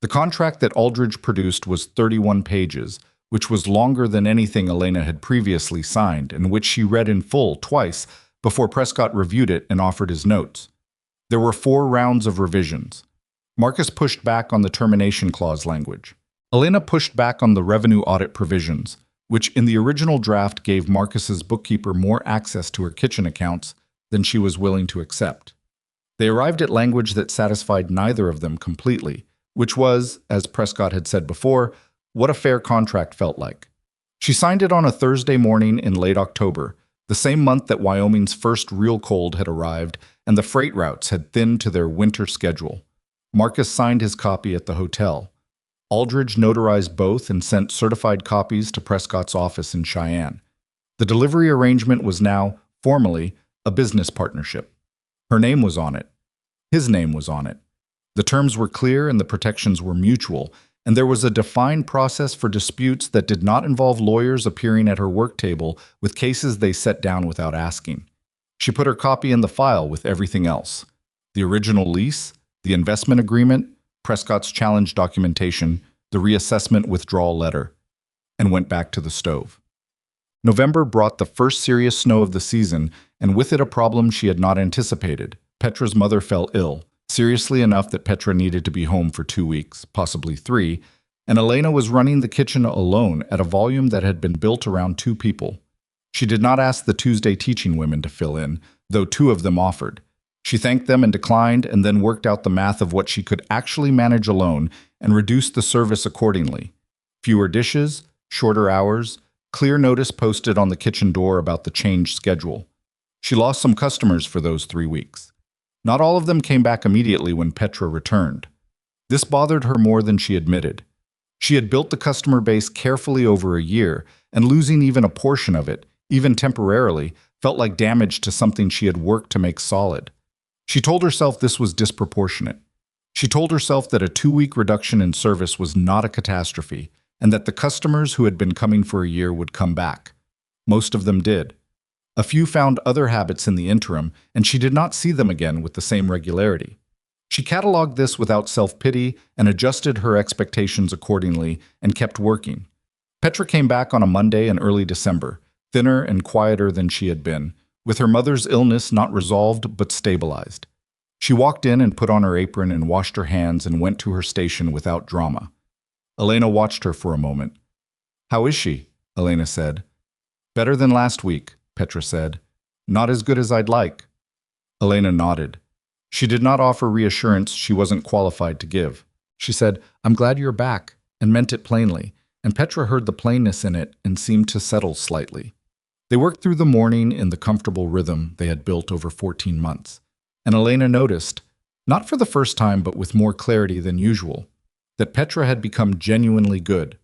The contract that Aldridge produced was 31 pages, which was longer than anything Elena had previously signed, and which she read in full twice before Prescott reviewed it and offered his notes. There were 4 rounds of revisions. Marcus pushed back on the termination clause language. Elena pushed back on the revenue audit provisions, which in the original draft gave Marcus's bookkeeper more access to her kitchen accounts than she was willing to accept. They arrived at language that satisfied neither of them completely, which was, as Prescott had said before, what a fair contract felt like. She signed it on a Thursday morning in late October, the same month that Wyoming's first real cold had arrived and the freight routes had thinned to their winter schedule. Marcus signed his copy at the hotel. Aldridge notarized both and sent certified copies to Prescott's office in Cheyenne. The delivery arrangement was now, formally, a business partnership. Her name was on it. His name was on it. The terms were clear and the protections were mutual, and there was a defined process for disputes that did not involve lawyers appearing at her work table with cases they set down without asking. She put her copy in the file with everything else: the original lease, the investment agreement, Prescott's challenge documentation, the reassessment withdrawal letter, and went back to the stove. November brought the first serious snow of the season, and with it a problem she had not anticipated. Petra's mother fell ill, seriously enough that Petra needed to be home for 2 weeks, possibly 3, and Elena was running the kitchen alone at a volume that had been built around 2 people. She did not ask the Tuesday teaching women to fill in, though 2 of them offered. She thanked them and declined, and then worked out the math of what she could actually manage alone and reduced the service accordingly. Fewer dishes, shorter hours, clear notice posted on the kitchen door about the changed schedule. She lost some customers for those 3 weeks. Not all of them came back immediately when Petra returned. This bothered her more than she admitted. She had built the customer base carefully over a year, and losing even a portion of it, even temporarily, felt like damage to something she had worked to make solid. She told herself this was disproportionate. She told herself that a 2-week reduction in service was not a catastrophe, and that the customers who had been coming for a year would come back. Most of them did. A few found other habits in the interim, and she did not see them again with the same regularity. She cataloged this without self-pity and adjusted her expectations accordingly and kept working. Petra came back on a Monday in early December, thinner and quieter than she had been, with her mother's illness not resolved but stabilized. She walked in and put on her apron and washed her hands and went to her station without drama. Elena watched her for a moment. "How is she?" Elena said. "Better than last week," Petra said. "Not as good as I'd like." Elena nodded. She did not offer reassurance she wasn't qualified to give. She said, "I'm glad you're back," and meant it plainly, and Petra heard the plainness in it and seemed to settle slightly. They worked through the morning in the comfortable rhythm they had built over 14 months, and Elena noticed, not for the first time but with more clarity than usual, that Petra had become genuinely good.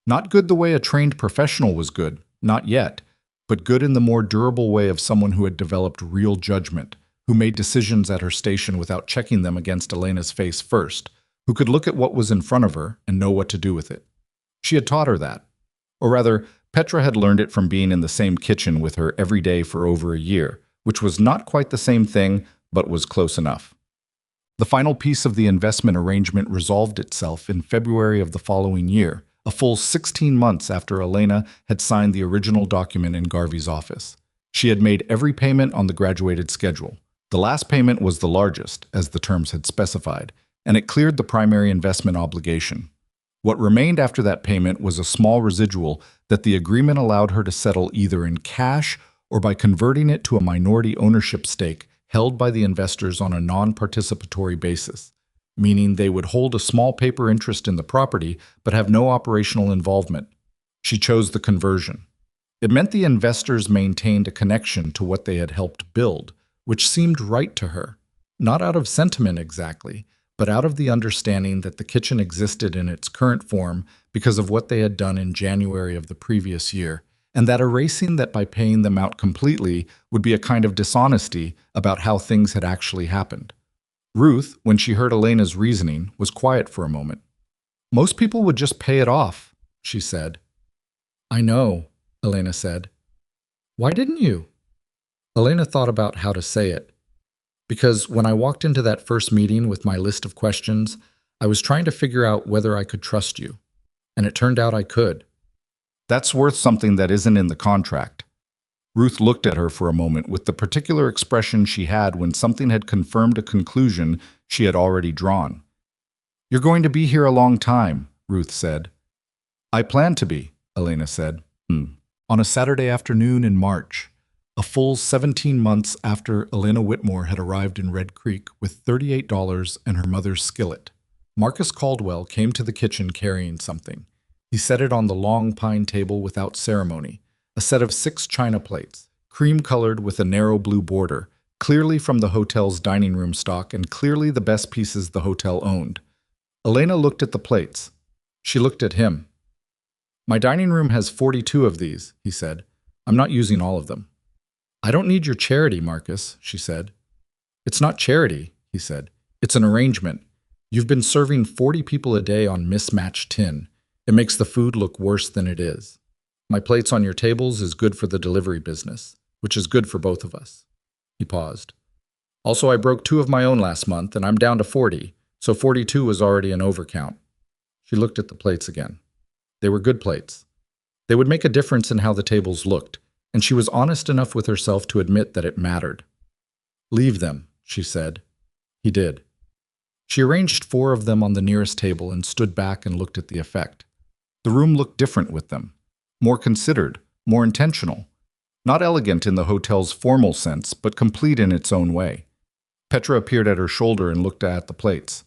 Not good the way a trained professional was good, not yet, but good in the more durable way of someone who had developed real judgment, who made decisions at her station without checking them against Elena's face first, who could look at what was in front of her and know what to do with it. She had taught her that. Or rather, Petra had learned it from being in the same kitchen with her every day for over a year, which was not quite the same thing, but was close enough. The final piece of the investment arrangement resolved itself in February of the following year, a full 16 months after Elena had signed the original document in Garvey's office. She had made every payment on the graduated schedule. The last payment was the largest, as the terms had specified, and it cleared the primary investment obligation. What remained after that payment was a small residual that the agreement allowed her to settle either in cash or by converting it to a minority ownership stake held by the investors on a non-participatory basis, meaning they would hold a small paper interest in the property but have no operational involvement. She chose the conversion. It meant the investors maintained a connection to what they had helped build, which seemed right to her, not out of sentiment exactly, but out of the understanding that the kitchen existed in its current form because of what they had done in January of the previous year, and that erasing that by paying them out completely would be a kind of dishonesty about how things had actually happened. Ruth, when she heard Elena's reasoning, was quiet for a moment. "Most people would just pay it off," she said. "I know," Elena said. "Why didn't you?" Elena thought about how to say it. "Because when I walked into that first meeting with my list of questions, I was trying to figure out whether I could trust you. And it turned out I could." "That's worth something that isn't in the contract." Ruth looked at her for a moment with the particular expression she had when something had confirmed a conclusion she had already drawn. "You're going to be here a long time," Ruth said. "I plan to be," Elena said. On a Saturday afternoon in March, a full 17 months after Elena Whitmore had arrived in Red Creek with $38 and her mother's skillet, Marcus Caldwell came to the kitchen carrying something. He set it on the long pine table without ceremony, a set of 6 china plates, cream-colored with a narrow blue border, clearly from the hotel's dining room stock and clearly the best pieces the hotel owned. Elena looked at the plates. She looked at him. My dining room has 42 of these, he said. I'm not using all of them. I don't need your charity, Marcus, she said. It's not charity, he said. It's an arrangement. You've been serving 40 people a day on mismatched tin. It makes the food look worse than it is. My plates on your tables is good for the delivery business, which is good for both of us. He paused. Also, I broke 2 of my own last month, and I'm down to 40, so 42 was already an overcount. She looked at the plates again. They were good plates. They would make a difference in how the tables looked, and she was honest enough with herself to admit that it mattered. Leave them, she said. He did. She arranged 4 of them on the nearest table and stood back and looked at the effect. The room looked different with them. More considered, more intentional. Not elegant in the hotel's formal sense, but complete in its own way. Petra appeared at her shoulder and looked at the plates.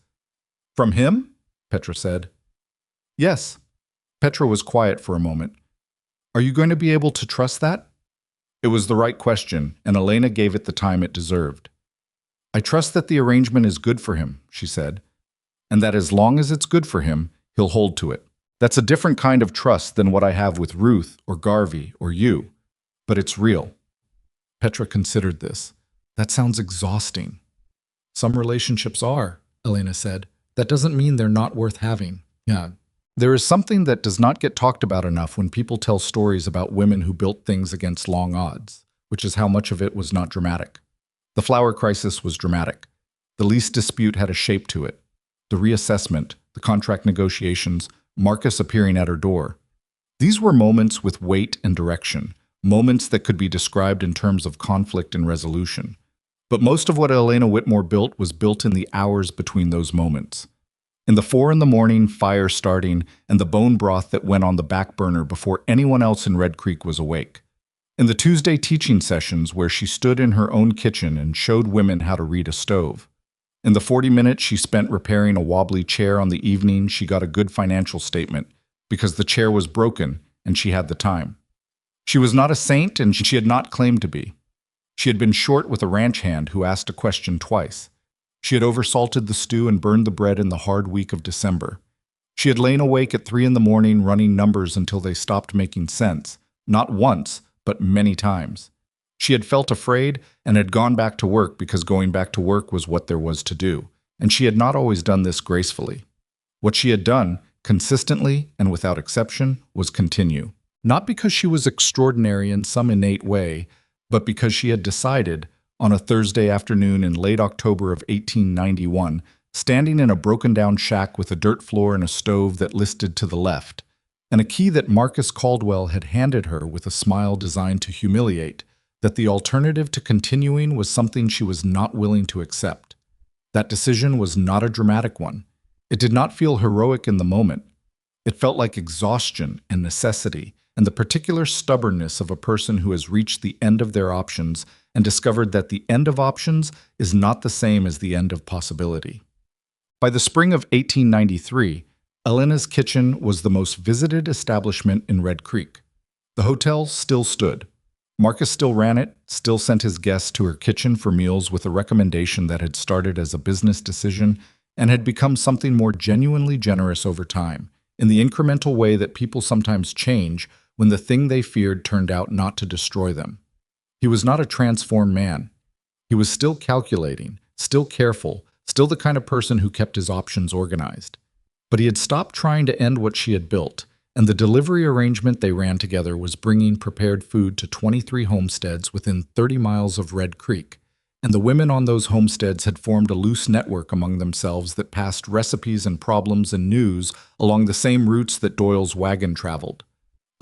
From him? Petra said. Yes. Petra was quiet for a moment. Are you going to be able to trust that? It was the right question, and Elena gave it the time it deserved. I trust that the arrangement is good for him, she said, and that as long as it's good for him, he'll hold to it. That's a different kind of trust than what I have with Ruth or Garvey or you, but it's real. Petra considered this. That sounds exhausting. Some relationships are, Elena said. That doesn't mean they're not worth having. Yeah. There is something that does not get talked about enough when people tell stories about women who built things against long odds, which is how much of it was not dramatic. The flower crisis was dramatic. The lease dispute had a shape to it. The reassessment, the contract negotiations, Marcus appearing at her door. These were moments with weight and direction, moments that could be described in terms of conflict and resolution. But most of what Elena Whitmore built was built in the hours between those moments. In the 4 a.m, fire starting, and the bone broth that went on the back burner before anyone else in Red Creek was awake. In the Tuesday teaching sessions where she stood in her own kitchen and showed women how to read a stove. In the 40 minutes she spent repairing a wobbly chair on the evening she got a good financial statement, because the chair was broken and she had the time. She was not a saint, and she had not claimed to be. She had been short with a ranch hand who asked a question twice. She had oversalted the stew and burned the bread in the hard week of December. She had lain awake at 3 a.m. running numbers until they stopped making sense, not once, but many times. She had felt afraid and had gone back to work because going back to work was what there was to do, and she had not always done this gracefully. What she had done, consistently and without exception, was continue. Not because she was extraordinary in some innate way, but because she had decided, on a Thursday afternoon in late October of 1891, standing in a broken-down shack with a dirt floor and a stove that listed to the left, and a key that Marcus Caldwell had handed her with a smile designed to humiliate, that the alternative to continuing was something she was not willing to accept. That decision was not a dramatic one. It did not feel heroic in the moment. It felt like exhaustion and necessity, and the particular stubbornness of a person who has reached the end of their options and discovered that the end of options is not the same as the end of possibility. By the spring of 1893, Elena's kitchen was the most visited establishment in Red Creek. The hotel still stood. Marcus still ran it, still sent his guests to her kitchen for meals with a recommendation that had started as a business decision and had become something more genuinely generous over time, in the incremental way that people sometimes change when the thing they feared turned out not to destroy them. He was not a transformed man. He was still calculating, still careful, still the kind of person who kept his options organized. But he had stopped trying to end what she had built, and the delivery arrangement they ran together was bringing prepared food to 23 homesteads within 30 miles of Red Creek, and the women on those homesteads had formed a loose network among themselves that passed recipes and problems and news along the same routes that Doyle's wagon traveled.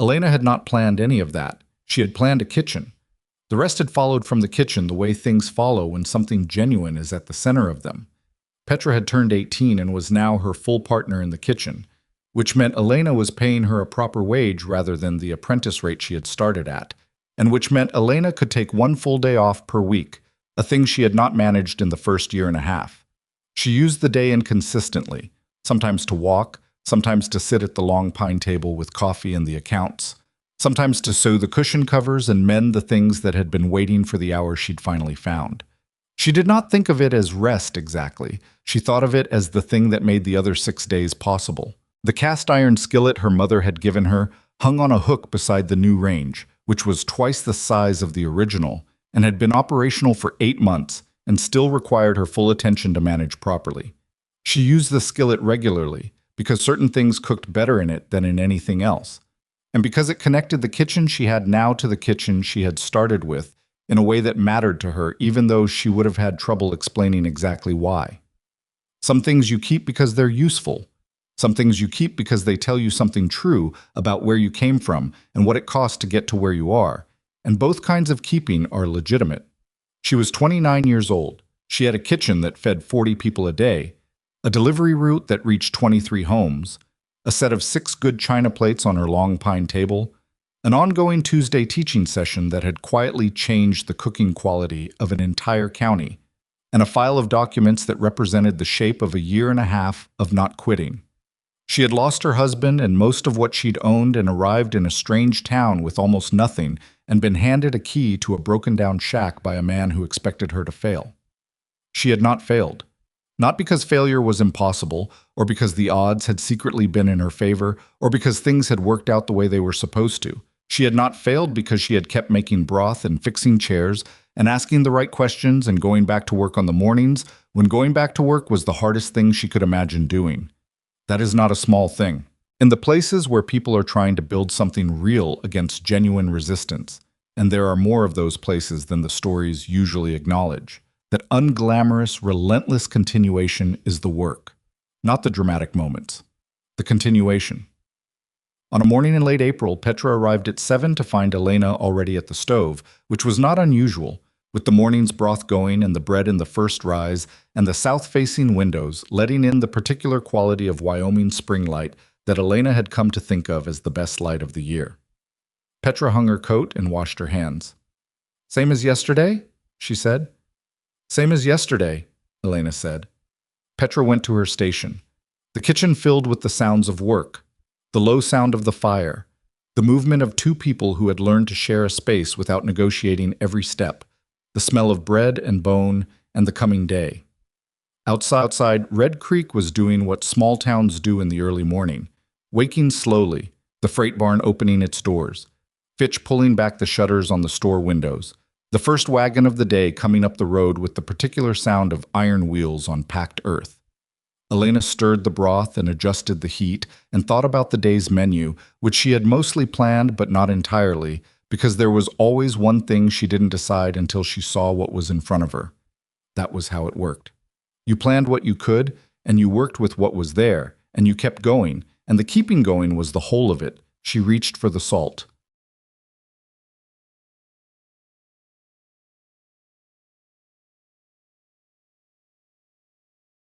Elena had not planned any of that. She had planned a kitchen. The rest had followed from the kitchen the way things follow when something genuine is at the center of them. Petra had turned 18 and was now her full partner in the kitchen, which meant Elena was paying her a proper wage rather than the apprentice rate she had started at, and which meant Elena could take 1 full day off per week, a thing she had not managed in the first year and a half. She used the day inconsistently, sometimes to walk, sometimes to sit at the long pine table with coffee and the accounts, sometimes to sew the cushion covers and mend the things that had been waiting for the hour she'd finally found. She did not think of it as rest exactly. She thought of it as the thing that made the other 6 days possible. The cast iron skillet her mother had given her hung on a hook beside the new range, which was twice the size of the original and had been operational for 8 months and still required her full attention to manage properly. She used the skillet regularly because certain things cooked better in it than in anything else, and because it connected the kitchen she had now to the kitchen she had started with in a way that mattered to her, even though she would have had trouble explaining exactly why. Some things you keep because they're useful. Some things you keep because they tell you something true about where you came from and what it cost to get to where you are. And both kinds of keeping are legitimate. She was 29 years old. She had a kitchen that fed 40 people a day, a delivery route that reached 23 homes, a set of 6 good china plates on her long pine table, an ongoing Tuesday teaching session that had quietly changed the cooking quality of an entire county, and a file of documents that represented the shape of a year and a half of not quitting. She had lost her husband and most of what she'd owned and arrived in a strange town with almost nothing and been handed a key to a broken-down shack by a man who expected her to fail. She had not failed. Not because failure was impossible, or because the odds had secretly been in her favor, or because things had worked out the way they were supposed to. She had not failed because she had kept making broth and fixing chairs and asking the right questions and going back to work on the mornings when going back to work was the hardest thing she could imagine doing. That is not a small thing. In the places where people are trying to build something real against genuine resistance, and there are more of those places than the stories usually acknowledge, that unglamorous, relentless continuation is the work, not the dramatic moments. The continuation. On a morning in late April, Petra arrived at 7 to find Elena already at the stove, which was not unusual, with the morning's broth going and the bread in the first rise, and the south-facing windows letting in the particular quality of Wyoming spring light that Elena had come to think of as the best light of the year. Petra hung her coat and washed her hands. "Same as yesterday?" she said. "Same as yesterday," Elena said. Petra went to her station. The kitchen filled with the sounds of work, the low sound of the fire, the movement of 2 people who had learned to share a space without negotiating every step, the smell of bread and bone, and the coming day. Outside, Red Creek was doing what small towns do in the early morning, waking slowly, the freight barn opening its doors, Fitch pulling back the shutters on the store windows, the first wagon of the day coming up the road with the particular sound of iron wheels on packed earth. Elena stirred the broth and adjusted the heat and thought about the day's menu, which she had mostly planned but not entirely, because there was always one thing she didn't decide until she saw what was in front of her. That was how it worked. You planned what you could, and you worked with what was there, and you kept going, and the keeping going was the whole of it. She reached for the salt.